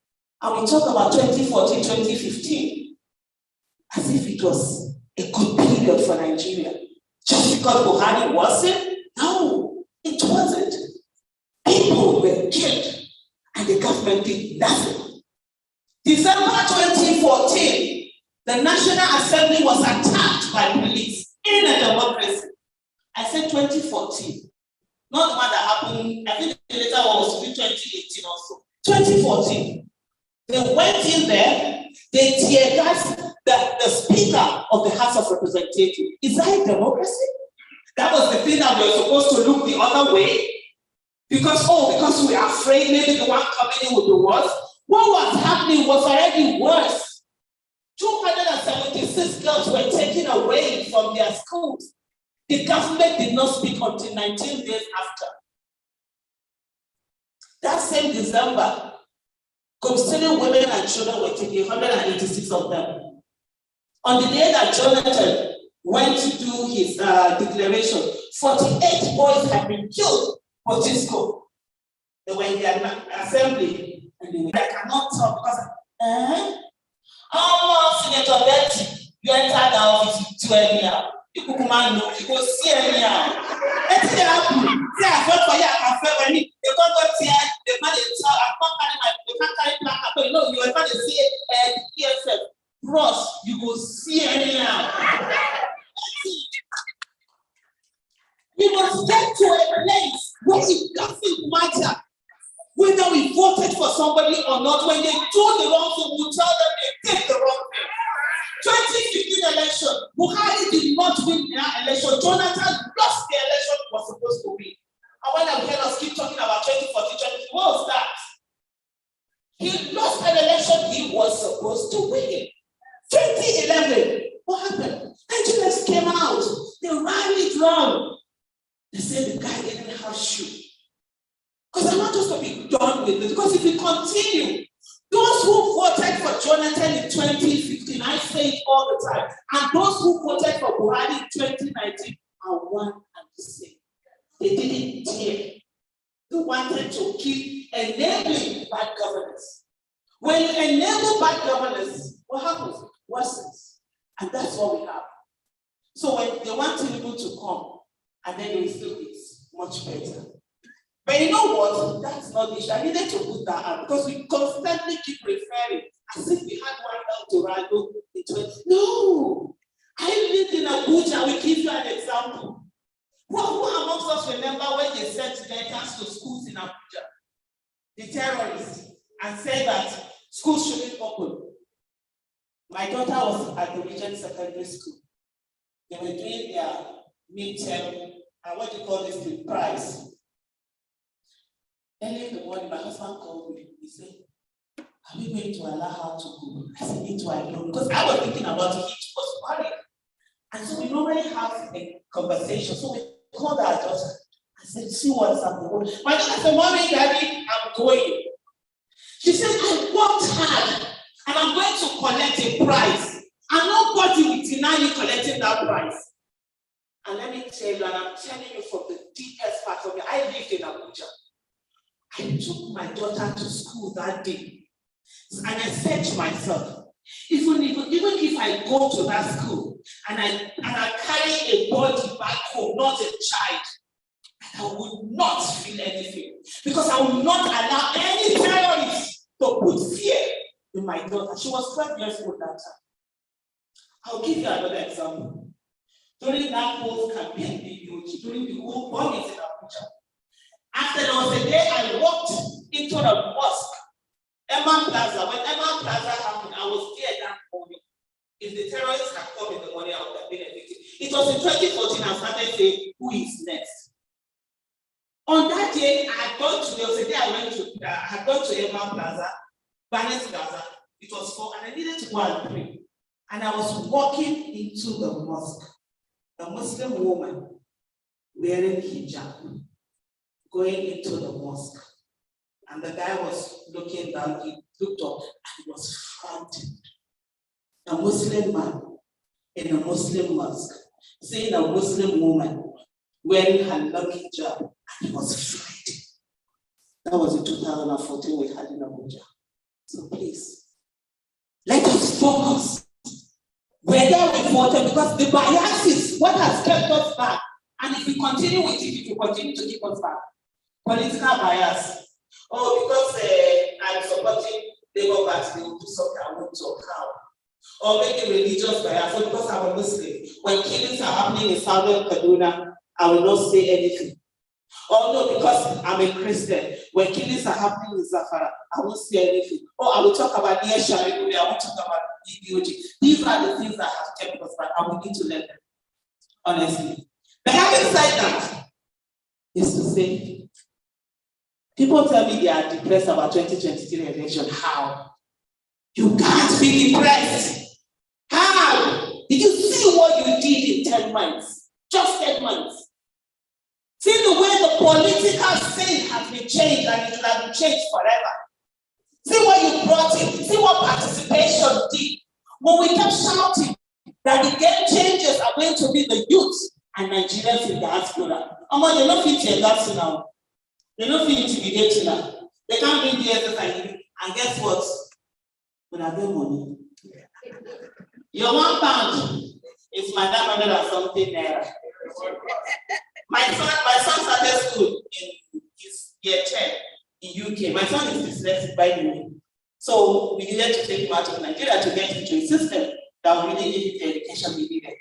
and we talk about 2014, 2015, as if it was a good period for Nigeria, just because Buhari wasn't? No, it wasn't. People were killed and the government did nothing. December 2014, the National Assembly was attacked by police in a democracy. I said 2014. Not the one that happened, I think the later one was 2018 also. 2014. They went in there, they tear gassed the Speaker of the House of Representatives. Is that a democracy? That was the thing that we were supposed to look the other way? Because we are afraid maybe the one coming in will be worse. What was happening was already worse. 276 girls were taken away from their schools. The government did not speak until 19 days after. That same December, concerning women and children were taken, 186 of them. On the day that Jonathan went to do his declaration, 48 boys had been killed for Cisco. They were in their assembly, and they were like, I cannot talk because, Senator Betty, you entered the office to anyhow. You could command no, you go see anyhow. Let's see how see I fought for you, I felt when they can't go tear, they can't tell, they can't carry black, but you know, you are going to see PSF. Bros, you go see anyhow. We must get to a place where it doesn't matter whether we voted for somebody or not. When they do the wrong thing, we tell them they did the wrong thing. 2015 election, Buhari did not win the election. Jonathan lost the election he was supposed to win. And when I heard us keep talking about 2014, what was that? He lost an election he was supposed to win. 2011, what happened? Nigerians came out. They ran it wrong. They said the guy didn't have shoe. Because I want us to be done with it. Because if we continue, those who voted for Jonathan in 2015, I say it all the time, and those who voted for Buhari in 2019 are one and the same. They didn't dare. They wanted to keep enabling bad governance. When you enable bad governance, what happens? Worsens. And that's what we have. So when they want Tinubu to come, and then they will still be much better. But you know what? That's not the issue. I needed to put that out because we constantly keep referring as if we had one El Dorado in 20. No! I lived in Abuja. We give you an example. Who amongst us remember when they sent letters to schools in Abuja? The terrorists, and said that schools shouldn't open. My daughter was at the Regent Secondary School. They were doing their midterm, and what do you call this, the prize. Early in the morning, my husband called me. He said, are we going to allow her to go? I said, it I don't. Because I was thinking about it, he was worried. And so we normally have a conversation. So we called our daughter. I said, see what's happening. My daughter said, Mommy, Daddy, I'm going. She said, I worked hard and I'm going to collect a prize. And nobody will deny you collecting that prize. And let me tell you, and I'm telling you from the deepest part of me, I lived in Abuja. I took my daughter to school that day. And I said to myself, even if I go to that school and I carry a body back home, not a child, I will not feel anything. Because I will not allow any terrorist to put fear in my daughter. She was 12 years old that time. I'll give you another example. During that whole campaign, during the whole bombings in Abuja, after there was a day I walked into the mosque, Emma Plaza. When Emma Plaza happened, I was there that morning. If the terrorists had come in the morning, I would have been a victim. It was in 2014 I started saying, who is next? On that day, I had gone to, there was a day I had gone to Emma Plaza, Barnes Plaza. It was 4, and I needed to go and pray. And I was walking into the mosque, a Muslim woman wearing hijab, going into the mosque. And the guy was looking down, he looked up, and he was frightened. A Muslim man in a Muslim mosque, seeing a Muslim woman wearing her long hijab, and he was frightened. That was in 2014 we had in Abuja. So please, let us focus. Whether we voted, because the bias is what has kept us back. And if we continue with it, if we continue to keep us back, political bias. Oh, because I'm supporting Labour Party, they will do something I won't talk how. Or maybe religious bias, or because I'm a Muslim. When killings are happening in Southern Kaduna, I will not say anything. Or no, because I'm a Christian. When killings are happening in Zafara, I won't say anything. Or I will talk about Aisha Yesufu, I won't talk about ENDSears. These are the things that have kept us back, and we need to learn them, honestly. But having said that, is to say, people tell me they are depressed about 2023 election. How? You can't be depressed. How? Did you see what you did in 10 months? Just 10 months. See the way the political scene has been changed, and it will have been changed forever. See what you brought in. See what participation did. When we kept shouting that the game changers are going to be the youth and Nigerians in the diaspora. They're not fit to that now. They're not fit to intimidate now. They can't bring the exercise. And guess what? When I get money, your £1 is my 900 or something naira. My son started school in his year 10 in UK. My son is dyslexic, by the way. So we needed to take him out of Nigeria to get into a system that would really give him the education he needed.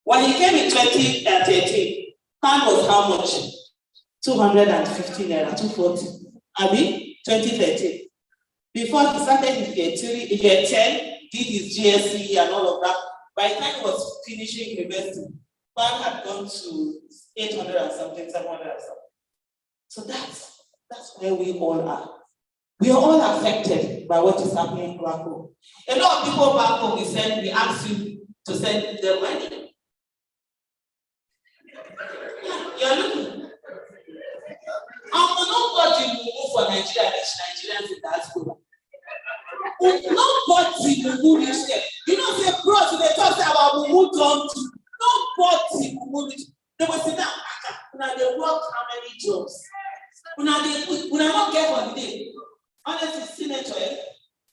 When he came in 2013, pound was how much? 250 naira, 240. Abi, 2013. Before he started his year 10, did his GSE and all of that. By the time he was finishing university, pound had gone to 800 and something, 700 and something. So that's where we all are. We are all affected by what is happening back home. A lot of people back home, we ask you to send them money. You're looking. Nobody will move for Nigeria, reach Nigerians in diaspora. Nobody will move reach them. You know, say, bros, they talk about Mumu country. Nobody will move reach. They will sit down. Now they work how many jobs? Now they not get holiday. Honestly, Senator,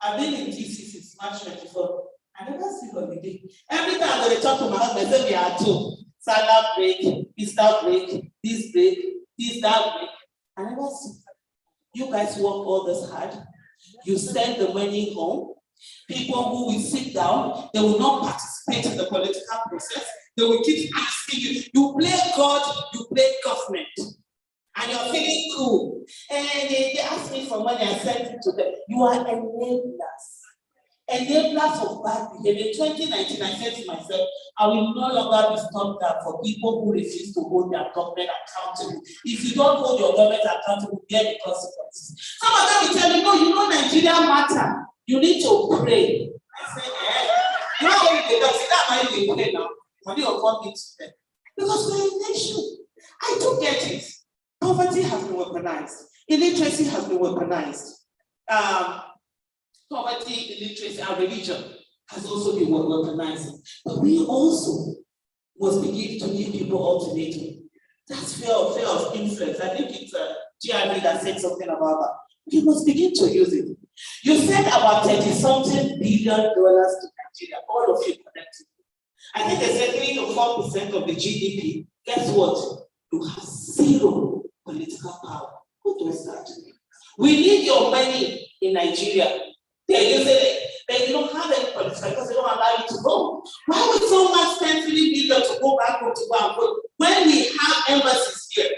I've been in DC since March 24. I never see holiday. Every time when they talk to my husband, they say we are two. Salah break, Easter break, this, that break. I never see. You guys work all this hard. You send the money home. People who will sit down, they will not participate in the political process. They will keep asking you. You play God, you play government. And you're feeling cool. And they ask me for money, I send it to them. You are enablers. Enablers of bad behavior. In 2019, I said to myself, I will no longer be stopped up for people who refuse to hold their government accountable. If you don't hold your government accountable, bear the consequences. Some of them will tell me, no, you know Nigeria matter. You need to pray. I say, you know how they don't see that why they pray now. Money will come into them. Because we're a nation. I do get it. Poverty has been weaponized. Illiteracy has been weaponized. Poverty, illiteracy, and religion has also been weaponized. But we also must begin to give people ultimatum. That's fear of influence. I think it's GRB that said something about that. We must begin to use it. You said about $30-something billion to Nigeria, all of you connected. I think they said 3 to 4% of the GDP. Guess what? You have zero political power. Who does that? We need your money in Nigeria. They're using it. They don't have any political because they don't allow you to vote. Why would someone spend $3 billion to go back home to go and vote when we have embassies here?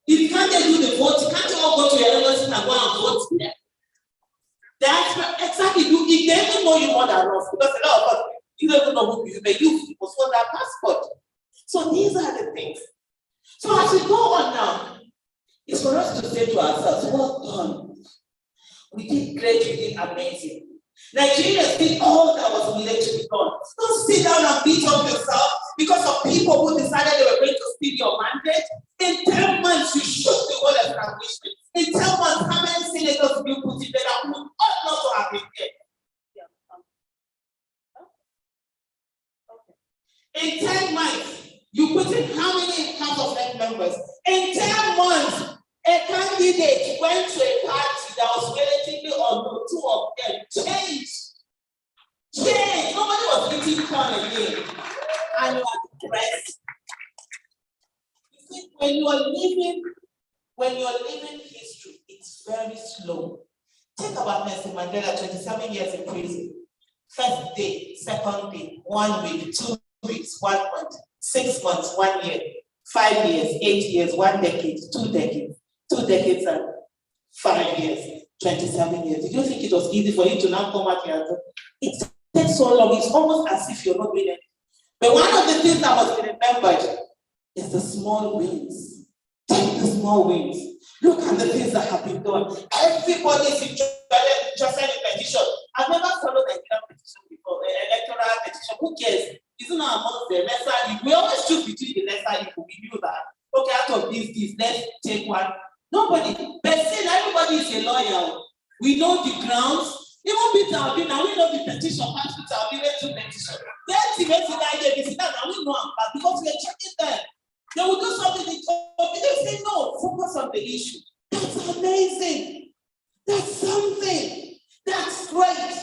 If can't they do the vote, can't you all go to your embassy and go and vote there? That's exactly. If they even know you more than us, because a lot of us, you don't even know who you may use. You must hold that passport. So these are the things. So as we go on now, it's for us to say to ourselves, well done. We did great, we did amazing. Nigerians did all that was needed to be done. Don't sit down and beat up yourself because of people who decided they were going to steal your mandate. In 10 months, you shook the whole establishment. In 10 months, how many senators do you put in there that would ought not to have been there? In 10 months, you put in how many House of Rep members? In 10 months, a candidate went to a party that was relatively unknown, 2 of them changed. Nobody was eating corn again. And you are depressed. You see, when you are living history, it's very slow. Think about Nelson Mandela, 27 years in prison. First day, second day, 1 week, 2 weeks, 1 month, 6 months, 1 year, 5 years, 8 years, 1 decade, 2 decades, 2 decades and 5 years, 27 years. Did you think it was easy for you to now come out here? It takes so long. It's almost as if you're not doing anything. But one of the things that must be remembered is the small wins. Take the small wins. Look at the things that have been done. Everybody is interested in petition. I've never followed an petition before, electoral petition. Who cares? Isn't that amongst the lesser evil? We always choose between the lesser evil. We knew that. Okay, out of this, let's take one. Nobody. But still, everybody is a lawyer. We know the grounds. Even PeterObi, now we know the petition. PeterObi went to petition. Then we know because we are checking them. They will do something. They say no. Focus on the issue. That's amazing. That's something. That's great.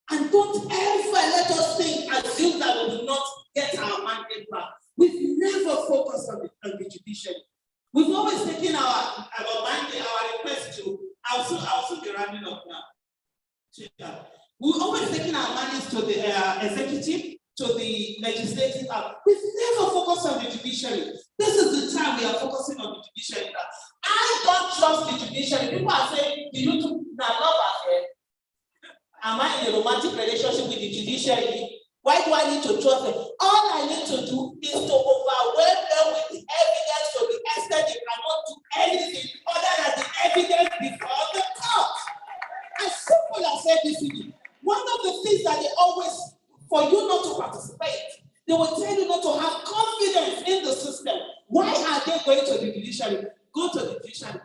And don't ever let us assume that we will not get our mandate back. We've never focused on the judiciary. We've always taken our mandate, our request to. I'll soon be rounding up now. We've always taken our mandates to the executive, to the legislative. We've never focused on the judiciary. This is the time we are focusing on the judiciary. I don't trust the judiciary. People are saying, do you two now love affair? Am I in a romantic relationship with the judiciary? Why do I need to trust them? All I need to do is to overwhelm them with the evidence to the extent they cannot do anything other than the evidence before the court. As simple as ABC. One of the things that they always, for you not to participate, they will tell you not to have confidence in the system. Why are they going to the judiciary? Go to the judiciary.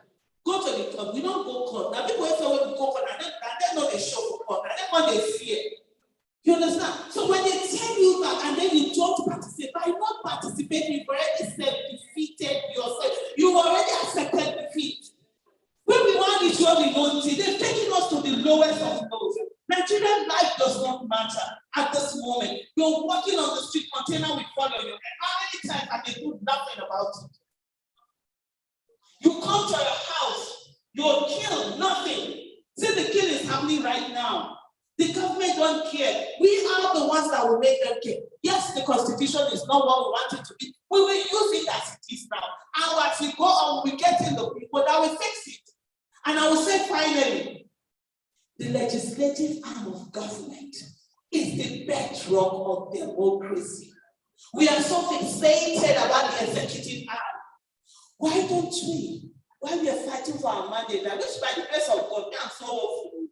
Go to the court. We don't go court. Now people say when we go court, and they know they show for court. And then when they fear. You understand? So when they tell you that and then you don't participate, by not participating, you've already defeated yourself. You've already accepted defeat. When we want to show the loyalty, they've taken us to the lowest of lows. Nigerian life does not matter at this moment. You're walking on the street, container will fall on your head. How many times have they do nothing about it? You come to your house, you're killed, nothing. See, the killing is happening right now. The government don't care. We are the ones that will make them care. Yes, the constitution is not what we want it to be. We will use it as it is now. And as we go on, we get in the people that will fix it. And I will say finally, the legislative arm of government is the bedrock of democracy. We are so fixated about the executive arm. Why don't we, while we are fighting for our mandate, that which by the grace of God, we are so hopeful,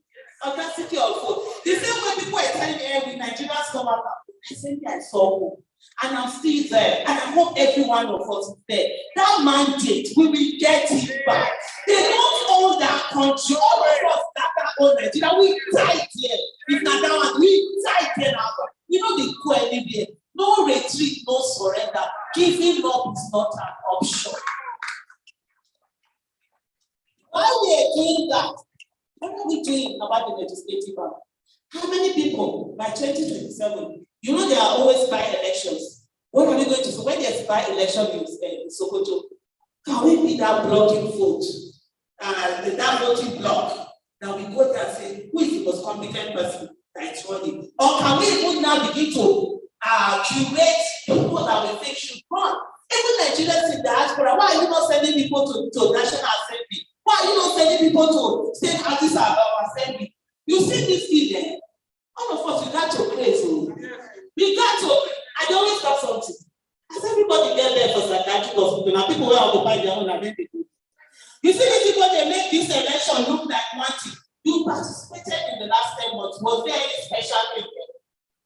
audacity of hope. The same way people are telling me, hey, we Nigerians come out, I said, I saw hope. And I'm still there. And I hope every one of us is there. That mandate, we will get it back. They don't own that country. All of us that own Nigeria, we died here. If not that one, we died here now. We know the go anywhere. No retreat, no surrender. Giving up is not an option. While we are doing that, what are we doing about the legislative arm? How many people by 2027? You know there are always by-elections. What are we going to do? When there's by-election in Sokoto, can we be that blocking vote? That voting block that we go there and say, who is the most competent person that is running? Or can we even now begin to curate people that we think should run? Even Nigerians in diaspora, why are you not sending people to National Assembly? Why are you not sending people to state houses assembly? You see this thing there? All of us, we got to pray. So we got to, I always got something. As everybody people who occupy their own land, they do. You see these people, they make this election look like one thing. You participated in the last 10 months. Was there any special thing?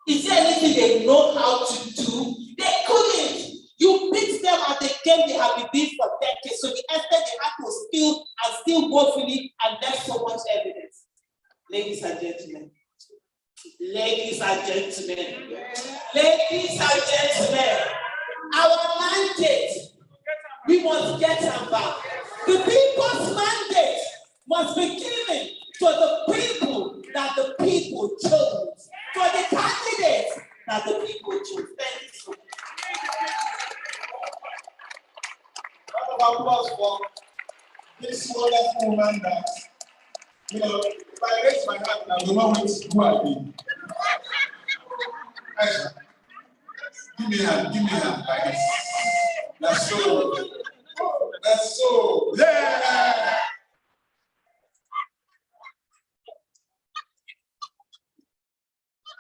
Is there anything they know how to do? They couldn't. You beat them at the game they have been doing for decades. So the extent they have to steal woefully and left so much evidence. Ladies and gentlemen. Ladies and gentlemen. Ladies and gentlemen. Our mandate, we must get them back. The people's mandate must be given to the people that the people chose. For the candidates that the people chose. Thank you so much. Round of applause for this wonderful woman that, you know, if I raise my hand, I will not wait who I be. Aisha, give me a hand like this. That's so, yeah!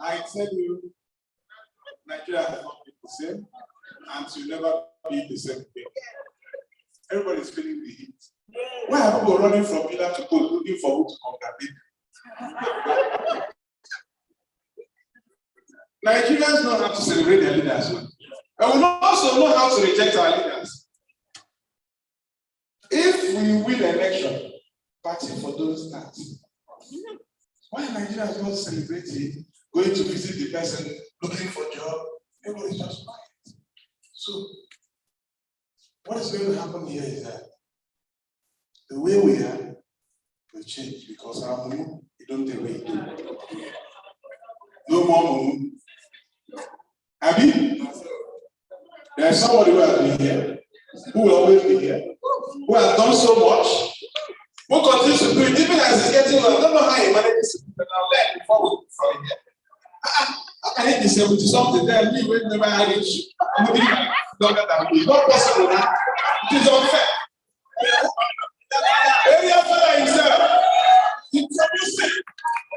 I tell you, Nigeria has not been the same, and will never be the same again. Everybody's feeling the heat. Why are people running from pillar to post looking for who to congratulate? Nigerians know how to celebrate their leaders, and we also know how to reject our leaders. If we win election, party for those that. Why are Nigerians not celebrating, going to visit the person, looking for a job? Everybody's just quiet. So, what is going to happen here is that the way we are will change because our move, you don't take away. No more move. Abi? There's somebody who has been here, who will always be here, who has done so much, who continues to do it, even as he's getting well. I don't know how he manages to do it, but I'll learn before we go from here. How can it be 70 something? Then me, we never had it. I'm moving longer than me. Not possible now. It is unfair. Area Afada himself, he produced it.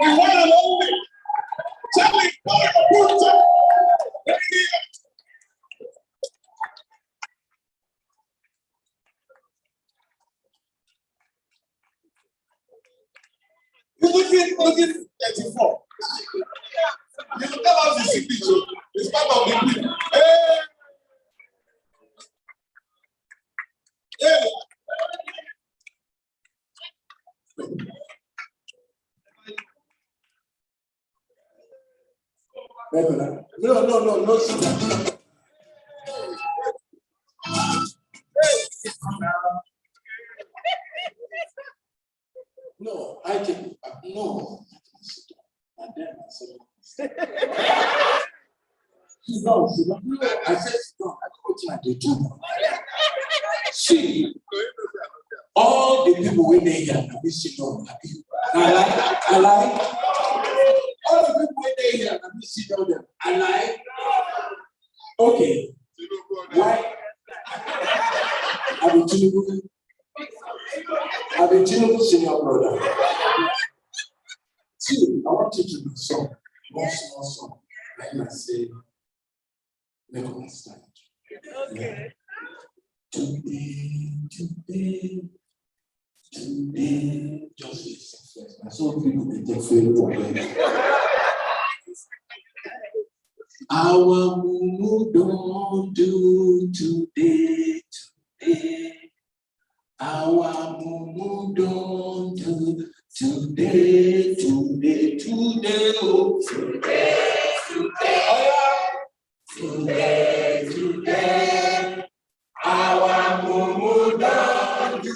We want an only. Tell me, good time. He's looking 34. You tell us the secret. It's part of the Blip. Hey! Hey! No. No, I can, no. And then I said, sit down. I said, sit down. I go to my day. See, all the people in there, we sit down. I like. All the people in there, we sit down there. I like. Okay. Why? I've been Tinubu senior brother. See, I want you to do some one small song. Like I say, make me stand. Okay. Today, just listen first. I saw people be take our mumu don't do today. Our mumu don't do today. Oh, today. Our mumu don't do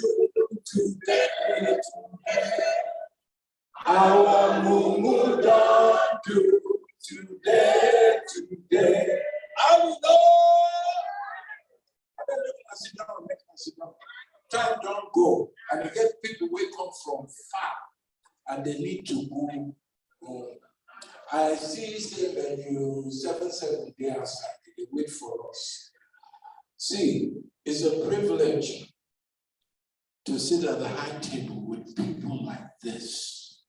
today. Our mumu don't do today. I will know. Sit down. Time don't go, and you get people who come from far, and they need to go home. I see say when you 7 days outside, they wait for us. See, it's a privilege to sit at the high table with people like this.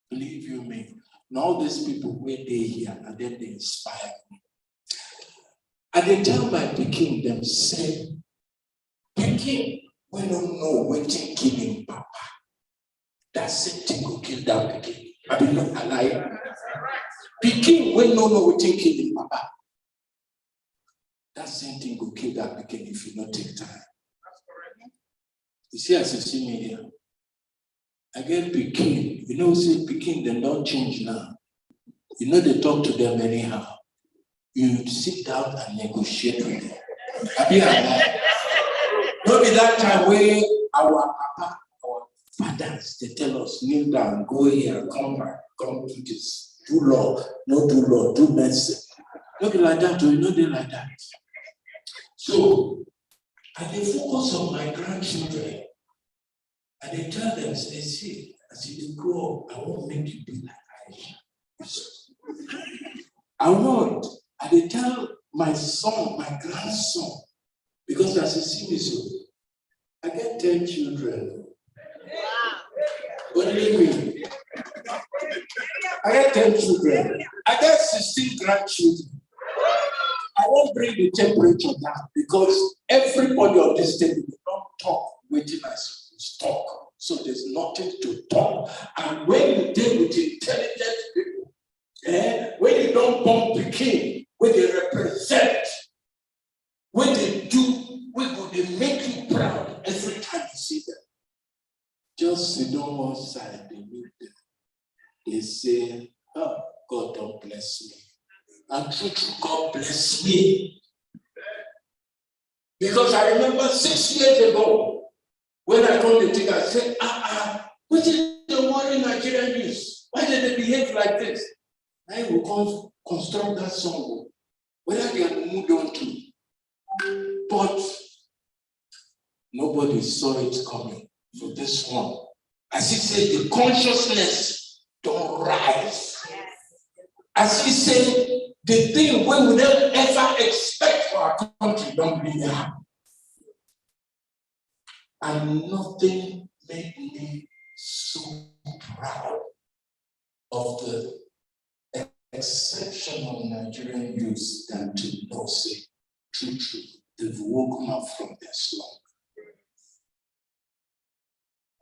Believe you me, and all these people where they here, and then they inspire me. And they tell my picking them, say, Pikin, we don't know waiting killing Papa. That same thing will kill that Pikin. I be not alive. Pikin, we don't know waiting killing Papa. That same thing will kill that Pikin if you not take time. You see, as you see me here, again, Pikin, you know, say Pikin, they don't change now. You know, they talk to them anyhow. You sit down and negotiate with them. Not be that time where our papa, our fathers, they tell us, kneel down, go here, come back, come do this, do law, no do law, do medicine. Not be like that, or you know they like that. So, I dey focus on my grandchildren. And they tell them, say, see, as you grow up, I won't make you be like Aisha. I they tell my son, my grandson, because as you see me so, I get 10 children. What do you mean? I get 10 children. I get 16 grandchildren. I won't bring the temperature down because everybody on this table will not talk waiting as you talk. So there's nothing to talk. And when you deal with intelligent people, when you don't bump the king, when they represent, when they do, when they make you proud every time you see them. Just sit on one side, they meet them. They say, oh, God don't bless me. And truth, God bless me. Because I remember 6 years ago, when I come to think, I said, what is the worry Nigerian news? Why did they behave like this? I will construct that song, whether they have moved on to. But nobody saw it coming for this one. As he said, the consciousness don't rise. As he said, the thing we would never ever expect for our country don't really happen. And nothing made me so proud of the exceptional Nigerian youth than to know, say, true, they've woken up from their slumber.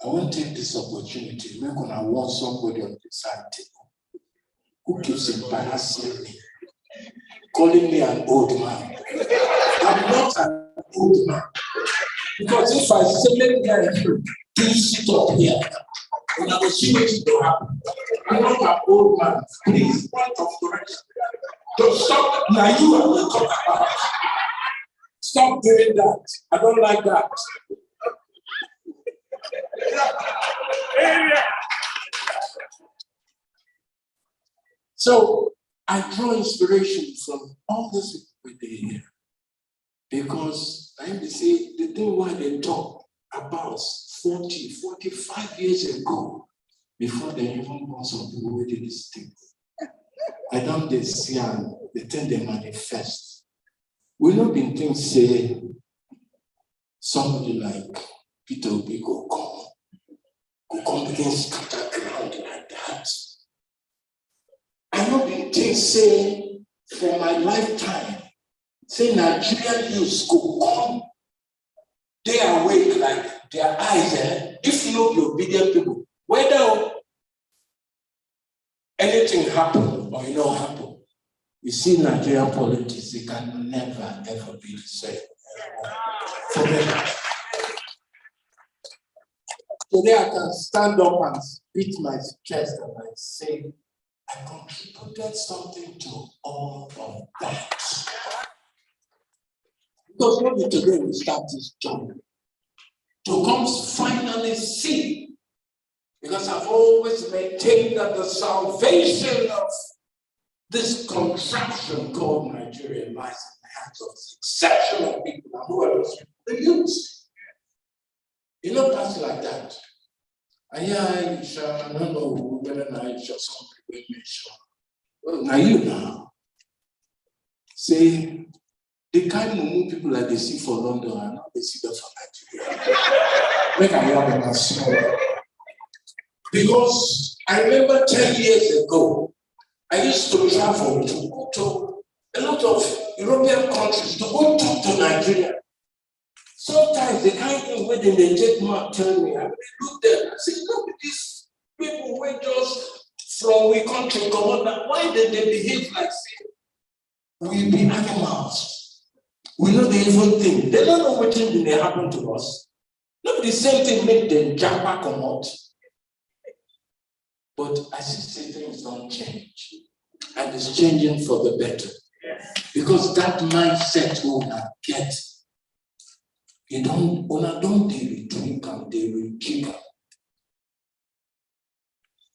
I want to take this opportunity. We're going to want somebody on the side table who keeps embarrassing me, calling me an old man. I'm not an old man. Because if I say, let me and you, please sit up here, and I will see what will happen. I'm not an old man. Please, point of correction. Don't stop. Now you are the talk about. Stop doing that. I don't like that. So I draw inspiration from all this people here. Because I have to say, the thing why they talk about 40, 45 years ago, before they even born some people who did this thing. I don't see and the thing they manifest. We not been things say somebody like PeterObi go come against scatter ground like that. I not been things say for my lifetime. Say Nigerian youth go come, they are awake like their eyes, if you know the obedient people, whether anything happen or you know happen, you see Nigerian politics, they can never ever be the same. Today I can stand up and beat my chest and I say, I contributed something to all of that. Because maybe today we start this journey to come finally see. Because I've always maintained that the salvation of this contraption called Nigeria lies in the hands of exceptional people. And who are those people? The youth. You know, that's like that. Aisha, I don't know whether Aisha some people mention. Well, now you now say. The kind of people like they see for London and not they see that for Nigeria. Make I have a small. Because I remember 10 years ago, I used to travel to go to a lot of European countries to go talk to Nigeria. Sometimes the kind thing where they take my tell me, I look them, I say, look at these people who just from we country come on. Why did they behave like say we be animals? We know the evil thing. They don't know what thing may happen to us. Look, the same thing make them jump come out. But as you say, things don't change. And it's changing for the better. Because that mindset will not get. You don't they drink and they will keep up.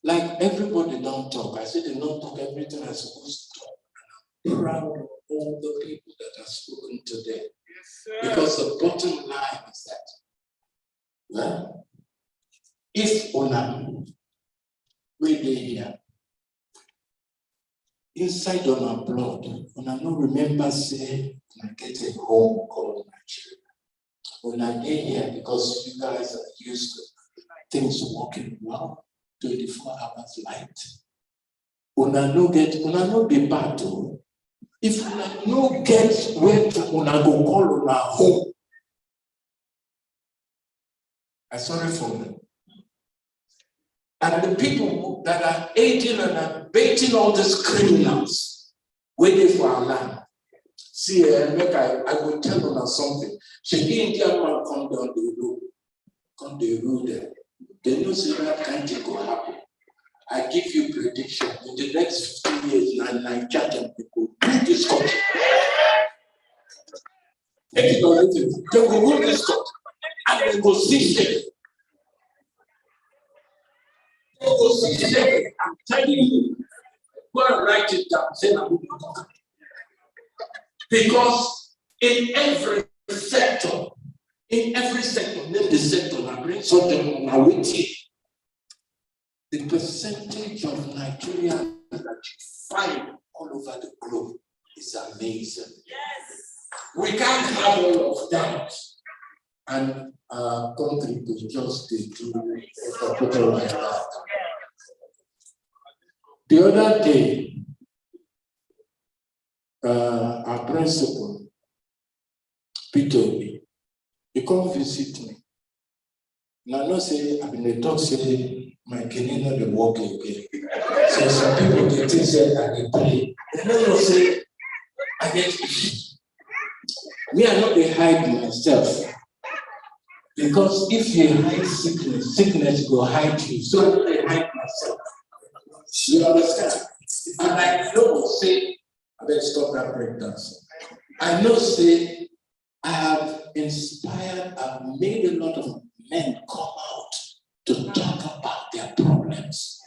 Like everybody don't talk. I said they don't talk everything I'm supposed to talk. And I'm proud of all the people that have spoken today. Because the bottom line is that, well, if we be here, inside on our blood, when I don't remember say, when I get a home called Nigeria. When I get here, because you guys are used to things working well, 24 hours light. When I no be bad too. If you no get where to go call on our home, I'm sorry for them. And the people that are aiding and abetting all these criminals waiting for our land. See, I will tell them something. She Indian man come down the road there. They know say that kind of thing will happen. I give you prediction in the next 15 years, Nigerian people do this country. They will rule this country and they will see shame. They will see shame. I'm telling you, go and write it down. Say I'm going to talk. Because in every sector, name the sector, I bring something on waiting. The percentage of Nigerians that you find all over the globe is amazing. Yes. We can't have all of that. And our country to just do like that. The other day, our principal, PeterObi, he come visit me. Now, no say, I've been talk say, my kidney not the work again. So some people, they think say, I can play. They don't say, I get issues. Me, I not they hide myself. Because if you hide sickness, sickness will hide you. So I hide myself. You understand? And I know, say, I better stop that breakdance. I know, say, I have inspired, I've made a lot of men come out to talk about their problems.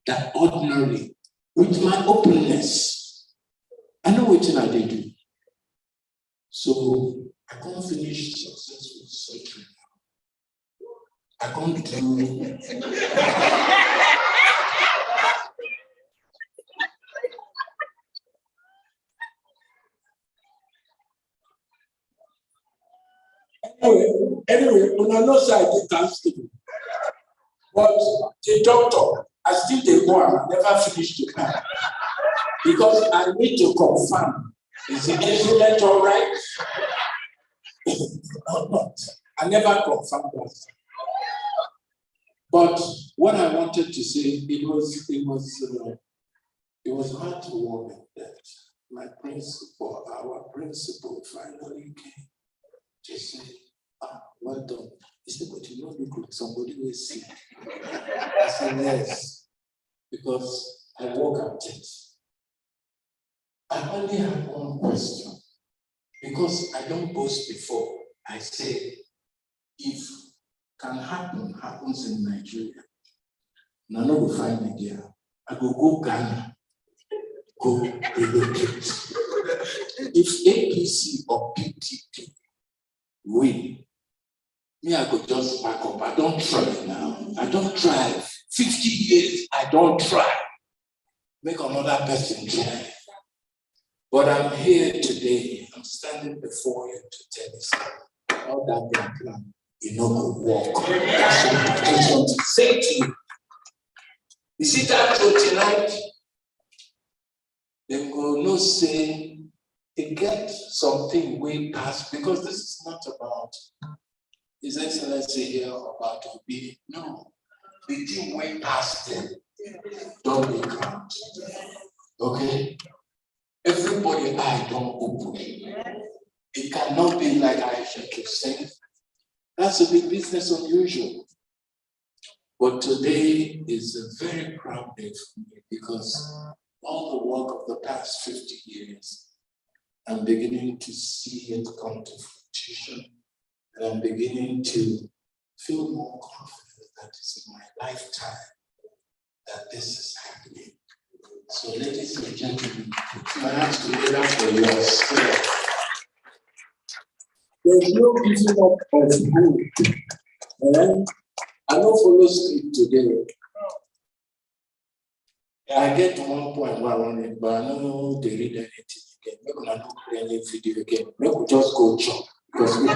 That ordinarily, with my openness, I know what I did do. So I can't finish successful surgery. I can't do. Anyway, when I know say I did Thanksgiving, but the doctor, I still dey go and I never finish the plan because I need to confirm is the instrument all right or not. I never confirmed that. But what I wanted to say, it was hard to work with that. My principal, our principal, finally came to say, well done. He said, but you don't look like somebody who is sick. I said, yes, because I work at it. I only have one question, because I don't boast before. I say, if can happen, happens in Nigeria. Now, I will find Nigeria. I go Ghana, go relocate. If APC or PTP win, me, I could just back up. I don't try now. I don't try. 50 years, I don't try. Make another person try. But I'm here today. I'm standing before you to tell you something. All that their plan, you know, could walk. That's what I just want to say to you. You see that tonight? They go no say it gets something way past, because this is not about His Excellency here about Obi. No, the thing way past them. Don't be count. Okay? Everybody eye don't open. It cannot be like Aisha keeps saying. That's a big business unusual. But today is a very proud day for me, because all the work of the past 50 years, I'm beginning to see it come to fruition. And I'm beginning to feel more confident that it's in my lifetime that this is happening. So ladies and gentlemen, put your hands together for yourself. There's no giving up of hope. I don't follow script today. I get to one point where I want it, but I know they read anything again. Maybe I don't play any video again. Maybe we just go chop, because we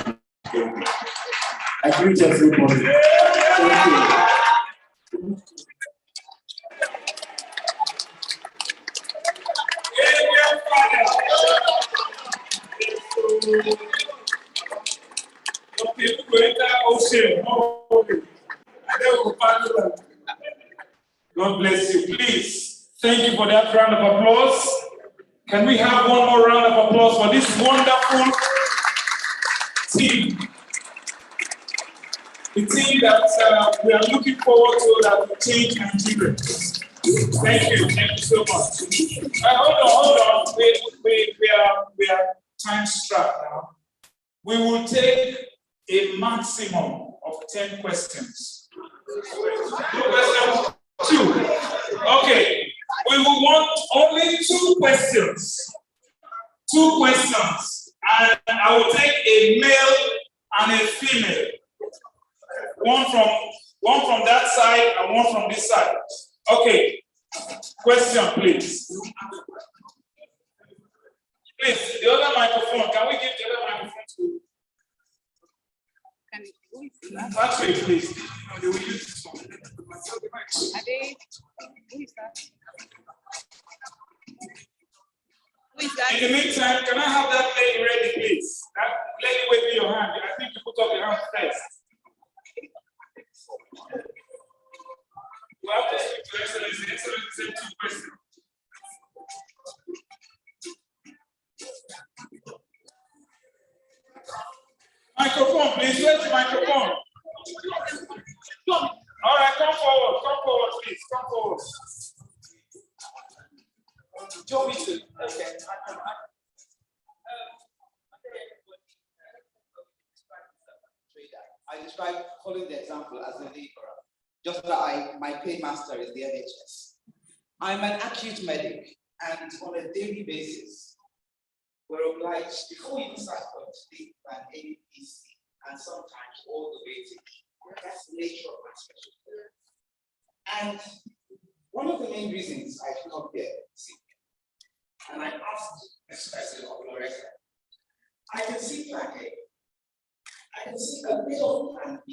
I greet everybody. Thank you. God bless you. Please, thank you for that round of applause. Can we have one more round of applause for this wonderful team? The team that we are looking forward to, that will change Nigeria. Thank you so much. Hold on. We are time strapped now. We will take a maximum of 10 questions. Two. Okay. We will want only 2 questions. 2 questions. And I will take a male and a female. One from that side and one from this side. Okay. Question, please. Please, the other microphone. Can we give the other microphone to? Actually, please. They will use this one. In the meantime, can I have that lady ready, please? That lady wave your hand. I think you put up your hand first. We have to speak to Excellency. Excellency said 2 questions. Microphone, please. Where's the microphone? All right, come forward, please. Come forward. Okay. I describe following the example as a laborer, just that my paymaster is the NHS. I'm an acute medic, and on a daily basis, we're obliged, before we even start going to sleep, an APC, and sometimes all the way to E. That's the nature of my specialty. And one of the main reasons I come up here, and I asked this person of Loretta, I can see plan A. I can see a bit of plan B.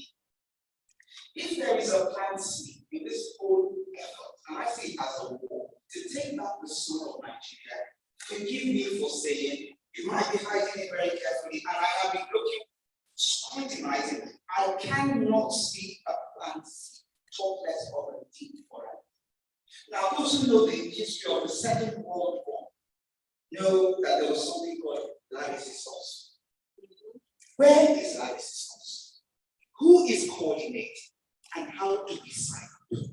If there is a plan C in this whole effort, and I see it as a war, to take back the soul of Nigeria, forgive me for saying, you might be hiding it very carefully, and I have been looking, scrutinizing. I cannot see a plan C, talk less of a D for it. Now, those who know the history of the Second World War know that there was something called legacy source. Where is legacy source? Who is coordinating? And how do we sign up?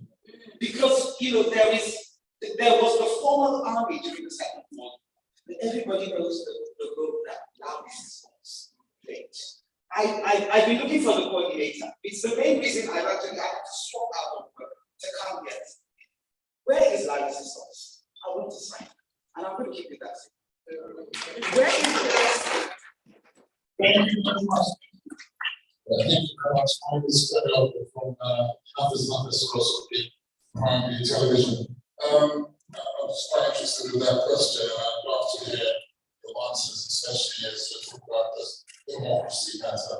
Because there was the formal army during the Second World War, but everybody knows the role that legacy source played. I've been looking for the coordinator. It's the main reason I've actually had to swap out of work to come here. Where is legacy source? I want to sign, and I'm going to keep it that simple. Where is the Thank you very much. Thank you very much. I'm from Afada primary television. I'm just quite interested in that question, and I'd love to hear your answers, especially as you talk about this democracy matter.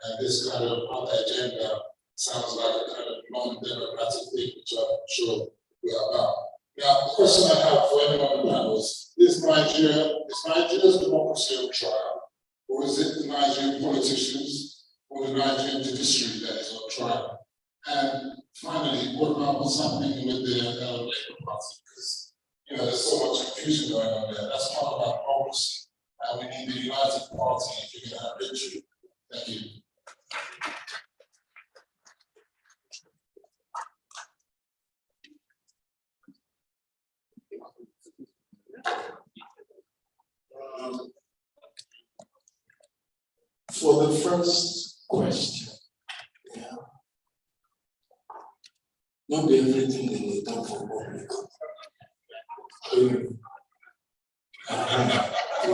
And this kind of other agenda sounds like a kind of non-democratic thing, which I'm sure we are about. Now, the question I have for anyone on the panel is Nigeria's democracy on trial? Or is it the Nigerian politicians or the Nigerian judiciary that is on trial? And finally, what about what's happening with the Labour Party? Because there's so much confusion going on there. That's part of our democracy. And we need the united party if you're going to have victory. Thank you. For the first question, not everything they will done for public. We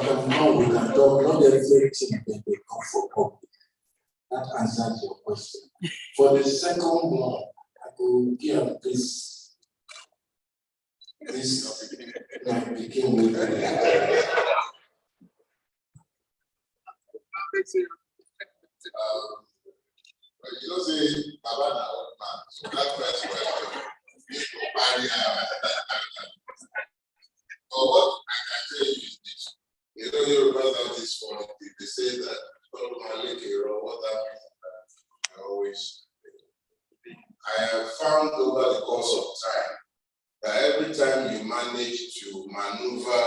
can talk, not everything that they come for public. That answers your question. For the second one, I will give this begin with you don't say Havana old man, so that first question but what I can tell you is this. You remember this for they say that I have found over the course of time that every time you manage to maneuver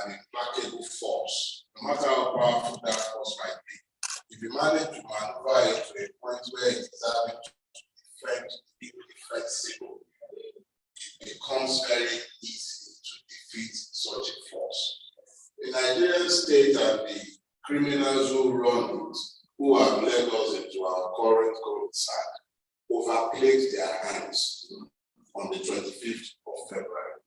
an implacable force, no matter how powerful that force might be, if you manage to maneuver it to a point where it is having to be defensible, it becomes very easy to defeat such a force. The Nigerian state and the criminals who run it, who have led us into our current sad, overplayed their hands on the 25th of February.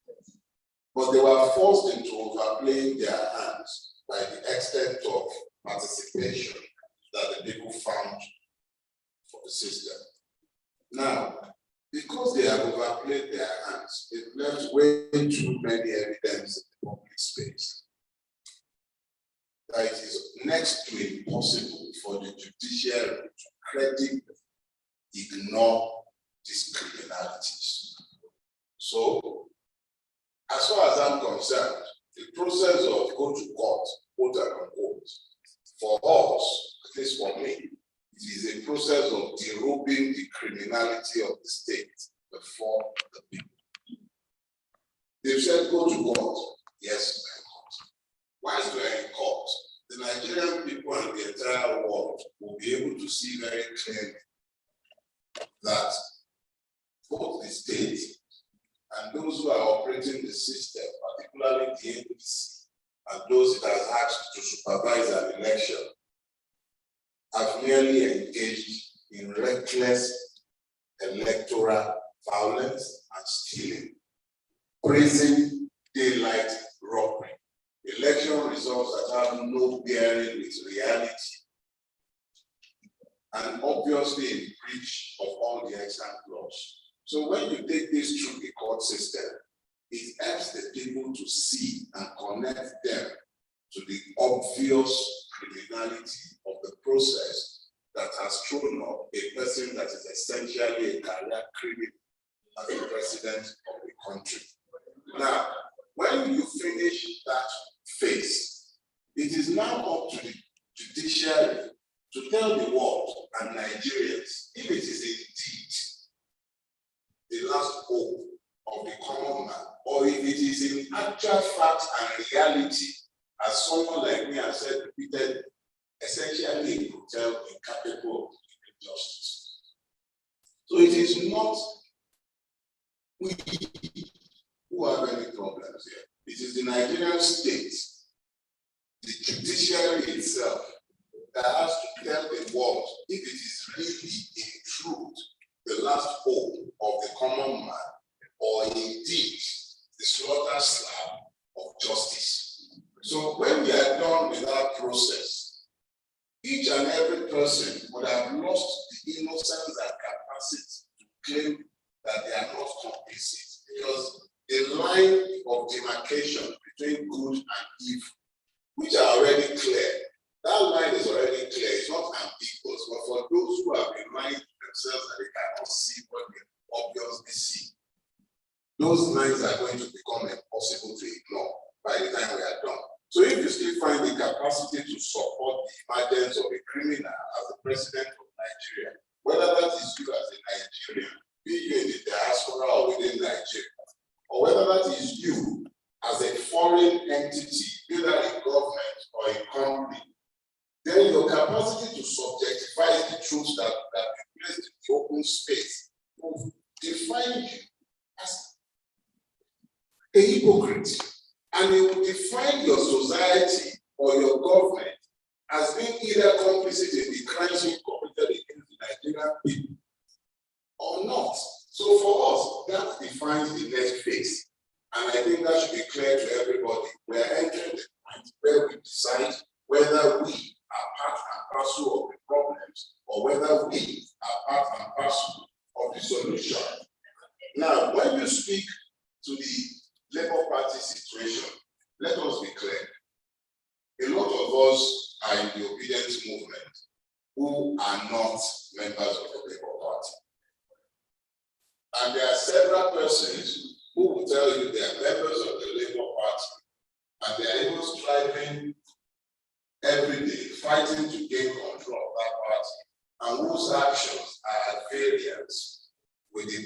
But they were forced into overplaying their hands by the extent of participation that the people found for the system. Now, because they have overplayed their hands, it left way too many evidence in the public space that it is next to impossible for the judiciary to credibly ignore these criminalities. So, as far as I'm concerned, the process of go to court, quote unquote, for us, at least for me, it is a process of derobing the criminality of the state before the people. They've said go to court. Yes, my court. Why is there in court? The Nigerian people and the entire world will be able to see very clearly that both the state and those who are operating the system, particularly the ENDSears and those it has asked to supervise an election, have merely engaged in reckless electoral violence and stealing, praising daylight robbery, election results that have no bearing with reality, and obviously in breach of all the extant laws. So when you take this through the court system, it helps the people to see and connect them to the obvious criminality of the process that has thrown up a person that is essentially a career criminal as the president of the country. Now, when you finish that phase, it is now up to the judiciary to tell the world and Nigerians if it is indeed the last hope of the common man, or if it is in actual fact and reality, as someone like me has said, repeated, essentially a brutal, incapable of giving justice. So it is not we who have any problems here. It is the Nigerian state, the judiciary itself, that has to tell the world if it is really in truth the last hope of the common man, or indeed the slaughter slab of justice. So when we are done with that process, each and every person would have lost the innocence and capacity to claim that they are not complicit, because the line of demarcation between good and evil, which are already clear, that line is already clear, it's not ambiguous, but for those who have been lying to themselves that they cannot see what they obviously see, those lines are going to become impossible to ignore. by the time we are done. So if you still find the capacity to support the emergence of a criminal as the president of Nigeria, whether that is you as a Nigerian, be you in the diaspora or within Nigeria, or whether that is you as a foreign entity, either a government or a company, then your capacity to subjectify the truth that you placed in the open space will define you as a hypocrite. And it will define your society or your government as being either complicit in the crimes you committed against the Nigerian people or not. So for us, that defines the next phase. And I think that should be clear to everybody. We are entering the point where we decide whether we are part and parcel of the problems or whether we are part and parcel of the solution. Now, when you speak to the Labour Party situation, let us be clear. A lot of us are in the ObiDient movement who are not members of the Labour Party. And there are several persons who will tell you they are members of the Labour Party and they are even striving every day, fighting to gain control of that party, and whose actions are at variance with the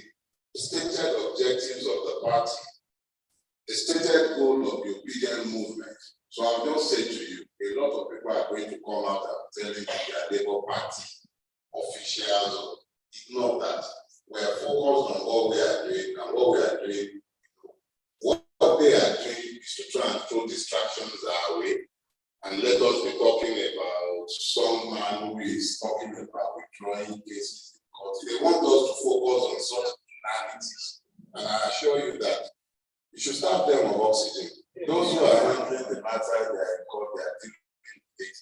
stated objectives of the party, the stated goal of the ObiDient movement. So I'll just say to you, a lot of people are going to come out and tell you that they are Labour Party officials. Ignore that. We are focused on what we are doing, and what we are doing, what they are doing is to try and throw distractions our way. And let us be talking about some man who is talking about withdrawing cases in court. They want us to focus on such inanities. And I assure you that you should start them on oxygen. Those who are handling the matter, they are in court, they are dealing with it.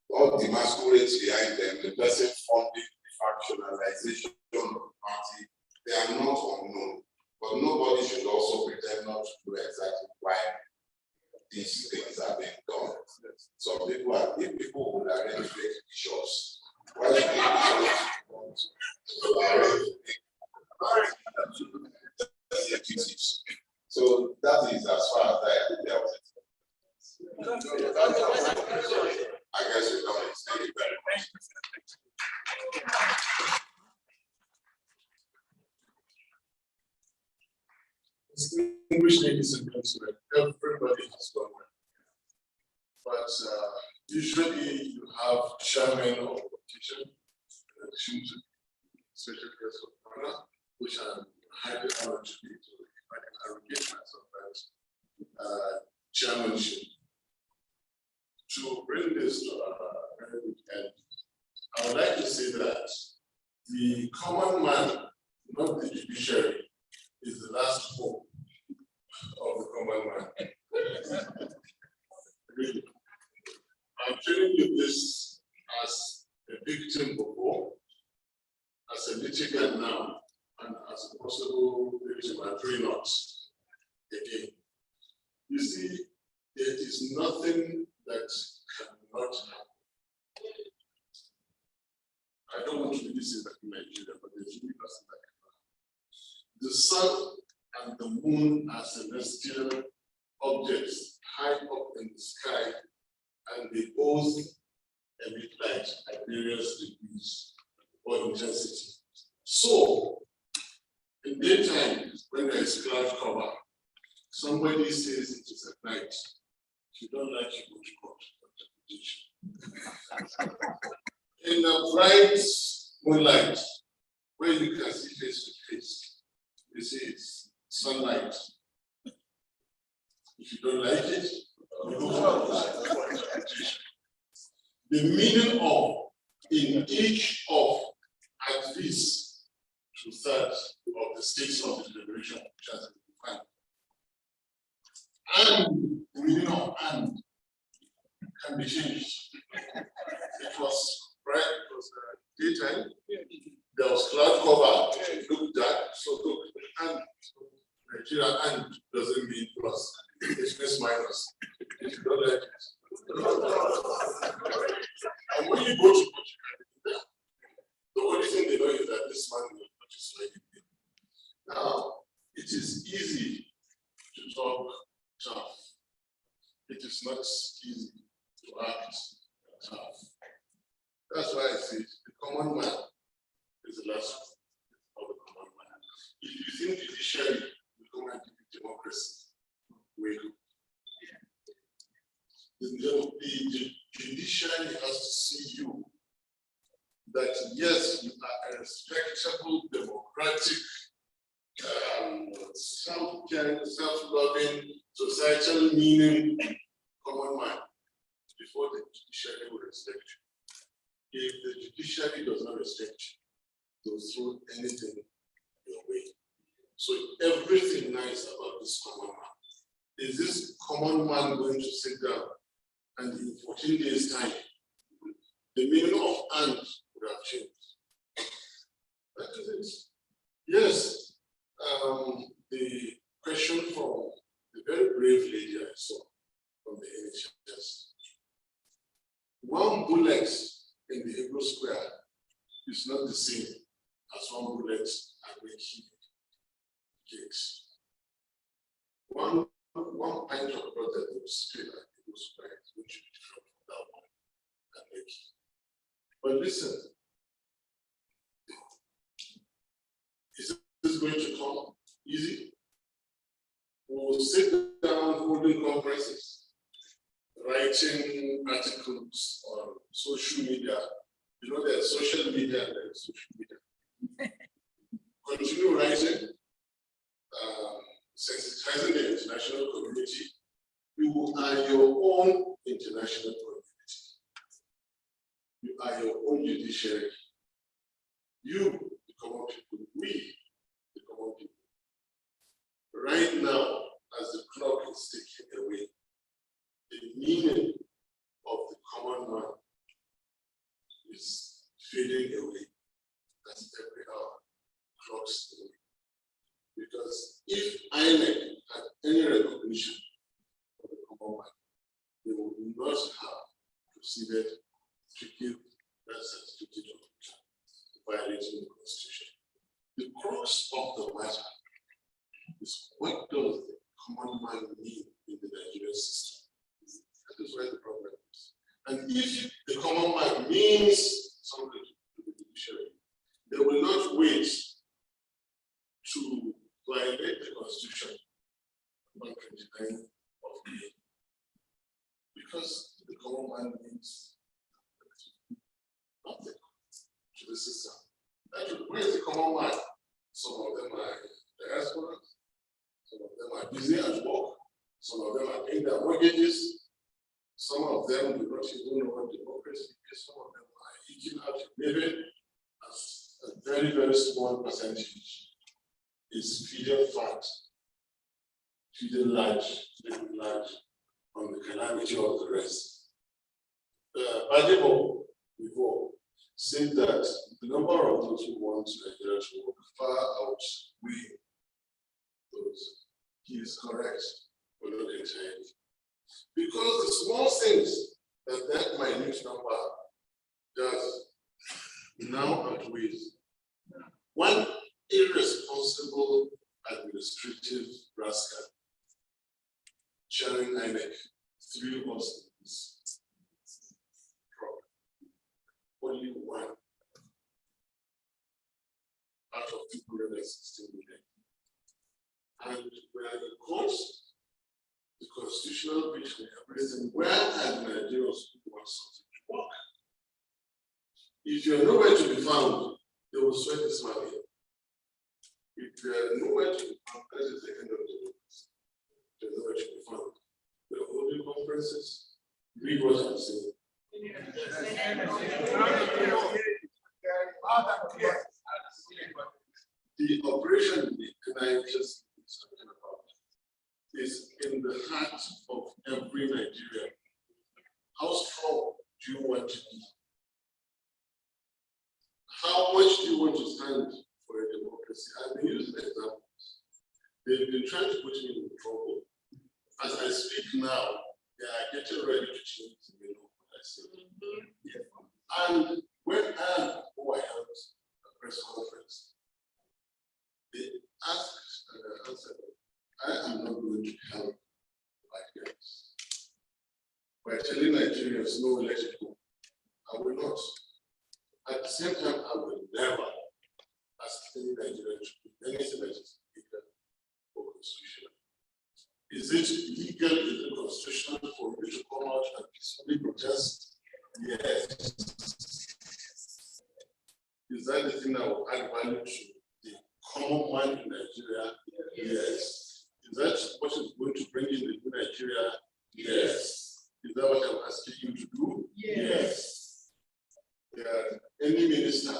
All the masquerades behind them, the person funding the factionalization of the party, they are not unknown. But nobody should also pretend not to know exactly why these things are being done. Some people are, if people would arrange fake bishops, why should they arrange executives? So that is as far as I am dealt with. I guess we don't extend it very much. Distinguished ladies and gentlemen, everybody has gone well. But usually you have chairman of competition, in addition to special guest of honor, which I'm highly honored to be to. I can arrogate myself as chairmanship. To bring this to a very good end, I would like to say that the common man, not the judiciary, is the last hope of the common man. Really. I'm telling you this as a victim before, as a litigant now, and as a possible victim at 3 knots again. You see, there is nothing that cannot happen. I don't want to really say that in Nigeria, but there's really nothing that can happen. The sun and the moon are celestial objects high up in the sky, and they both emit light at various degrees or intensity. So, in daytime, when there is cloud cover, somebody says it is at night. If you don't like, you go to court. In a bright moonlight, where you can see face to face, you see it's sunlight. If you don't like it, you go to court. The meaning of in each of at least 2/3 of the states of the deliberation which has been defined. And the meaning of and can be changed. It was bright, it was daytime, there was cloud cover, it looked dark, so look, and Nigeria and doesn't mean plus, it means minus. If you don't like it. And when you go to Portugal, the only thing they know is that this man will not just like it. Now, it is easy to talk tough it's not easy to act tough. That's why I say the common man is the last of the common man. If you think judiciary will come and give you democracy, wake up. The judiciary has to see you that yes, you are a respectable, democratic, self-loving, societal meaning common man before the judiciary will respect you. If the judiciary does not respect you, they'll throw anything your way. So everything nice about this common man. Is this common man going to sit down and in 14 days' time, the meaning of "and" would have changed? That is it. Yes, the question from the very brave lady I saw from the NHS. One bullet in the Hebrew square is not the same as one bullet at making cakes. One pint of blood that was spilled at the Hebrew square is going to be different from that one at making. But listen, is this going to come easy? We'll sit down holding conferences, writing articles on social media. You know, there's social media and there's social media. Continue writing, sensitizing the international community. You are your own international community. You are your own judiciary. You, the common people, we, the common people. Right now, as the clock is ticking away, the meaning of the common man is fading away as every hour clocks away. Because if INEC had any recognition of the common man, they would not have proceeded to give that certificate of violating the Constitution. The crux of the matter is what does the common man mean in the Nigerian system? That is where the problem is. And if the common man means something to the judiciary, they will not wait to violate the Constitution on 29th of May. Because the common man means nothing to the system. Where is the common man? Some of them are diaspora, some of them are busy at work, some of them are paying their mortgages, some of them do not even know what democracy is, some of them are eating out a living, as a very, very small percentage is feeding fat, feeding large, living large on the calamity of the rest. Badebo before said that the number of those who want Nigeria to work far outweigh those. He is correct, but not entirely. Because the small things that minute number does now outweighs. One irresponsible administrative rascal chairing INEC threw us this problem. Only one out of 216 million. And we are in courts, the constitutional breach and everything. Where are Nigerians who want something to work? If you are nowhere to be found, they will sweat this man in. If you are nowhere to be found, that is the end of the business. If you are nowhere to be found, we are holding conferences. Read what I'm saying. The operation that I just talking about is in the heart of every Nigerian. How strong do you want to be? How much do you want to stand for a democracy? I've been using examples. They've been trying to put me in trouble. As I speak now, they are getting ready to change the meaning of what I said. And when I held a press conference, they asked and I answered, I am not going to help my parents. by telling Nigerians no, let it go. I will not. At the same time, I will never ask any Nigerian to do anything that is illegal or constitutional. Is it legal, is it constitutional for you to come out and peacefully protest? Yes. Is that the thing that will add value to the common man in Nigeria? Yes. Is that what is going to bring in the new Nigeria? Yes. Is that what I'm asking you to do? Yes. Any minister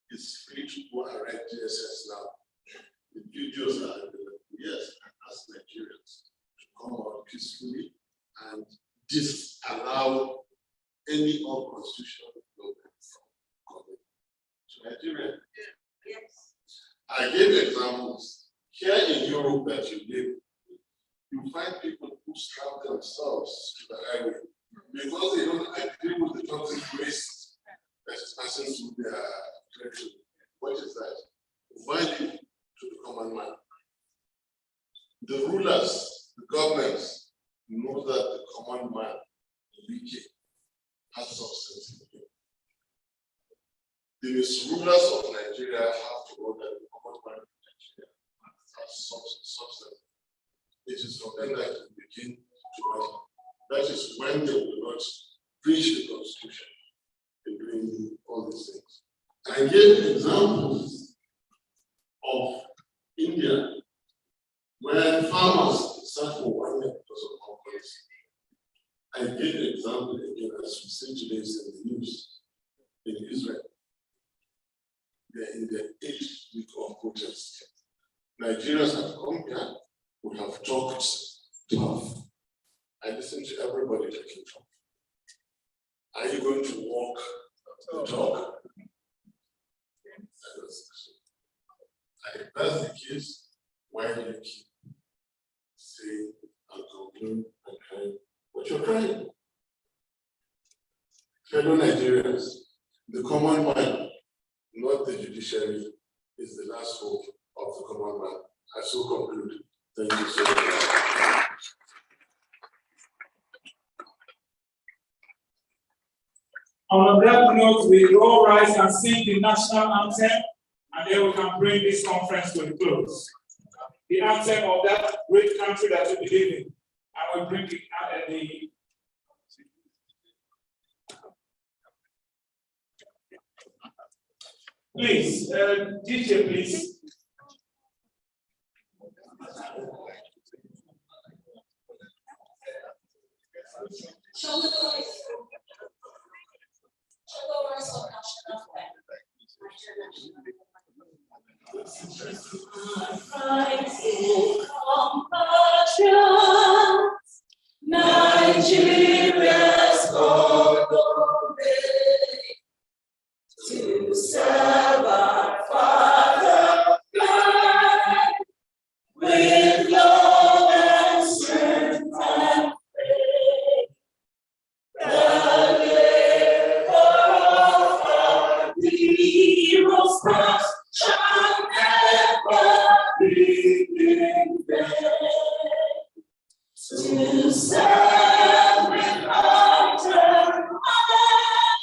is free to go and write DSS now. The videos are available. Yes, and ask Nigerians to come out peacefully and disallow any unconstitutional government from coming to Nigeria. Yes. I gave examples. Here in Europe that you live, you find people who strap themselves to the highway because they don't agree with the toxic waste that is passing through their territory. What is that? Value to the common man. The rulers, the governments, know that the common man in the UK has substance in him. The misrulers of Nigeria have to know that the common man in Nigeria has substance. It is from them that we begin to matter. That is when they will not breach the constitution in doing all these things. I gave examples of India, where farmers sat for 1 year because of conflicts. I gave an example again, as we see today in the news, in Israel. They're in the 8th week of protest. Nigerians have come here, we have talked tough. I listened to everybody talking tough. Are you going to walk the talk? If that's the case, why do you keep saying and complaining and crying what you're crying? Fellow Nigerians, the common man, not the judiciary, is the last hope of the common man. I so conclude. Thank you so much. On that note, we all rise and sing the national anthem, and then we can bring this conference to a close. The anthem of that great country that we believe in, and we bring it out the please, DJ, please. Show the voice. Show the voice of national flag. Nigeria's called to serve our fatherland with love and strength and faith. The labor of our heroes past shall never be in vain. To serve with heart and mind,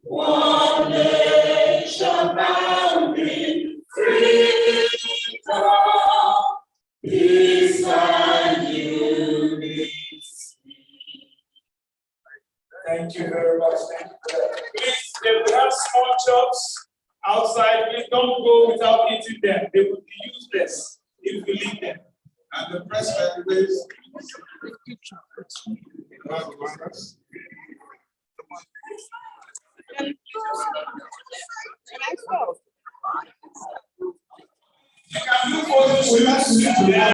one nation bound in freedom, peace and unity. Thank you very much. Thank you for that. Please, if we have small chops outside, please don't go without eating them. They would be useless if we leave them. And the press secretaries. You can move forward.